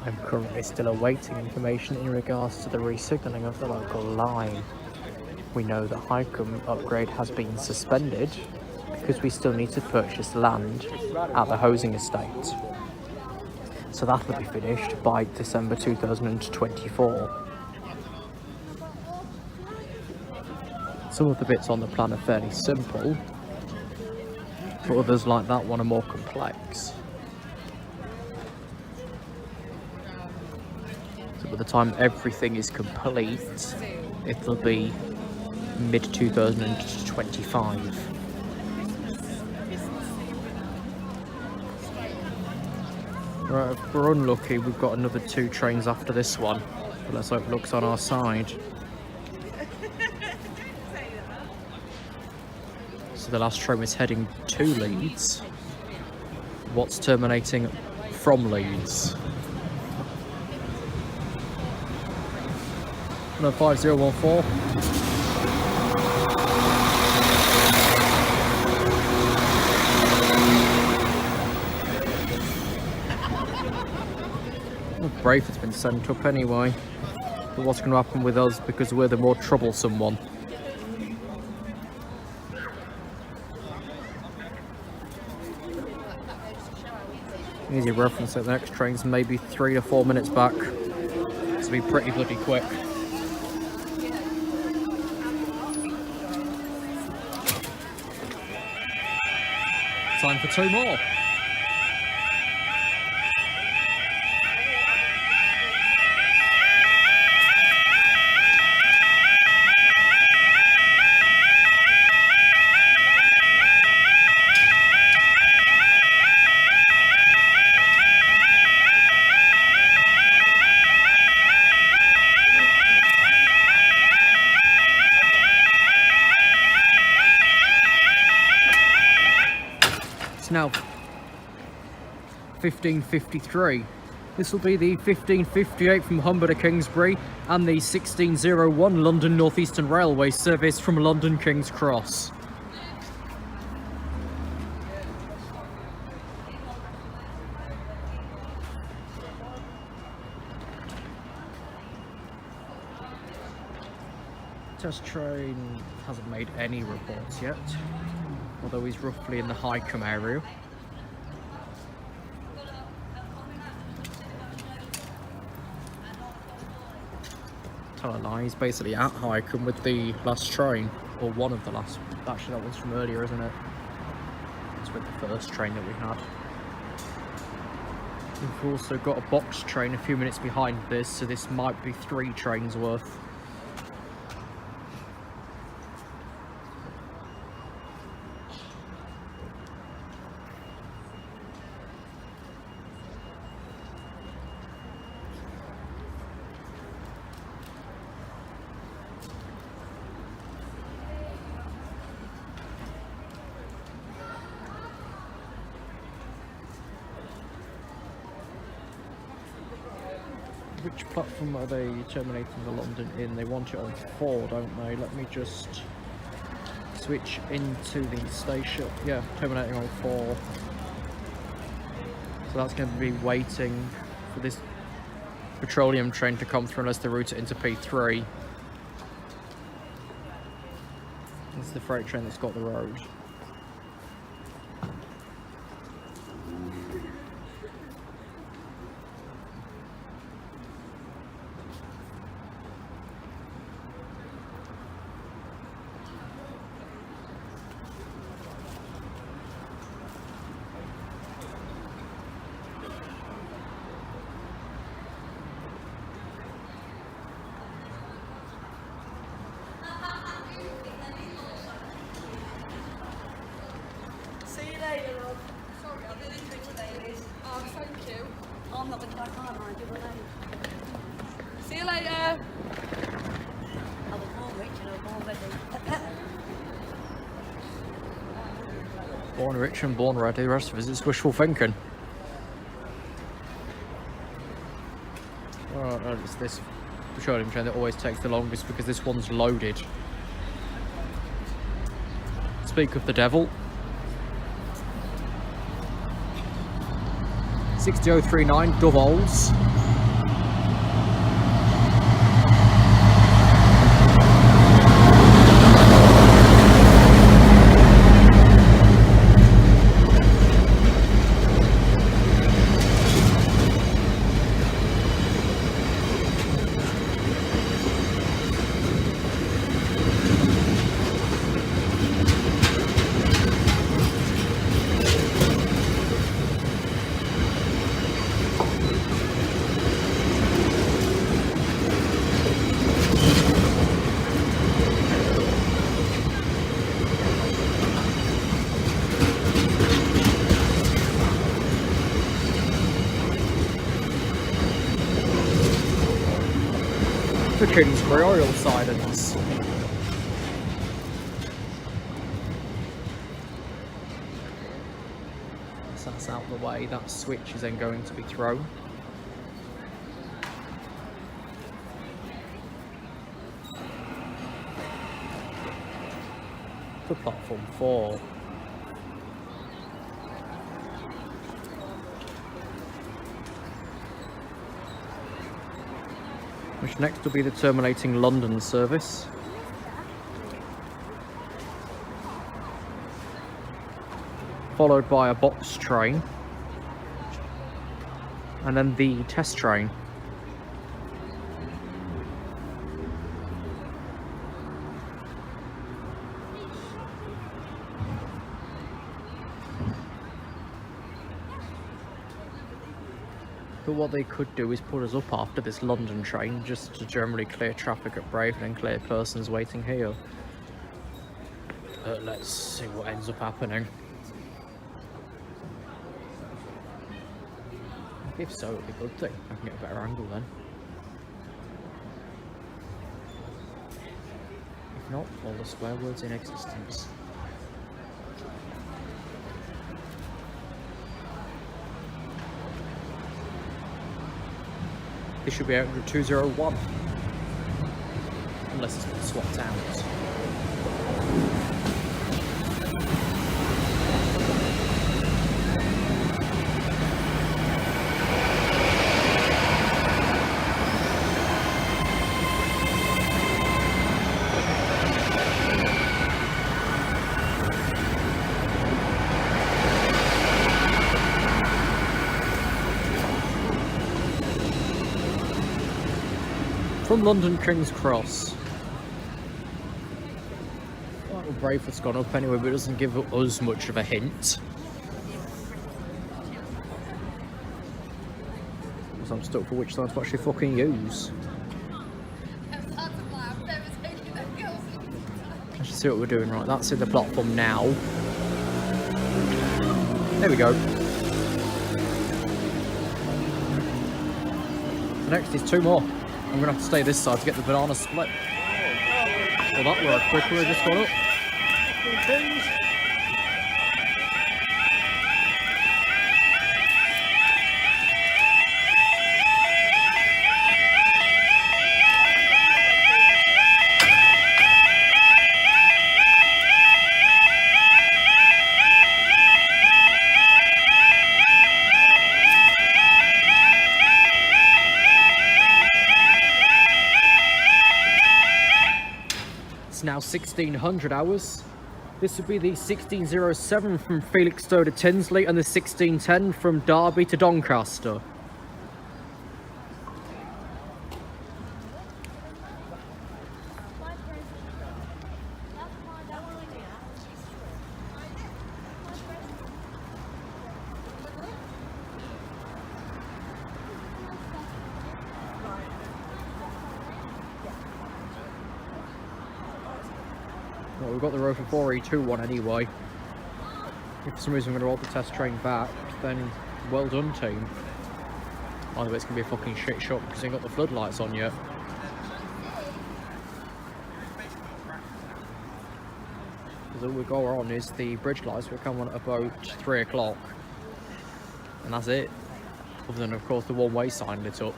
I'm currently still awaiting information in regards to the re-signalling of the local line. We know the Highcombe upgrade has been suspended because we still need to purchase land at the Hosing estate. So that will be finished by December 2024. Some of the bits on the plan are fairly simple, but others like that one are more complex. So by the time everything is complete, it'll be mid-2025. Right, if we're unlucky, we've got another 2 trains after this one, but let's hope luck's on our side. So the last train was heading to Leeds. What's terminating from Leeds? 5014. Brayford's been sent up anyway. But what's going to happen with us because we're the more troublesome one? Easy reference that the next train's maybe 3 to 4 minutes back. This will be pretty bloody quick. Time for 2 more. Now 15:53. This will be the 15:58 from Humber to Kingsbury and the 16:01 London North Eastern Railway service from London King's Cross. Test train hasn't made any reports yet, although he's roughly in the Highcombe area. Tell a lie, he's basically at Highcombe with the last train, or one of the last. Actually, that one's from earlier, isn't it? It's with the first train that we had. We've also got a box train a few minutes behind this, so this might be 3 trains worth. Which platform are they terminating the London in? They want it on 4, don't they? Let me just switch into the station. Yeah, terminating on 4. So that's going to be waiting for this petroleum train to come through unless they route it into P3. This is the freight train that's got the road. See you later, love. Sorry, I'm really busy, ladies. Oh, thank you. I'm not going to back on, I do late. See you later. I was more rich and I was more ready. Born rich and born ready, the rest of it is wishful thinking. Oh, it's this petroleum train that always takes the longest because this one's loaded. Speak of the devil. 60039 Dovols. The Kingsbury oil sidings. So that's out of the way, that switch is then going to be thrown. For platform 4. Which next will be the terminating London service. Followed by a box train. And then the test train. But what they could do is put us up after this London train just to generally clear traffic at Braven and clear persons waiting here. Let's see what ends up happening. If so, it'll be a good thing. I can get a better angle then. If not, all the square words in existence. This should be out under 201. Unless it's been swapped out. from London King's Cross. Well, Brayford's gone up anyway, but it doesn't give us much of a hint. So I'm stuck for which side to actually fucking use. Let's just see what we're doing. Right, that's in the platform now. There we go. Next is 2 more. I'm gonna have to stay this side to get the banana split. Well, that worked quickly. I just got up. Now 1600 hours. This would be the 1607 from Felixstowe to Tinsley and the 1610 from Derby to Doncaster. Well, we've got the Rover 4E2 one anyway. If for some reason we're going to roll the test train back, then well done, team. Either way, it's going to be a fucking shit shot because they ain't got the floodlights on yet. Because all we got on is the bridge lights, which come on at about 3 o'clock. And that's it. Other than, of course, the one-way sign lit up.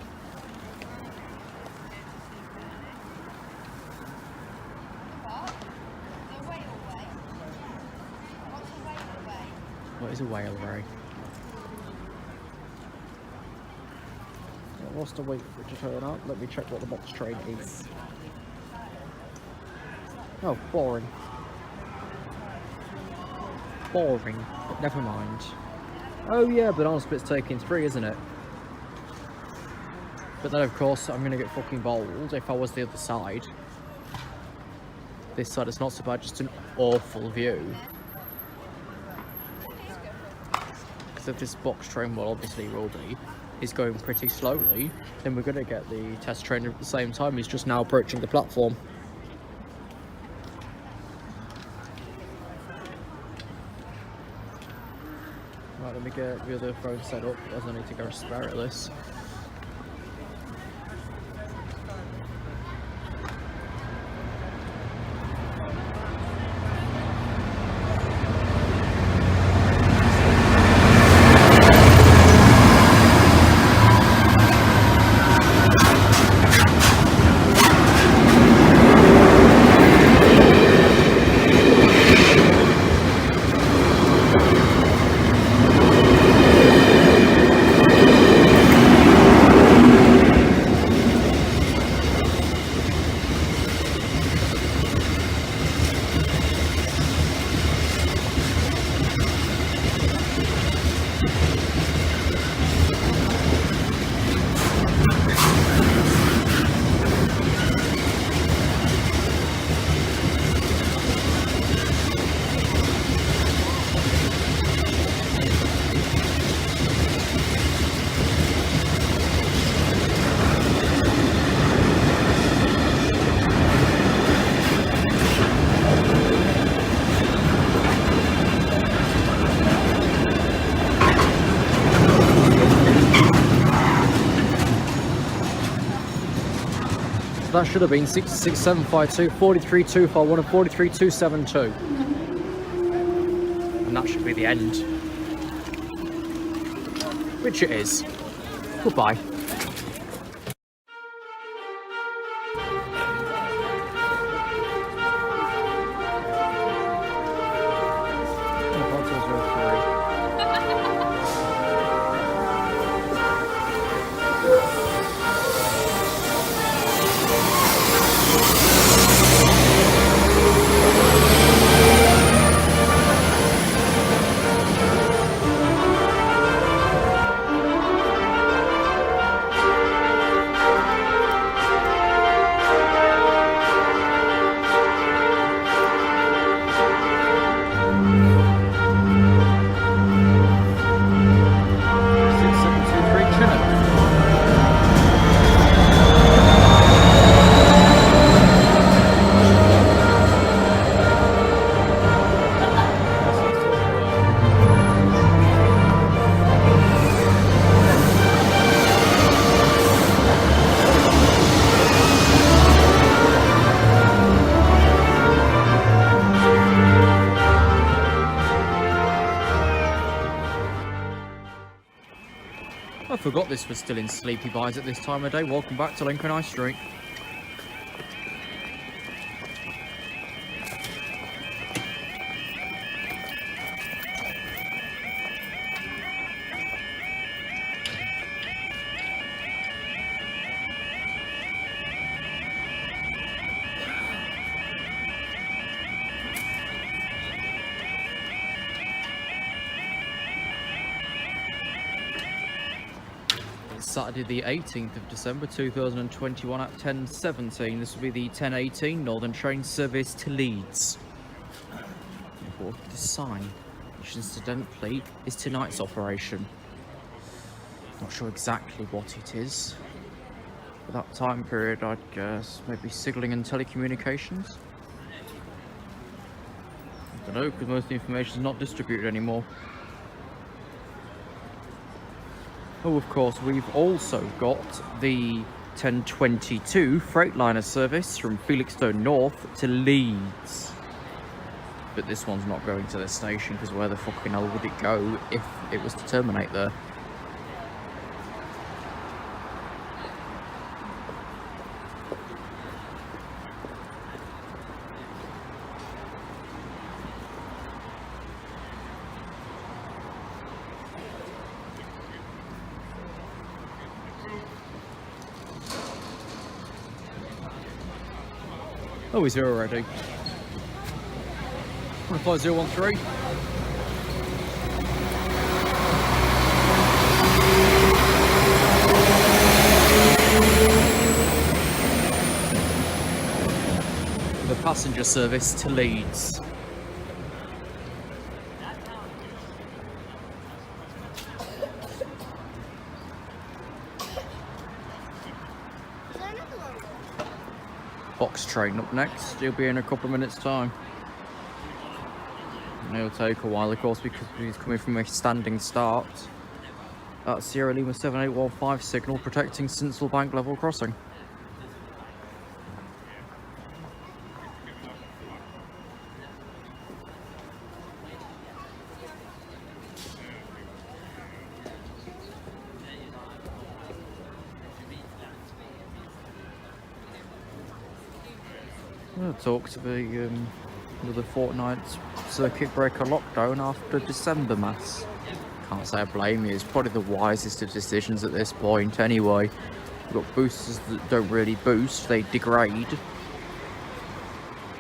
What is a whale ray? Whilst I wait for it to turn up, let me check what the box train is. Oh, boring. Boring, but never mind. Oh yeah, banana split's taking 3, isn't it? But then of course I'm gonna get fucking bold if I was the other side. This side is not so bad, just an awful view. If this box train, well obviously will be, is going pretty slowly, then we're going to get the test train at the same time. He's just now approaching the platform. Right, let me get the other phone set up as I need to go spare at this. That should have been 66752, 43251 and 43272. And that should be the end. Which it is. Goodbye. I forgot this was still in Sleepy Buys at this time of day. Welcome back to Lincoln High Street. Saturday the 18th of December 2021 at 10:17. This will be the 10:18 Northern Train service to Leeds. This sign, which incidentally is tonight's operation. Not sure exactly what it is. For that time period, I'd guess maybe signalling and telecommunications. I don't know, because most of the information is not distributed anymore. Oh, of course, we've also got the 10:22 Freightliner service from Felixstowe North to Leeds. But this one's not going to the station, because where the fucking hell would it go if it was to terminate there? Oh, he's here already. 15013. The passenger service to Leeds. Box train up next. He'll be in a couple of minutes' time. And it'll take a while, of course, because he's coming from a standing start at Sierra Lima 7815 signal, protecting Sinsel Bank level crossing. Talk to be another fortnight circuit breaker lockdown after December mass. Can't say I blame you, it's probably the wisest of decisions at this point anyway. We've got boosters that don't really boost, they degrade.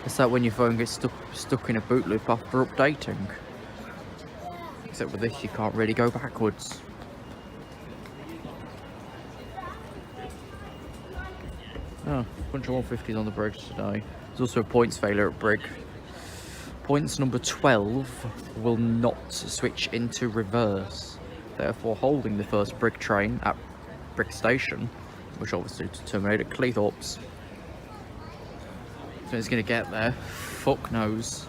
It's like when your phone gets stuck in a boot loop after updating. Except with this you can't really go backwards. Oh, bunch of 150s on the bridge today. There's also a points failure at Brig. Points number 12 will not switch into reverse, therefore holding the first Brig train at Brig Station, which obviously to terminate at Cleethorpes. So he's going to get there. Fuck knows.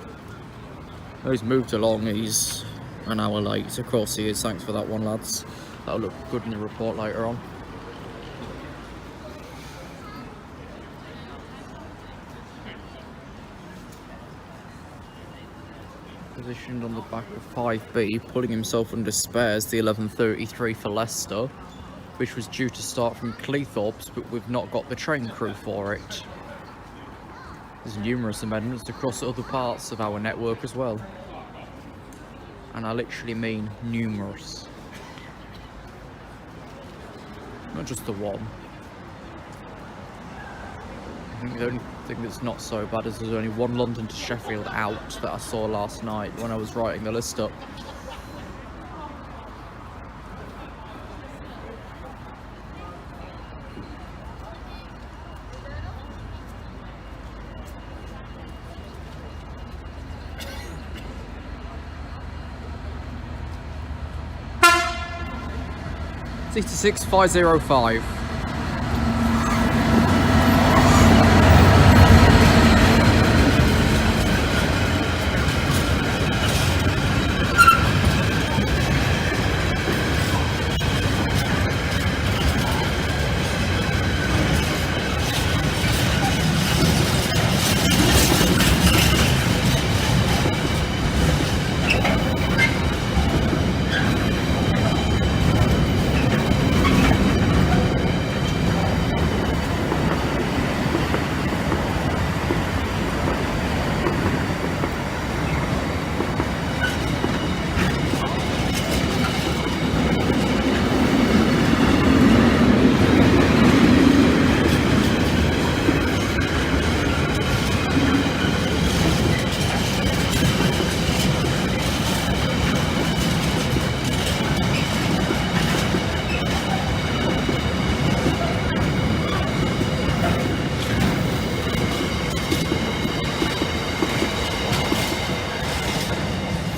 Oh, he's moved along, he's an hour late. Of course he is, thanks for that one, lads. That'll look good in the report later on. Positioned on the back of 5B, pulling himself under spares, the 1133 for Leicester, which was due to start from Cleethorpes, but we've not got the train crew for it. There's numerous amendments across other parts of our network as well. And I literally mean numerous. Not just the one. I think the only thing that's not so bad is there's only one London to Sheffield out that I saw last night when I was writing the list up. $66,505.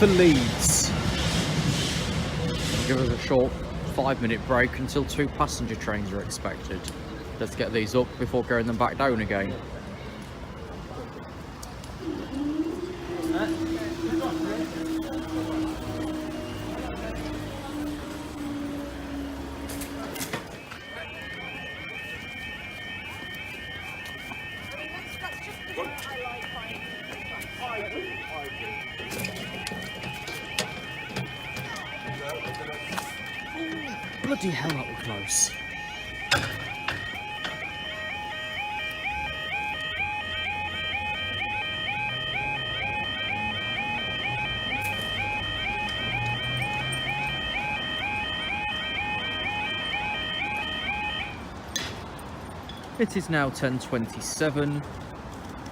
for Leeds. Give us a short 5-minute break until 2 passenger trains are expected. Let's get these up before going them back down again. Bloody hell, that was close. It is now 10:27.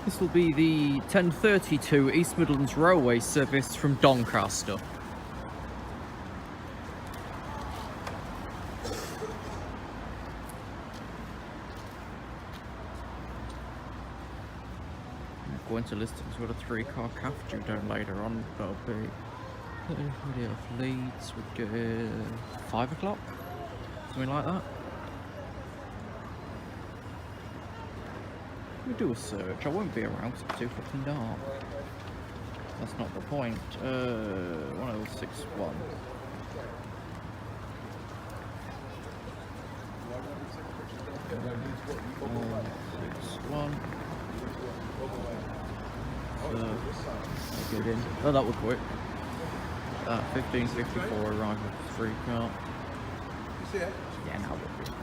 This will be the 10:32 East Midlands Railway service from Doncaster. Going to listings with a 3-car calf due down later on. That'll be video of Leeds would go 5 o'clock, something like that. We do a search. I won't be around 'cause it's too fucking dark. That's not the point. 1061. Get in. Oh, that was quick. 1554 arrival 3-car. Yeah, now we'll be fine.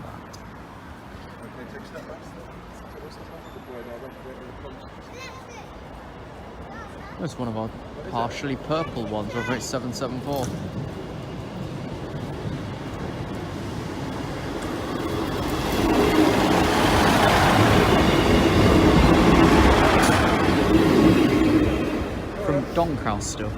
That's one of our partially purple ones over at 774. From Doncaster.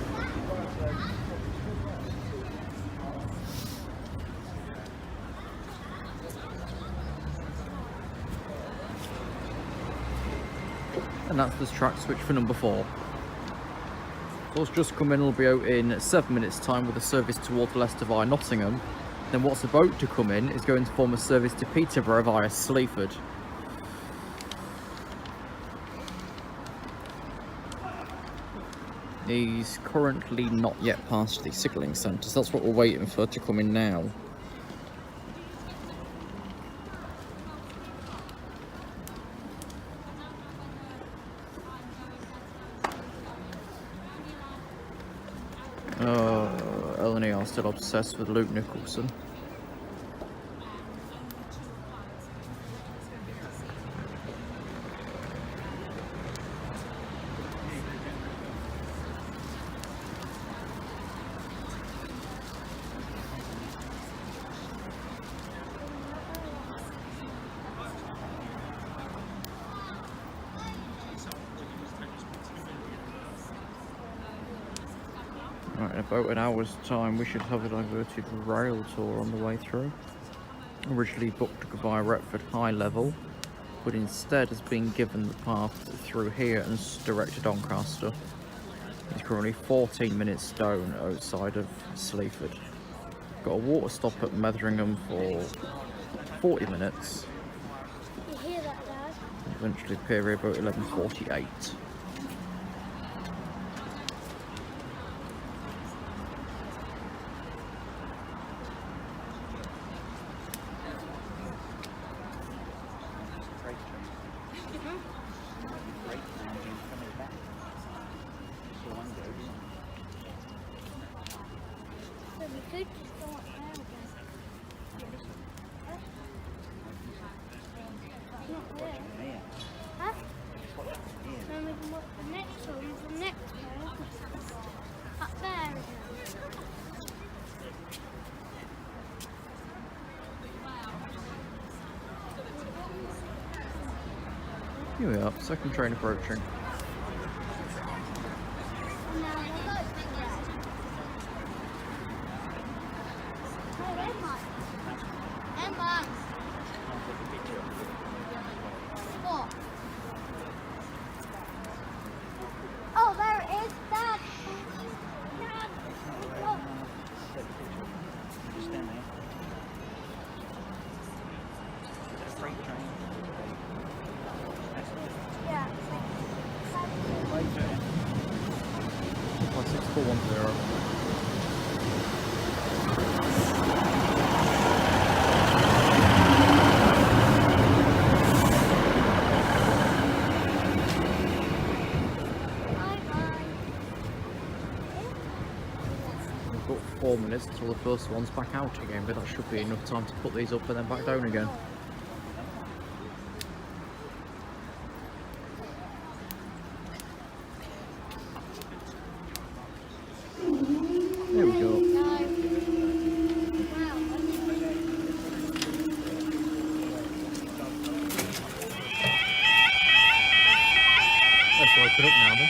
And that's the track switch for number 4. What's just come in will be out in 7 minutes time with a service towards Leicester via Nottingham. Then what's about to come in is going to form a service to Peterborough via Sleaford. He's currently not yet past the signalling centres, that's what we're waiting for to come in now. Ellen are still obsessed with Luke Nicholson. Right, in about an hour's time we should have a diverted rail tour on the way through. Originally booked to go via Retford High Level, but instead has been given the path through here and direct to Doncaster. It's currently 14 minutes down outside of Sleaford. Got a water stop at Metheringham for 40 minutes. You hear that, Dad? Eventually appear here about 11:48. So we could just go up there again. Not there. Huh? Then we can watch the next one from next time. Up there again. Here we are, second train approaching. Emma! What? Oh, there it is, Dad! Dad! got 4 minutes until the first one's back out again, but that should be enough time to put these up and then back down again. There we go. Let's open up now then.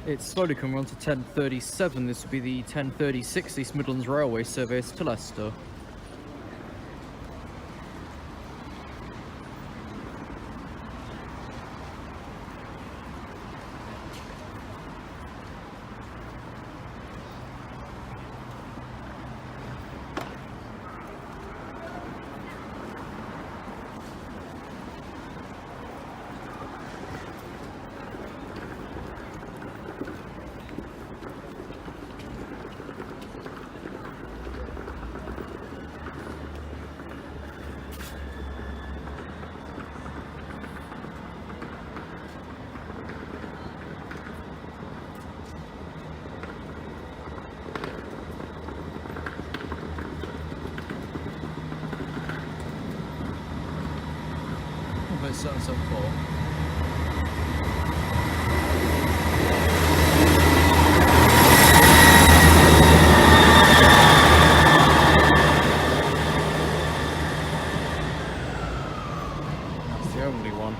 It's slowly coming on to 10:37. This will be the 10:36 East Midlands Railway service to Leicester. It's so full. That's the only one.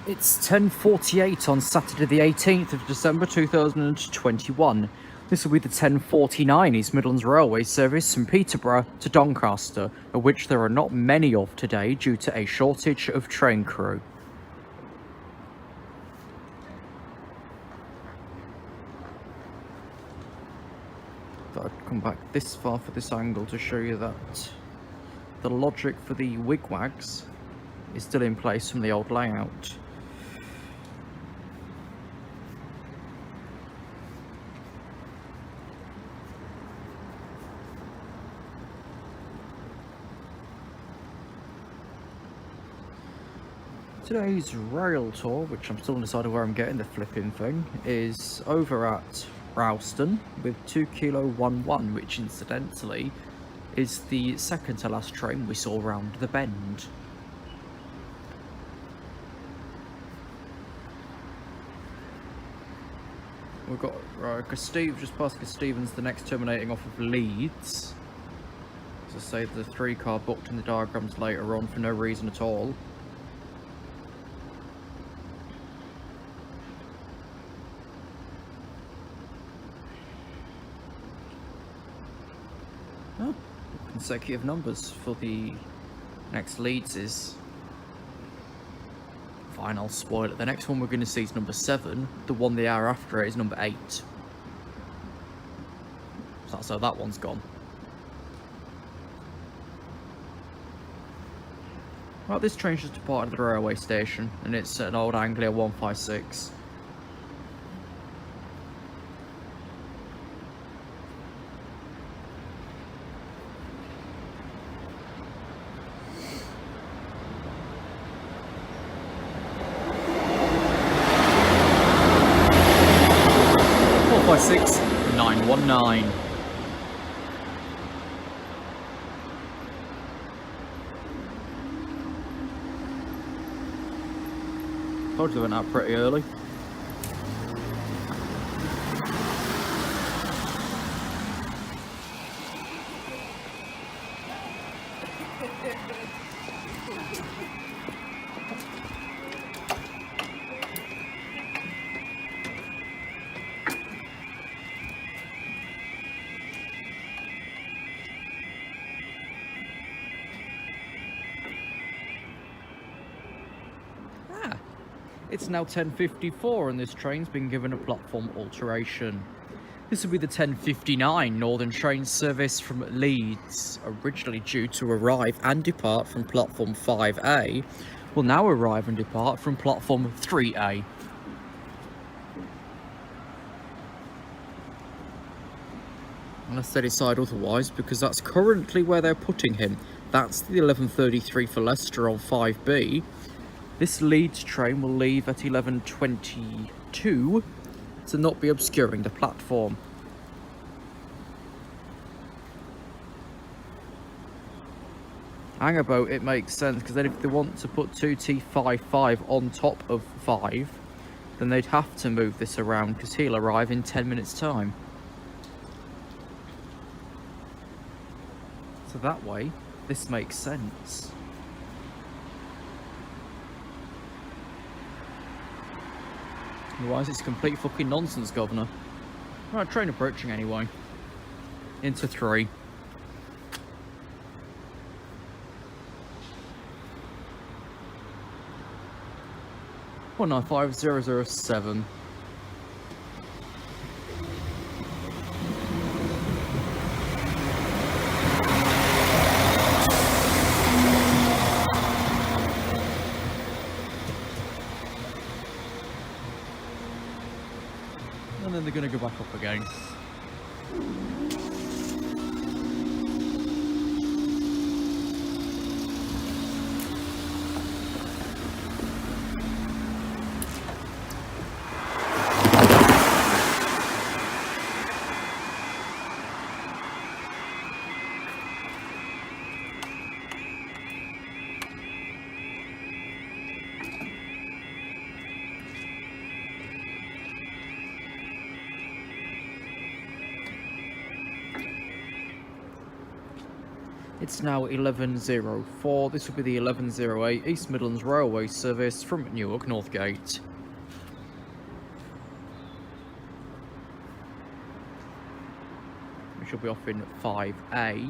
It's 10:48 on Saturday the 18th of December 2021. This will be the 10:49 East Midlands Railway service from Peterborough to Doncaster, of which there are not many of today due to a shortage of train crew. Thought I'd come back this far for this angle to show you that the logic for the wigwags is still in place from the old layout. Today's rail tour, which I'm still undecided where I'm getting the flipping thing, is over at Ralston with 2 Kilo 11, which incidentally is the second to last train we saw round the bend. We've got just past Stevens, the next terminating off of Leeds. As I say, the 3 car booked in the diagrams later on for no reason at all. consecutive numbers for the next leads is... Fine, I'll spoil it. The next one we're going to see is number 7. The one the hour after it is number 8. So that one's gone. Right, this train's just departed the railway station, and it's an old Anglia 156. By 6919. Told you they went out pretty early. It's now 10:54 and this train's been given a platform alteration. This will be the 10:59 Northern train service from Leeds, originally due to arrive and depart from platform 5A, will now arrive and depart from platform 3A. Unless they decide otherwise, because that's currently where they're putting him. That's the 11:33 for Leicester on 5B. This Leeds train will leave at 11:22 to not be obscuring the platform. Hang about, it makes sense, because then if they want to put 2T55 on top of 5, then they'd have to move this around, because he'll arrive in 10 minutes time. So that way, this makes sense. Otherwise, it's complete fucking nonsense, Governor. Right, train approaching anyway. Into 3. One 95007. And then they're going to go back up again. It's now 11:04. This will be the 11:08 East Midlands Railway service from Newark Northgate. We should be off in 5A.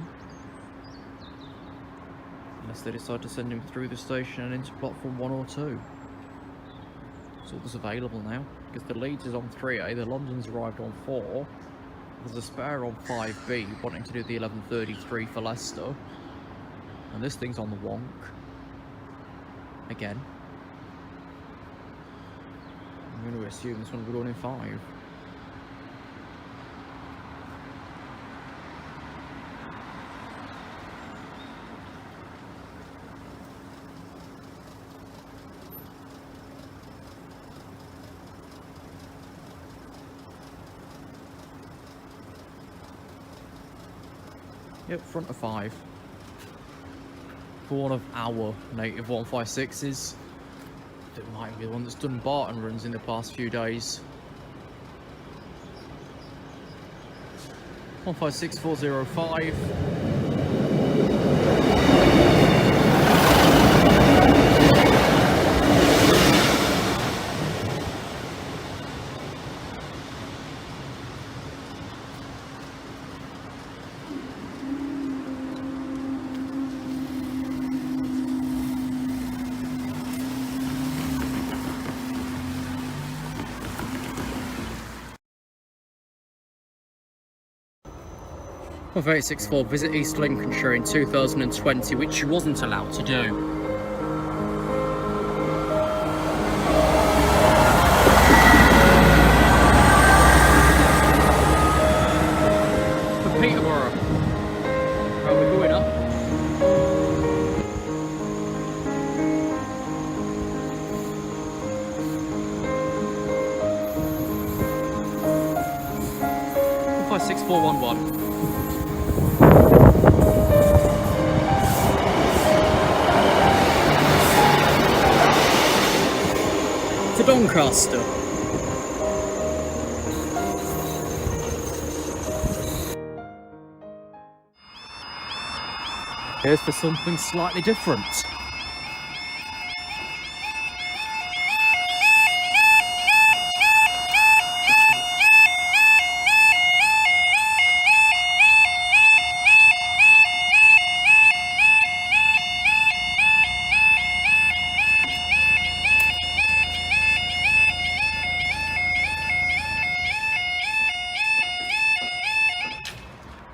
Unless they decide to send him through the station and into platform 1 or 2. That's all that's available now. Because the Leeds is on 3A, the London's arrived on 4. There's a spare on 5B wanting to do the 11:33 for Leicester. And this thing's on the wonk. Again. I'm going to assume this one will be going in 5. Yep, front of 5. For one of our native 156s. It might be the one that's done Barton runs in the past few days. 156405. Of 864, visit East Lincolnshire in 2020, which she wasn't allowed to do. For Peterborough. Are we going up? Five 6411. To Doncaster. Here's for something slightly different.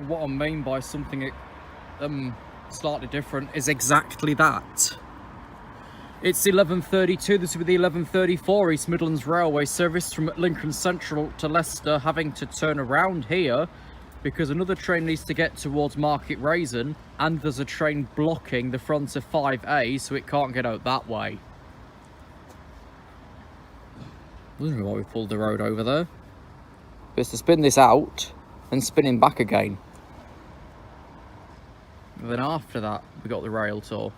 What I mean by something slightly different is exactly that. It's 11:32. This will be the 11:34 East Midlands Railway service from Lincoln Central to Leicester, having to turn around here because another train needs to get towards Market Raisin, and there's a train blocking the front of 5A, so it can't get out that way. I don't know why we pulled the road over there. It's to spin this out and spinning back again. And then after that, we got the rail tour.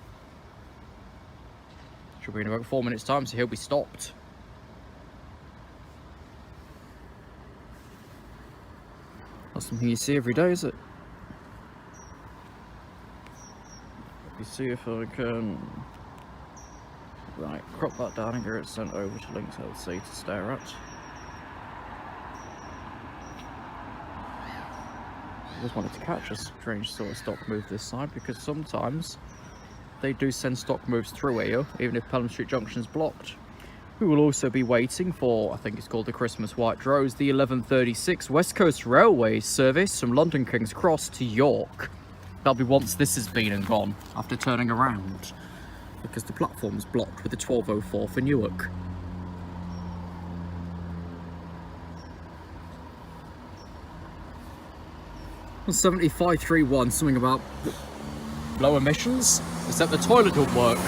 Should be in about 4 minutes' time, so he'll be stopped. Not something you see every day, is it? Let me see if I can... Right, crop that down and get it sent over to Links LC to stare at. I just wanted to catch a strange sort of stock move this side, because sometimes they do send stock moves through here, even if Pelham Street Junction is blocked. We will also be waiting for, I think it's called the Christmas White Rose, the 11:36 West Coast Railway service from London King's Cross to York. That'll be once this has been and gone, after turning around, because the platform's blocked with the 12:04 for Newark. On 7531, something about low emissions, except the toilet don't work.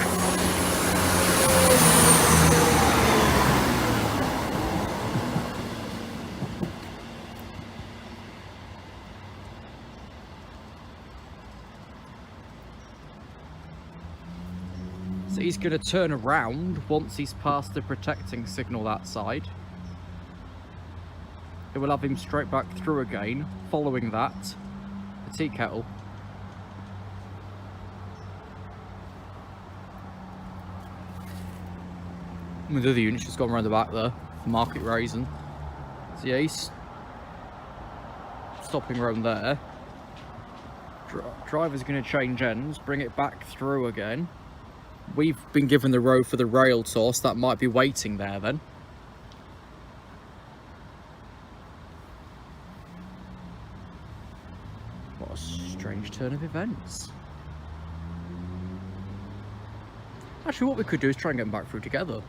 So he's going to turn around once he's past the protecting signal that side. It will have him straight back through again. Following that, the tea kettle. And the other unit's just gone around the back there, Market Raisin. So yeah, he's stopping around there. Driver's going to change ends, bring it back through again. We've been given the road for the rail tour, so that might be waiting there then. What a strange turn of events. Actually, what we could do is try and get them back through together.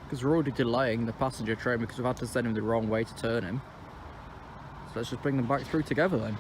Because we're already delaying the passenger train because we've had to send him the wrong way to turn him. So let's just bring them back through together then.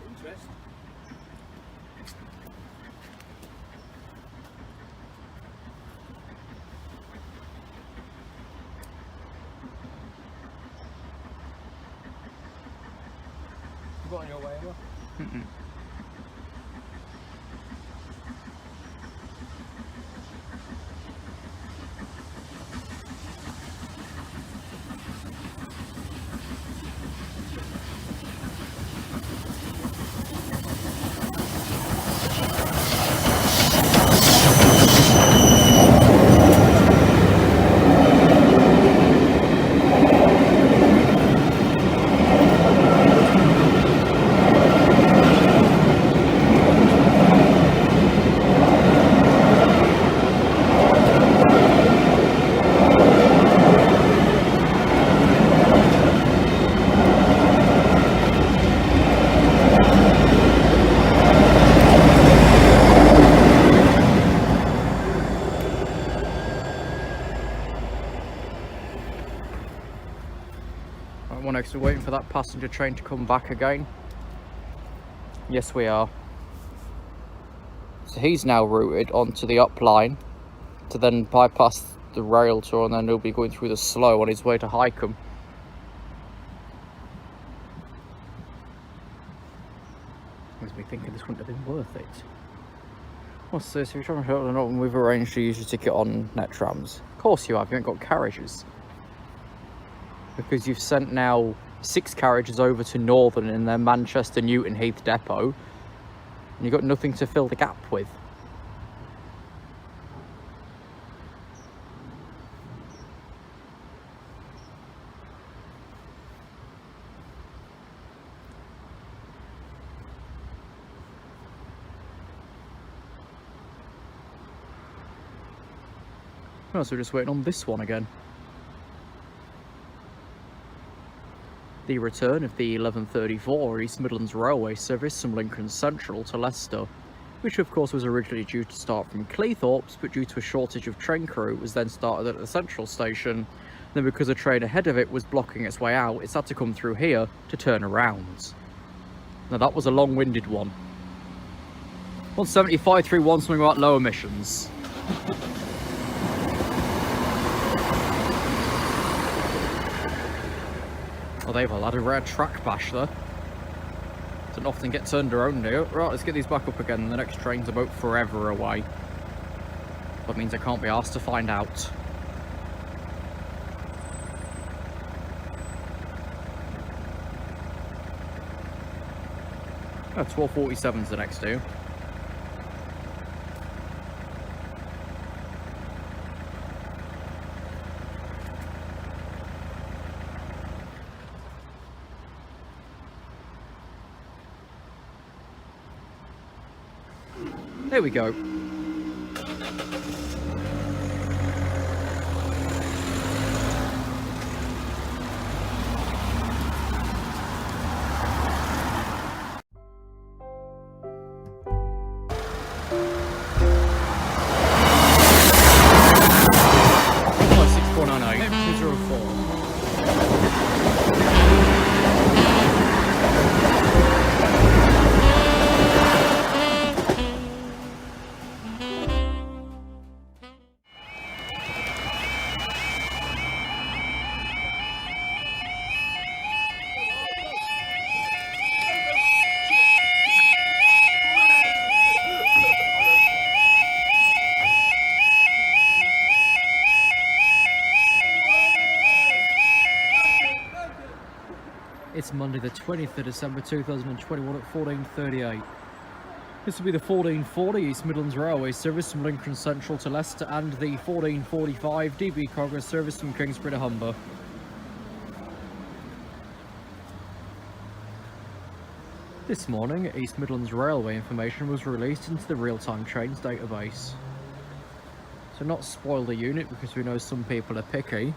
Interest. on your way anyway. Right, we're next waiting for that passenger train to come back again. Yes, we are. So he's now routed onto the up line to then bypass the rail tour, and then he'll be going through the slow on his way to Highcombe. Makes me thinking this wouldn't have been worth it. What's this? If you're trying to help them out, we've arranged to use your ticket on Netrams. Of course you have, you ain't got carriages. Because you've sent now 6 carriages over to Northern in their Manchester Newton Heath depot, and you've got nothing to fill the gap with. Oh, so we're just waiting on this one again. The return of the 1134 East Midlands Railway service from Lincoln Central to Leicester, which of course was originally due to start from Cleethorpes, but due to a shortage of train crew was then started at the central station. Then because a train ahead of it was blocking its way out, it's had to come through here to turn around. Now that was a long-winded one. 17531, something about low emissions. Oh, they've had a rare track bash there. Doesn't often get turned around here. Right, let's get these back up again. The next train's about forever away. That means I can't be asked to find out. Oh, 12:47's the next two. There we go. It's Monday the 20th of December 2021 at 14:38. This will be the 1440 East Midlands Railway service from Lincoln Central to Leicester and the 1445 DB Cargo service from Kingsbury to Humber. This morning, East Midlands Railway information was released into the real-time trains database. So not spoil the unit because we know some people are picky.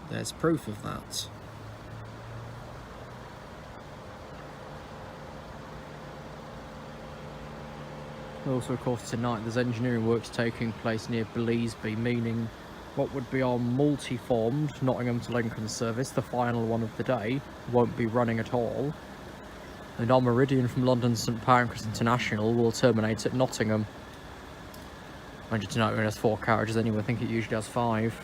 There's proof of that. Also, of course, tonight there's engineering works taking place near Bleasby, meaning what would be our multi-formed Nottingham to Lincoln service, the final one of the day, won't be running at all. And our Meridian from London St Pancras International will terminate at Nottingham. Mind you, tonight it only has 4 carriages anyway, I think it usually has 5.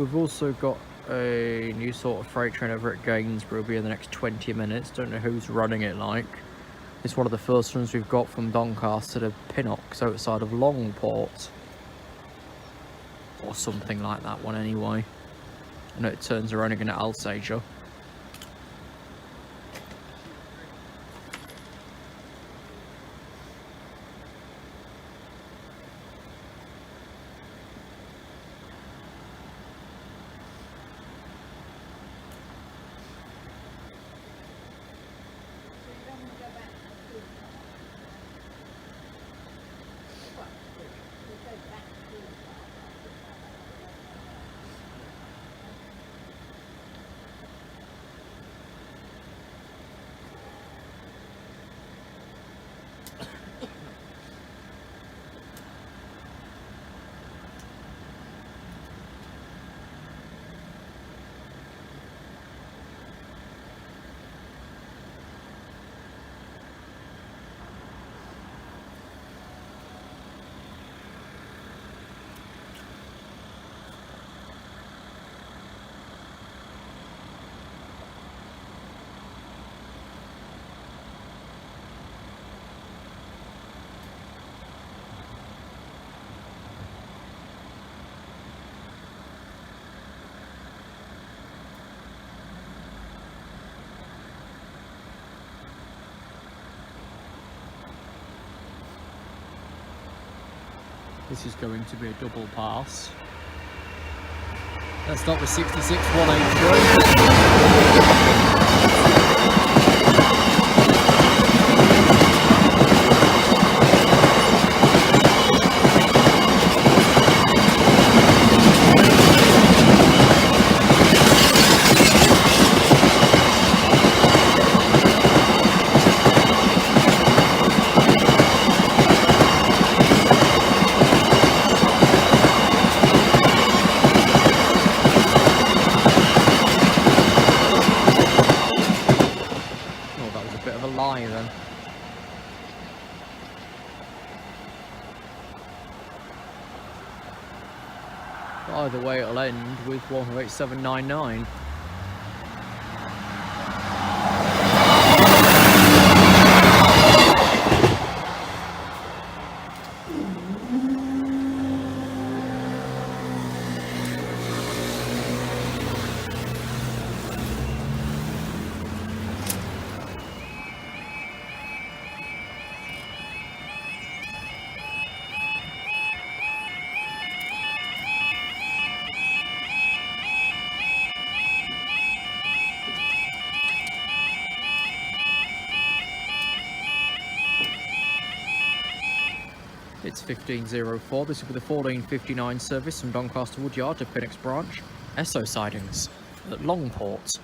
We've also got a new sort of freight train over at Gainsborough. Will be in the next 20 minutes. Don't know who's running it like. It's one of the first ones we've got from Doncaster to Pinnock, outside of Longport. Or something like that one anyway. I know it turns around again at Alsager. This is going to be a double pass. Let's start with 66 183. Either way, it'll end with 187.99. It's 15.04. This will be the 14.59 service from Doncaster Woodyard to Pinnock's branch. Esso sidings at Longport.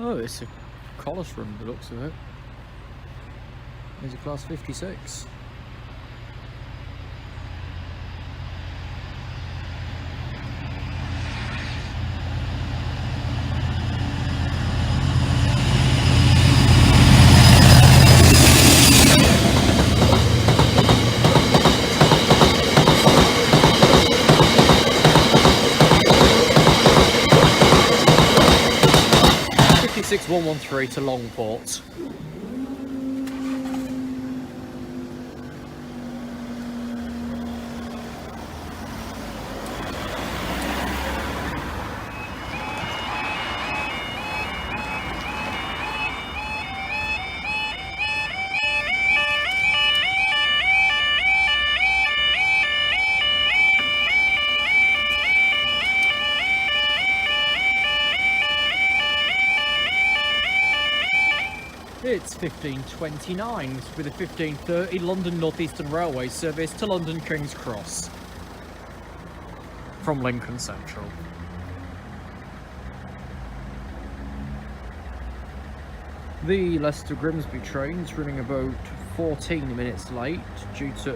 Oh, it's a collis run, the looks of it. There's a class 56. It's 113 to Longport. It's 15:29 with a 15:30 London North Eastern Railway service to London King's Cross from Lincoln Central. The Leicester Grimsby train's running about 14 minutes late due to...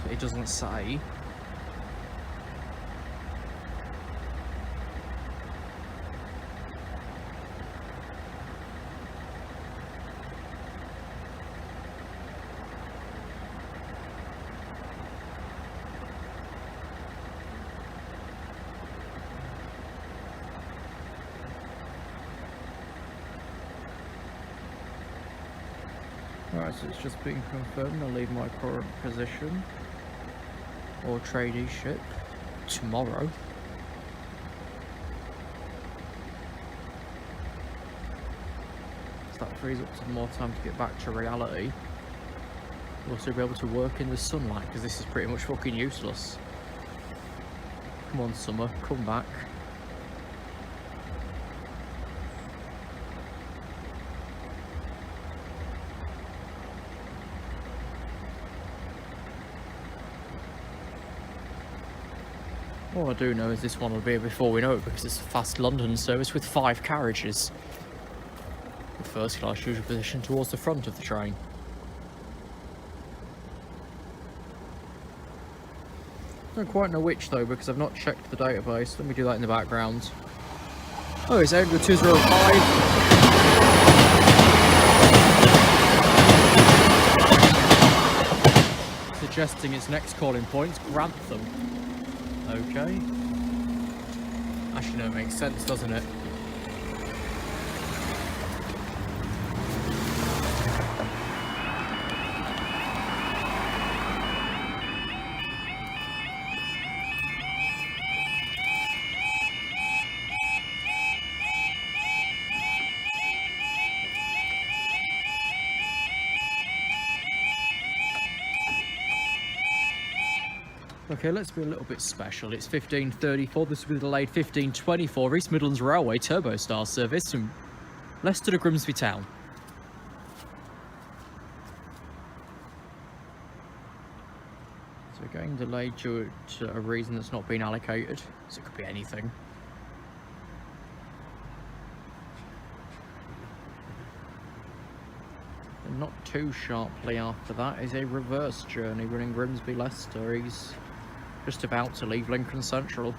it doesn't say. Right, so it's just been confirmed. I'll leave my current position or tradie ship tomorrow. So that frees up some more time to get back to reality. We'll also be able to work in the sunlight because this is pretty much fucking useless. Come on, summer, come back. All I do know is this one will be here before we know it because it's a fast London service with 5 carriages. The first class usually positioned towards the front of the train. Don't quite know which though because I've not checked the database. Let me do that in the background. Oh, it's Edinburgh 205. Suggesting its next calling point's Grantham. Okay. Actually, no, it makes sense, doesn't it? Okay, let's be a little bit special. It's 15:34. This will be delayed 15:24. East Midlands Railway Turbo Star service from Leicester to Grimsby Town. So getting delayed due to a reason that's not been allocated. So it could be anything. And not too sharply after that is a reverse journey running Grimsby Leicester. He's just about to leave Lincoln Central.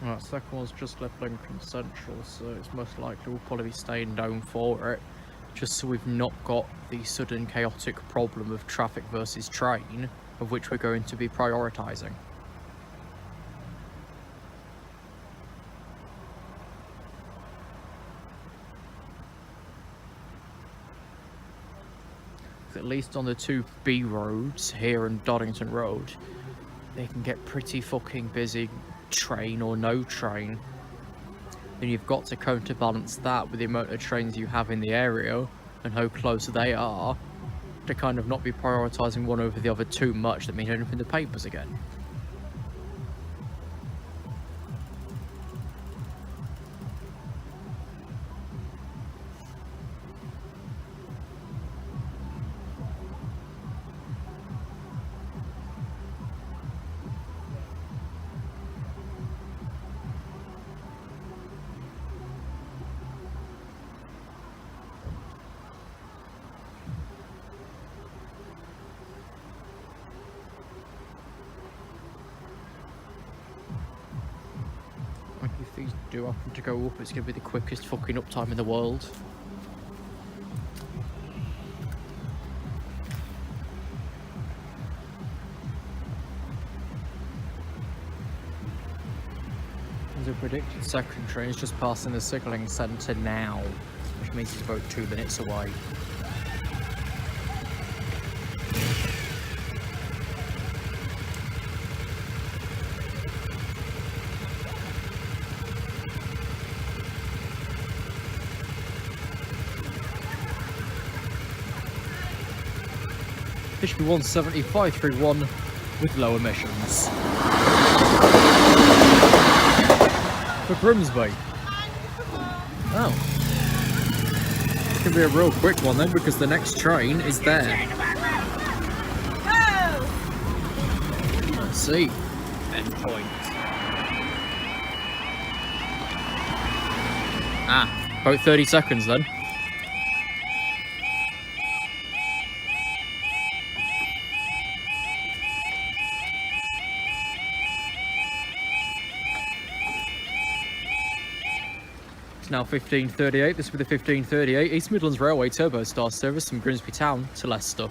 Right, second one's just left Lincoln Central, so it's most likely we'll probably be staying down for it, just so we've not got the sudden chaotic problem of traffic versus train, of which we're going to be prioritising. At least on the 2B roads here and Doddington Road, they can get pretty fucking busy, train or no train. Then you've got to counterbalance that with the amount of trains you have in the area and how close they are to kind of not be prioritising one over the other too much that means ending up in the papers again. if these do happen to go up, it's going to be the quickest fucking uptime in the world. There's a predicted second train is just passing the signalling centre now, which means it's about 2 minutes away. This should be 17531 with low emissions. For Grimsby. Oh. It's going to be a real quick one then, because the next train is there. Let's see. Endpoint. Ah, about 30 seconds then. Now 15:38, this will be the 15:38 East Midlands Railway Turbo Star service from Grimsby Town to Leicester.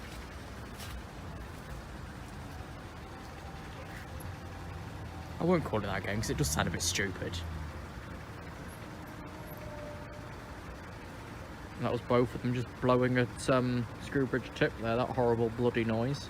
I won't call it that again because it does sound a bit stupid. And that was both of them just blowing at Screwbridge Tip there, that horrible bloody noise.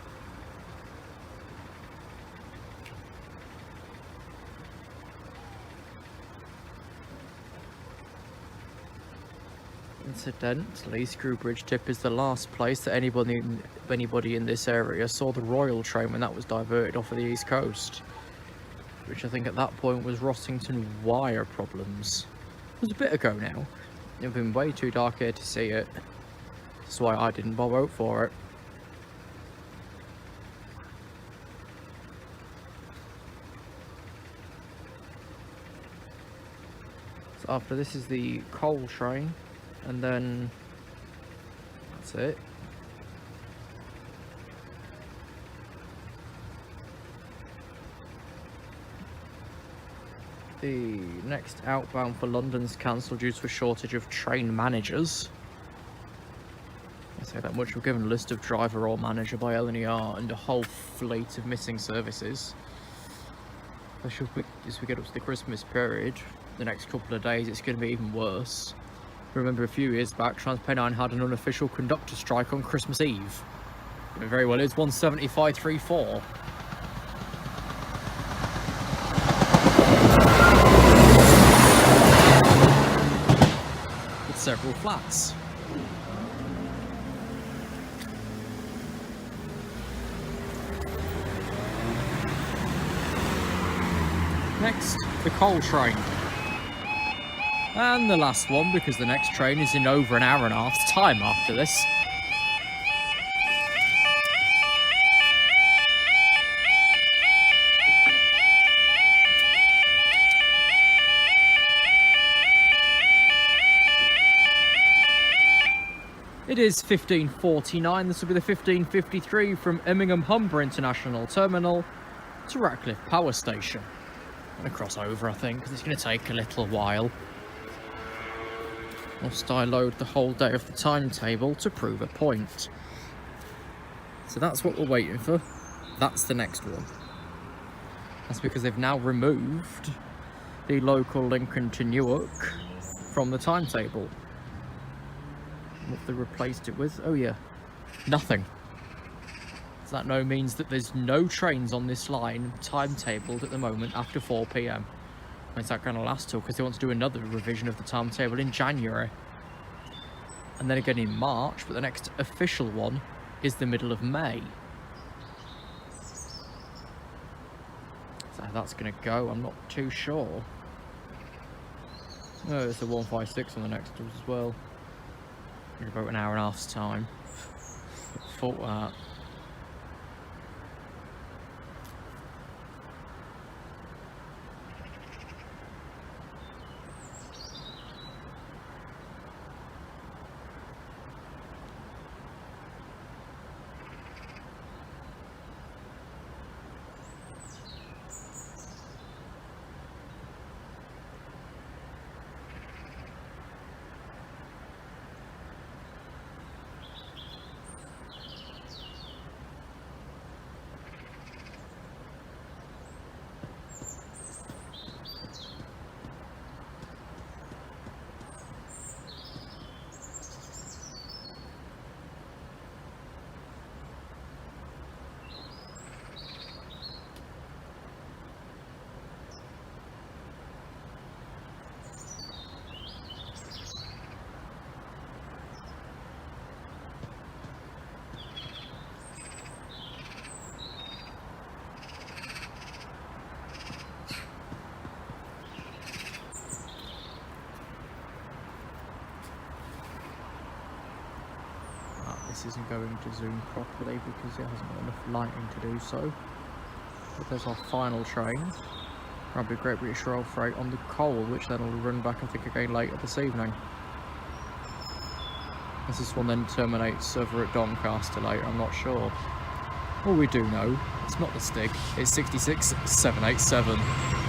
Incidentally, Screwbridge Tip is the last place that anybody in this area saw the Royal train when that was diverted off of the East Coast. Which I think at that point was Rossington wire problems. It was a bit ago now. It would have been way too dark here to see it. That's why I didn't bother out for it. So after this is the coal train. And then that's it. The next outbound for London's cancelled due to a shortage of train managers. I say that much. We're given a list of driver or manager by LNER and a whole fleet of missing services. As we get up to the Christmas period, the next couple of days it's going to be even worse. Remember a few years back, TransPennine had an unofficial conductor strike on Christmas Eve. It very well is 175.34. With several flats. Next, the coal train. And the last one, because the next train is in over an hour and a half's time after this. It is 15:49, this will be the 15:53 from Immingham Humber International Terminal to Ratcliffe Power Station. I'm going to cross over, I think, because it's going to take a little while. Whilst I load the whole day of the timetable to prove a point. So that's what we're waiting for. That's the next one. That's because they've now removed the local Lincoln to Newark from the timetable. What they replaced it with? Oh yeah, nothing. So that now means that there's no trains on this line timetabled at the moment after 4 PM. When's that going to last till? Because they want to do another revision of the timetable in January. And then again in March, but the next official one is the middle of May. So how that's going to go, I'm not too sure. Oh, there's a 156 on the next one as well. In about an hour and a half's time. Thought that. this isn't going to zoom properly because it hasn't got enough lighting to do so. But there's our final train. Probably Great British Rail Freight on the coal, which then will run back, I think, again later this evening. As this one then terminates over at Doncaster later, I'm not sure. All we do know, it's not the Stig, it's 66787.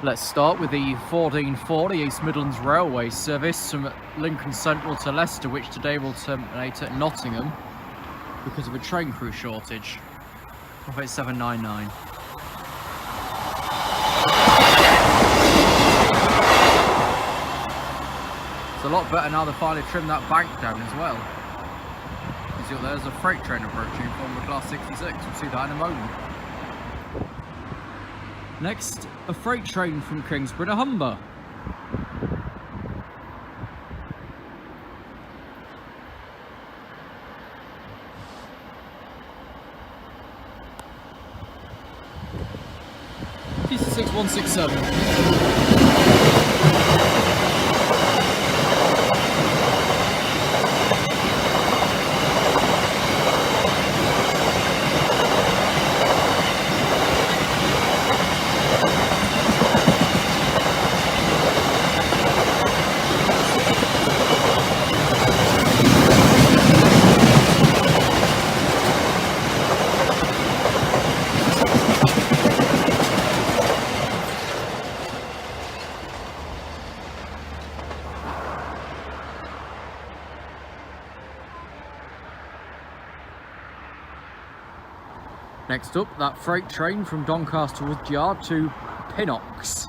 Let's start with the 1440 East Midlands Railway service from Lincoln Central to Leicester, which today will terminate at Nottingham because of a train crew shortage. Off at 799. It's a lot better now they finally trimmed that bank down as well. You see, there's a freight train approaching from the Class 66. We'll see that in a moment. Next, a freight train from Kingsborough to Humber. TC6167. Next up, that freight train from Doncaster Woodyard to Pinnox.